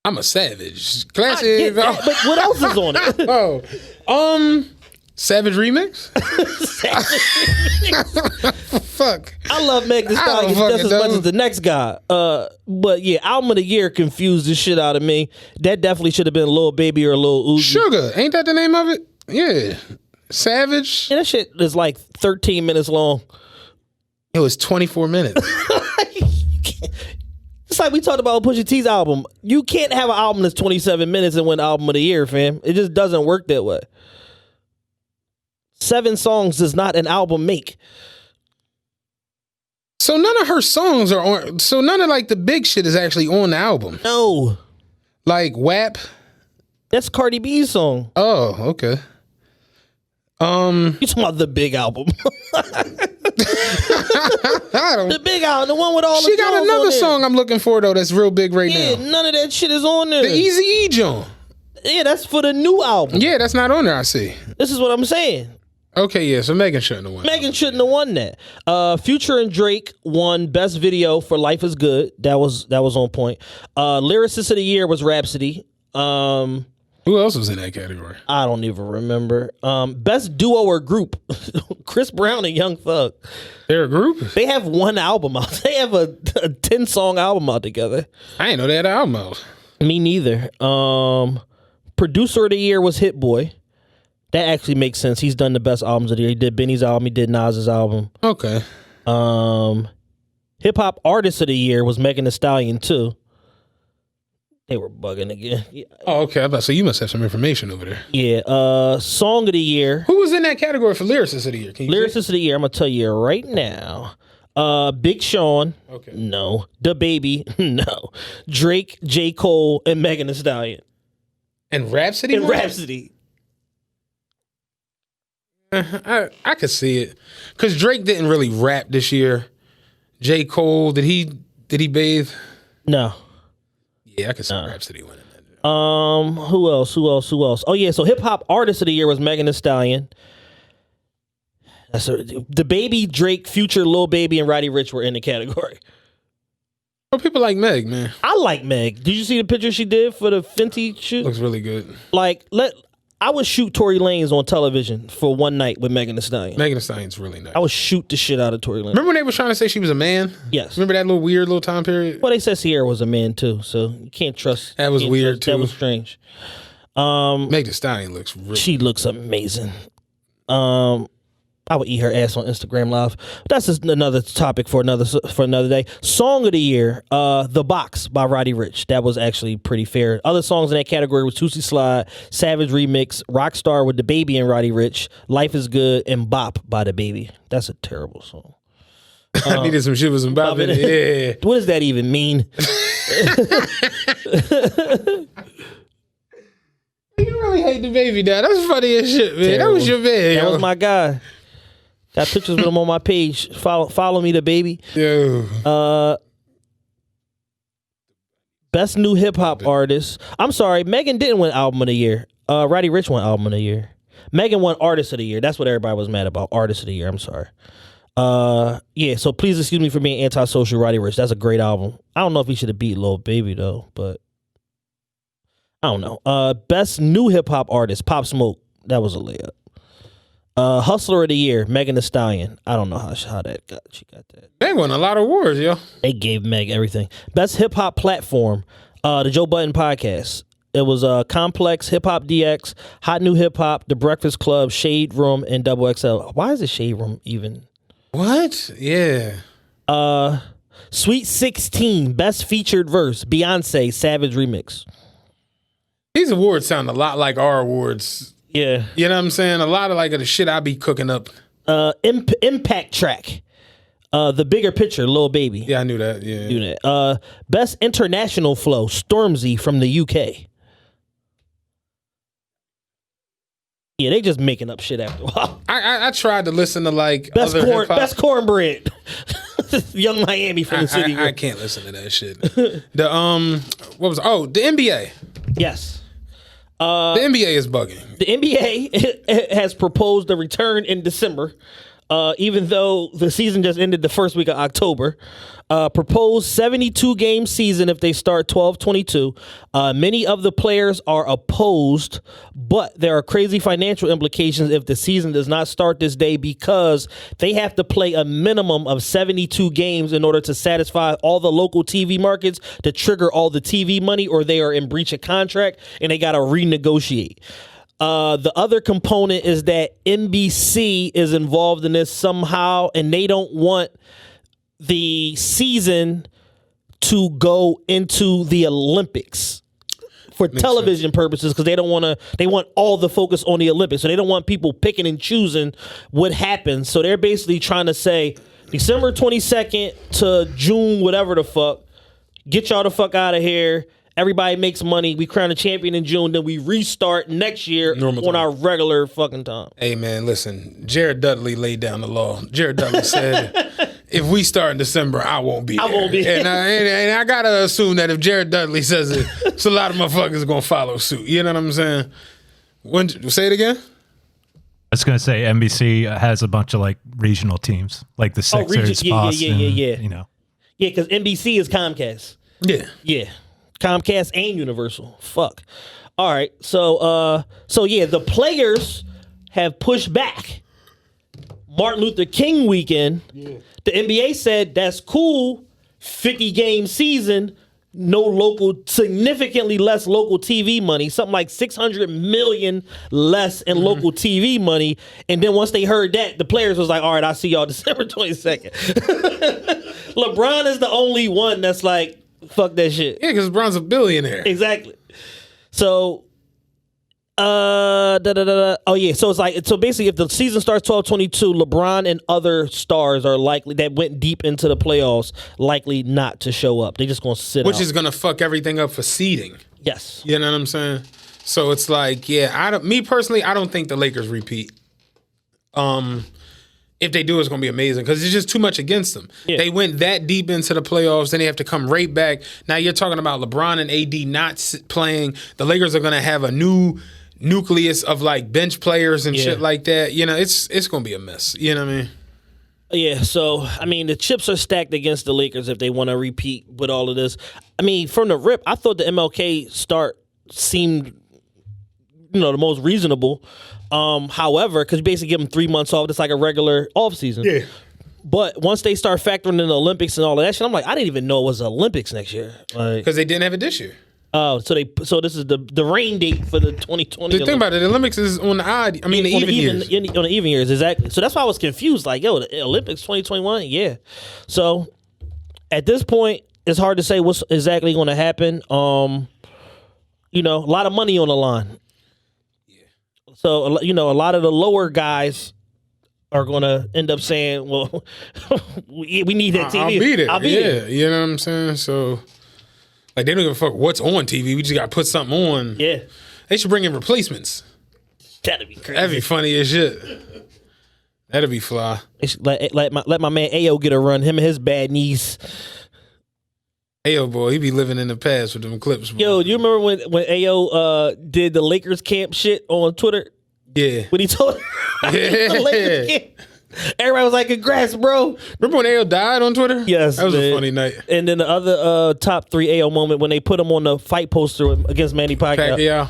C: I'm a savage. Classic.
B: But what else is on it?
C: Savage Remix? Fuck.
B: I love Meg Thee Stallion just as much as the next guy. But yeah, Album of the Year confused the shit out of me. That definitely should have been Lil Baby or Lil Uzi.
C: Sugar. Ain't that the name of it? Yeah. Savage.
B: And that shit is like 13 minutes long.
C: It was 24 minutes.
B: It's like we talked about Pusha T's album. You can't have an album that's 27 minutes and win Album of the Year, fam. It just doesn't work that way. 7 songs does not an album make.
C: So none of her songs are on. So none of like the big shit is actually on the album.
B: No.
C: Like WAP.
B: That's Cardi B's song.
C: Oh, okay.
B: You talking about the big album? The big album, the one with all the
C: She got another song I'm looking for though that's real big right
B: now.
C: now.
B: None of that shit is on there.
C: The Eazy-E joint.
B: Yeah, that's for the new album.
C: Yeah, that's not on there, I see.
B: This is what I'm saying.
C: Okay, yeah, so Megan shouldn't have won.
B: Megan shouldn't have won that. Future and Drake won Best Video for Life is Good. That was on point. Lyricist of the Year was Rhapsody.
C: Who else was in that category?
B: I don't even remember. Best Duo or Group, Chris Brown and Young Thug.
C: They're a group?
B: They have one album out. They have a 10-song album out together.
C: I didn't know they had an album out.
B: Me neither. Producer of the Year was Hit Boy. That actually makes sense. He's done the best albums of the year. He did Benny's album. He did Nas's album.
C: Okay.
B: Hip Hop Artist of the Year was Megan Thee Stallion too. They were bugging again. Yeah.
C: Oh, okay. So you must have some information over there.
B: Yeah. Song of the Year.
C: Who was in that category for Lyricist of the Year?
B: Lyricist of the Year, I'm going to tell you right now. Big Sean.
C: Okay.
B: No. Da Baby. No. Drake, J. Cole, and Megan Thee Stallion.
C: And Rhapsody?
B: And Rhapsody.
C: I could see it. Because Drake didn't really rap this year. J. Cole, did he bathe?
B: No.
C: Yeah, I could see Rhapsody winning that.
B: Who else? Oh yeah, so Hip Hop Artist of the Year was Megan Thee Stallion. The Baby, Drake, Future, Lil Baby, and Roddy Ricch were in the category.
C: Oh, people like Meg, man.
B: I like Meg. Did you see the picture she did for the Fenty shoot?
C: Looks really good.
B: Like, I would shoot Tory Lanez on television for one night with Megan Thee Stallion.
C: Megan Thee Stallion's really nice.
B: I would shoot the shit out of Tory Lanez.
C: Remember when they were trying to say she was a man?
B: Yes.
C: Remember that little weird little time period?
B: Well, they said Sierra was a man too, so you can't trust.
C: That was weird too.
B: That was strange.
C: Megan Thee Stallion looks really.
B: She looks amazing. I would eat her ass on Instagram Live. That's just another topic for another day. Song of the Year, The Box by Roddy Ricch. That was actually pretty fair. Other songs in that category was Tootsie Slide, Savage Remix, Rockstar with the Baby and Roddy Ricch, Life is Good, and Bop by the Baby. That's a terrible song.
C: I needed some shit with some bop in it. Yeah.
B: What does that even mean?
C: You really hate the Baby now. That's funny as shit, man.
B: Terrible.
C: That was your man.
B: That was my guy. Got pictures with him on my page. Follow me, the Baby.
C: Yo.
B: Best New Hip Hop Artist. I'm sorry, Megan didn't win Album of the Year. Roddy Ricch won Album of the Year. Megan won Artist of the Year. That's what everybody was mad about. Artist of the Year. I'm sorry. Yeah, so please excuse me for being antisocial, Roddy Ricch. That's a great album. I don't know if he should have beat Lil Baby though, but I don't know. Best new hip hop artist, Pop Smoke. That was a layup. Hustler of the Year, Megan Thee Stallion. I don't know how she got that.
C: They won a lot of awards, yo.
B: They gave Meg everything. Best hip hop platform, the Joe Budden podcast. It was Complex, Hip Hop DX, Hot New Hip Hop, The Breakfast Club, Shade Room, and Double XL. Why is it Shade Room even?
C: What? Yeah.
B: Sweet 16, Best Featured Verse, Beyonce, Savage Remix.
C: These awards sound a lot like our awards.
B: Yeah.
C: You know what I'm saying? A lot of like the shit I be cooking up.
B: Impact Track, The Bigger Picture, Lil Baby.
C: Yeah, I knew that. Yeah.
B: Do that. Best International Flow, Stormzy from the UK. Yeah, they just making up shit after a while.
C: I tried to listen to like
B: Best
C: other hip-hop.
B: Best Cornbread. Young Miami from the city.
C: I can't listen to that shit. The the NBA.
B: Yes.
C: The NBA is bugging.
B: The NBA has proposed a return in December, even though the season just ended the first week of October. Proposed 72-game season if they start 12-22. Many of the players are opposed, but there are crazy financial implications if the season does not start this day because they have to play a minimum of 72 games in order to satisfy all the local TV markets to trigger all the TV money, or they are in breach of contract and they got to renegotiate. The other component is that NBC is involved in this somehow, and they don't want the season to go into the Olympics for television purposes because they don't want to. They want all the focus on the Olympics, so they don't want people picking and choosing what happens. So they're basically trying to say December 22nd to June, whatever the fuck. Get y'all the fuck out of here. Everybody makes money. We crown a champion in June. Then we restart next year on our regular fucking time.
C: Hey, man, listen. Jared Dudley laid down the law. Jared Dudley said, if we start in December, I won't be there. And I got to assume that if Jared Dudley says it, it's a lot of motherfuckers going to follow suit. You know what I'm saying? Say it again?
D: I was going to say NBC has a bunch of like regional teams, like the Sixers, Boston.
B: Yeah.
D: You know.
B: Yeah, because NBC is Comcast.
C: Yeah.
B: Yeah. Comcast and Universal. Fuck. All right. So yeah, the players have pushed back Martin Luther King weekend. Yeah. The NBA said that's cool. 50-game season, no local, significantly less local TV money, something like $600 million less in local TV money. And then once they heard that, the players was like, all right, I'll see y'all December 22nd. LeBron is the only one that's like, fuck that shit.
C: Yeah, because LeBron's a billionaire.
B: Exactly. So, oh yeah. So it's like, so basically, if the season starts 12-22, LeBron and other stars are likely that went deep into the playoffs likely not to show up. They're just gonna sit.
C: Which is gonna fuck everything up for seeding.
B: Yes.
C: You know what I'm saying? So it's like, yeah, me personally, I don't think the Lakers repeat. If they do, it's going to be amazing because it's just too much against them. Yeah. They went that deep into the playoffs, then they have to come right back. Now you're talking about LeBron and AD not playing. The Lakers are going to have a new nucleus of like bench players and shit like that. You know, it's going to be a mess. You know what I mean?
B: Yeah, so, I mean, the chips are stacked against the Lakers if they want to repeat with all of this. I mean, from the rip, I thought the MLK start seemed, the most reasonable. However, because you basically give them 3 months off, it's like a regular off season. Yeah. But once they start factoring in the Olympics and all of that shit, I'm like, I didn't even know it was Olympics next year.
C: Because they didn't have it this year.
B: Oh, so this is the rain date for the 2020.
C: The thing about it, the Olympics is on the odd. I mean, the even years.
B: On the even years, exactly. So that's why I was confused. Like, yo, the Olympics 2021, yeah. So at this point, it's hard to say what's exactly going to happen. A lot of money on the line. So, a lot of the lower guys are going to end up saying, well, we need that TV.
C: I'll be there. You know what I'm saying? So, like, they don't give a fuck what's on TV. We just got to put something on.
B: Yeah.
C: They should bring in replacements.
B: That'd be crazy.
C: That'd be funny as shit. That'd be fly.
B: Let my man Ayo get a run. Him and his bad knees.
C: Ayo, boy, he be living in the past with them clips. Bro.
B: Yo, you remember when Ayo did the Lakers camp shit on Twitter?
C: Yeah.
B: When he told the Lakers camp. Everybody was like, "Congrats, bro!"
C: Remember when AO died on Twitter?
B: Yes,
C: that was
B: man.
C: a funny night.
B: And then the other top 3 AO moment when they put him on the fight poster against Manny Pacquiao.
C: Yeah,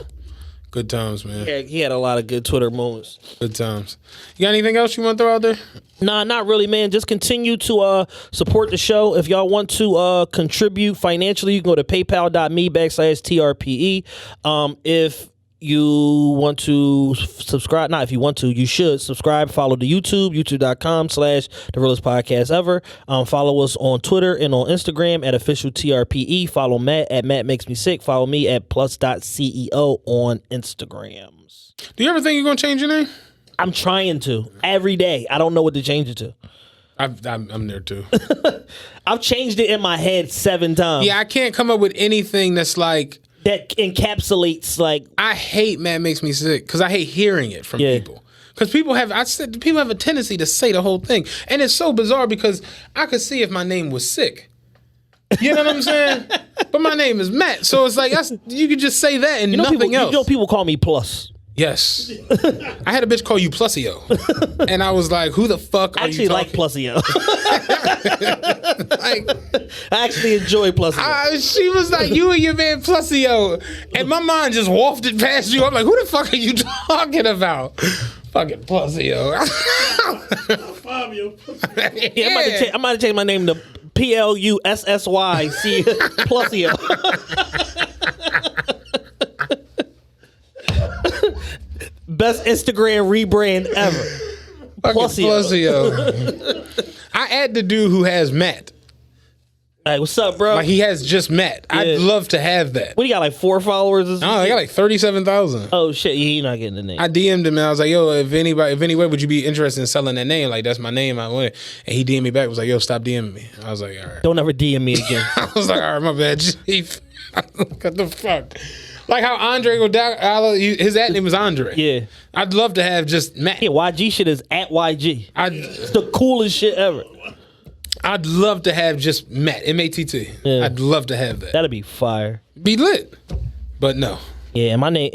C: good times, man.
B: Yeah, he had a lot of good Twitter moments.
C: Good times. You got anything else you want to throw out there?
B: Nah, not really, man. Just continue to support the show. If y'all want to contribute financially, you can go to paypal.me/TRPE. If you want to subscribe, not if you want to, you should subscribe, follow the youtube.com/the realest podcast ever. Follow us on Twitter and on Instagram at official TRPE. Follow Matt at Matt Makes Me Sick. Follow me at plus.ceo on Instagrams.
C: Do you ever think you're going to change your name?
B: I'm trying to every day. I don't know what to change it to.
C: I'm there too.
B: I've changed it in my head 7 times.
C: Yeah, I can't come up with anything that's like,
B: that encapsulates like
C: I hate Matt Makes Me Sick because I hate hearing it from people. Because people have a tendency to say the whole thing, and it's so bizarre because I could see if my name was Sick. You know what I'm saying? But my name is Matt, so it's like you could just say that and nothing else.
B: You know, people call me Plus.
C: Yes, I had a bitch call you Plusio, and I was like, "Who the fuck are you?"
B: I actually like Plusio. I actually enjoy Plusio.
C: She was like, "You and your man Plusio," and my mind just wafted past you. I'm like, "Who the fuck are you talking about?" Fucking Plusio.
E: Fabio.
B: Yeah, I might have changed my name to PLUSSYC Plusio. Best Instagram rebrand ever.
C: Plusio. I add the dude who has Matt.
B: Hey, what's up, bro?
C: Like he has just Matt. Yeah. I'd love to have that.
B: What do you got, like 4 followers?
C: No, I got like 37,000.
B: Oh shit, you're not getting the name.
C: I DM'd him and I was like, "Yo, if any way would you be interested in selling that name? Like that's my name. I want it." And he DM'd me back. Was like, "Yo, stop DMing me." I was like, "All right."
B: Don't ever DM me again.
C: I was like, "All right, my bad, Chief." What the fuck? Like how Andre Godala, his ad name was Andre.
B: Yeah.
C: I'd love to have just Matt.
B: Yeah, YG shit is at YG. It's the coolest shit ever.
C: I'd love to have just Matt, M-A-T-T. Yeah. I'd love to have that.
B: That'd be fire.
C: Be lit. But no.
B: Yeah, and my name,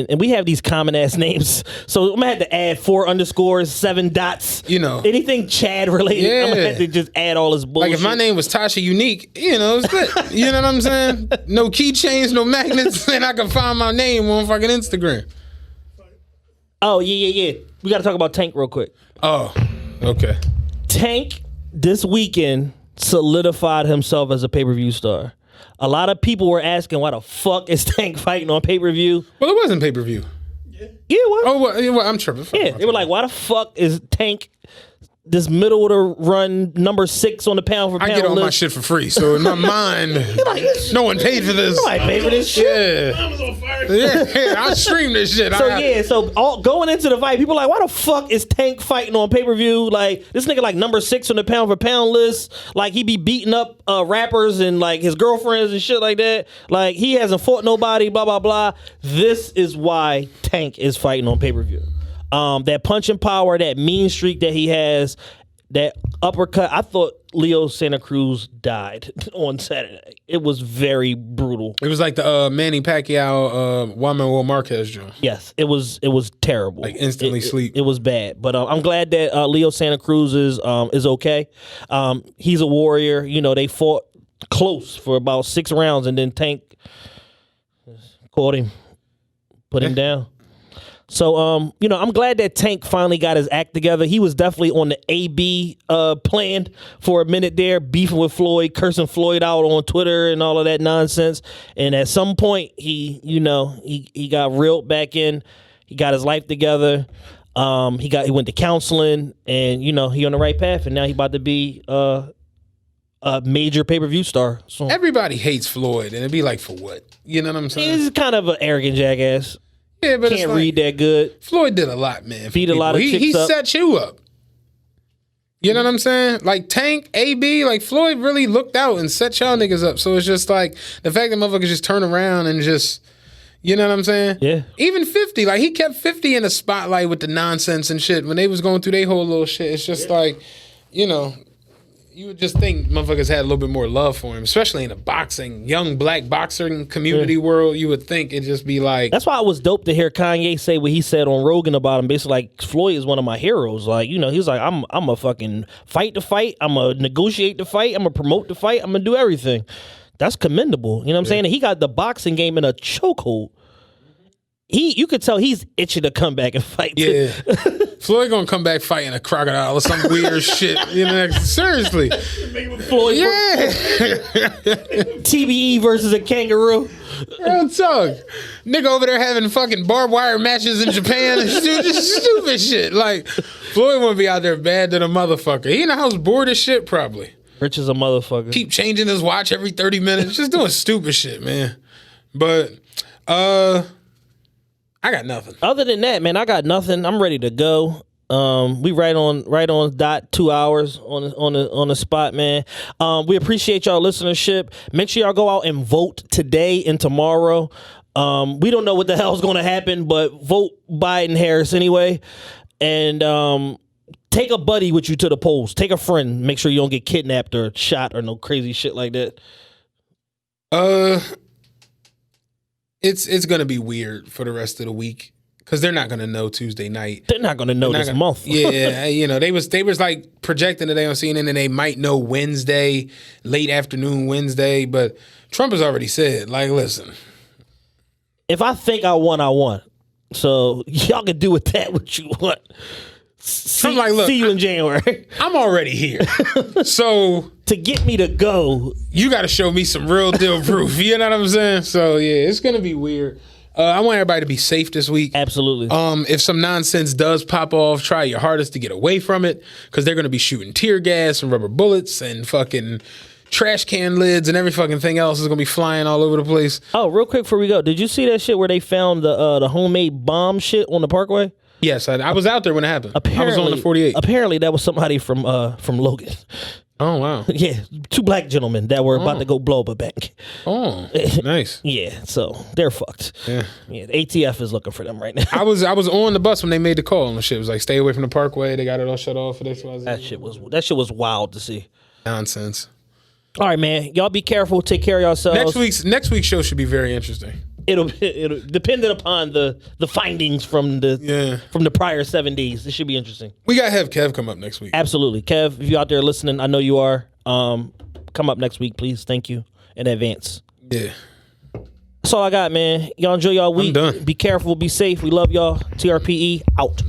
B: and we have these common ass names, so I'm gonna have to add 4 underscores, 7 dots.
C: You know,
B: anything Chad related. Yeah. I'm gonna have to just add all this bullshit.
C: Like if my name was Tasha Unique, you know, it's lit. You know what I'm saying? No keychains, no magnets, and I can find my name on fucking Instagram.
B: Oh yeah. We gotta talk about Tank real quick.
C: Oh, okay.
B: Tank this weekend solidified himself as a pay-per-view star. A lot of people were asking why the fuck is Tank fighting on pay-per-view.
C: Well, it wasn't pay-per-view.
B: Yeah, it was.
C: Oh, well, I'm tripping.
B: Yeah, they were like, why the fuck is Tank this middle of the run number 6 on the pound for pound
C: list? I get all
B: list?
C: my shit for free, so in my mind,
B: like,
C: no one paid for this.
B: Nobody paid for this shit.
C: Yeah.
E: I was on fire.
C: Yeah, I streamed this shit.
B: So going into the fight, people are like, why the fuck is Tank fighting on pay-per-view? Like, this nigga like number 6 on the pound for pound list. Like, he be beating up rappers and like his girlfriends and shit like that. Like, he hasn't fought nobody, blah, blah, blah. This is why Tank is fighting on pay-per-view. That punching power, that mean streak that he has, that uppercut. I thought Leo Santa Cruz died on Saturday. It was very brutal.
C: It was like the Manny Pacquiao, Juan Manuel Marquez joint.
B: Yes, it was terrible.
C: Like instantly sleep.
B: It was bad. But I'm glad that Leo Santa Cruz is okay. He's a warrior. You know, they fought close for about 6 rounds, and then Tank caught him, put him down. So, I'm glad that Tank finally got his act together. He was definitely on the AB plan for a minute there, beefing with Floyd, cursing Floyd out on Twitter and all of that nonsense. And at some point, he got reeled back in. He got his life together. He went to counseling, and he on the right path. And now he about to be a major pay-per-view star. So
C: everybody hates Floyd, and it'd be like, for what? You know what I'm saying?
B: He's kind of an arrogant jackass.
C: Yeah, but
B: can't read that good.
C: Floyd did a lot, man.
B: Beat a lot of chicks up.
C: He set you up. You know what I'm saying? Like Tank, AB, like Floyd really looked out and set y'all niggas up. So it's just like the fact that motherfuckers just turn around and just, you know what I'm saying?
B: Yeah.
C: Even 50, like he kept 50 in the spotlight with the nonsense and shit when they was going through their whole little shit. It's just like, you You would just think motherfuckers had a little bit more love for him, especially in the boxing, young black boxing community world. You would think it'd just be like.
B: That's why it was dope to hear Kanye say what he said on Rogan about him. Basically, like, Floyd is one of my heroes. Like, you know, he's like, I'm a fucking fight the fight. I'm a negotiate the fight. I'm a promote the fight. I'm gonna do everything. That's commendable. You know what I'm saying? And he got the boxing game in a chokehold. You could tell he's itching to come back and fight.
C: Yeah. Floyd gonna come back fighting a crocodile or some weird shit. You know, seriously.
B: Floyd,
C: Yeah.
B: TBE versus a kangaroo.
C: Real talk. Nigga over there having fucking barbed wire matches in Japan and just stupid shit. Like, Floyd wanna be out there bad than a motherfucker. He in the house bored as shit, probably.
B: Rich as a motherfucker.
C: Keep changing his watch every 30 minutes. Just doing stupid shit, man. But, I got nothing.
B: Other than that, man, I got nothing. I'm ready to go. We right on dot 2 hours on the spot, man. We appreciate y'all listenership. Make sure y'all go out and vote today and tomorrow. We don't know what the hell's going to happen, but vote Biden Harris anyway. And take a buddy with you to the polls. Take a friend. Make sure you don't get kidnapped or shot or no crazy shit like that.
C: It's gonna be weird for the rest of the week because they're not gonna know Tuesday night.
B: They're not gonna know this month.
C: Yeah, you know, they was like projecting today on CNN, and they might know Wednesday, late afternoon Wednesday. But Trump has already said, like, listen,
B: if I think I won, I won. So y'all can do with that what you want.
C: I'm like, look,
B: see you in January.
C: I'm already here. So
B: to get me to go,
C: you got to show me some real deal proof. You know what I'm saying? So yeah, it's gonna be weird. I want everybody to be safe this week.
B: Absolutely.
C: If some nonsense does pop off, try your hardest to get away from it because they're gonna be shooting tear gas and rubber bullets and fucking trash can lids and every fucking thing else is gonna be flying all over the place.
B: Oh, real quick before we go, did you see that shit where they found the homemade bomb shit on the Parkway?
C: Yes, I was out there when it happened.
B: Apparently,
C: I was on the 48.
B: Apparently, that was somebody from Logan.
C: Oh, wow.
B: Yeah, two black gentlemen that were about to go blow up a bank.
C: Oh, nice.
B: Yeah, so they're fucked.
C: Yeah.
B: Yeah, the ATF is looking for them right now.
C: I was on the bus when they made the call and the shit. It was like, stay away from the Parkway. They got it all shut off for this.
B: That shit was wild to see.
C: Nonsense.
B: All right, man. Y'all be careful. Take care of yourselves.
C: Next week's show should be very interesting.
B: It'll dependent upon the findings from the prior 7 days. It should be interesting.
C: We gotta have Kev come up next week.
B: Absolutely, Kev. If you're out there listening, I know you are. Come up next week, please. Thank you in advance.
C: Yeah.
B: That's all I got, man. Y'all enjoy y'all week.
C: I'm done.
B: Be careful. Be safe. We love y'all. TRPE out.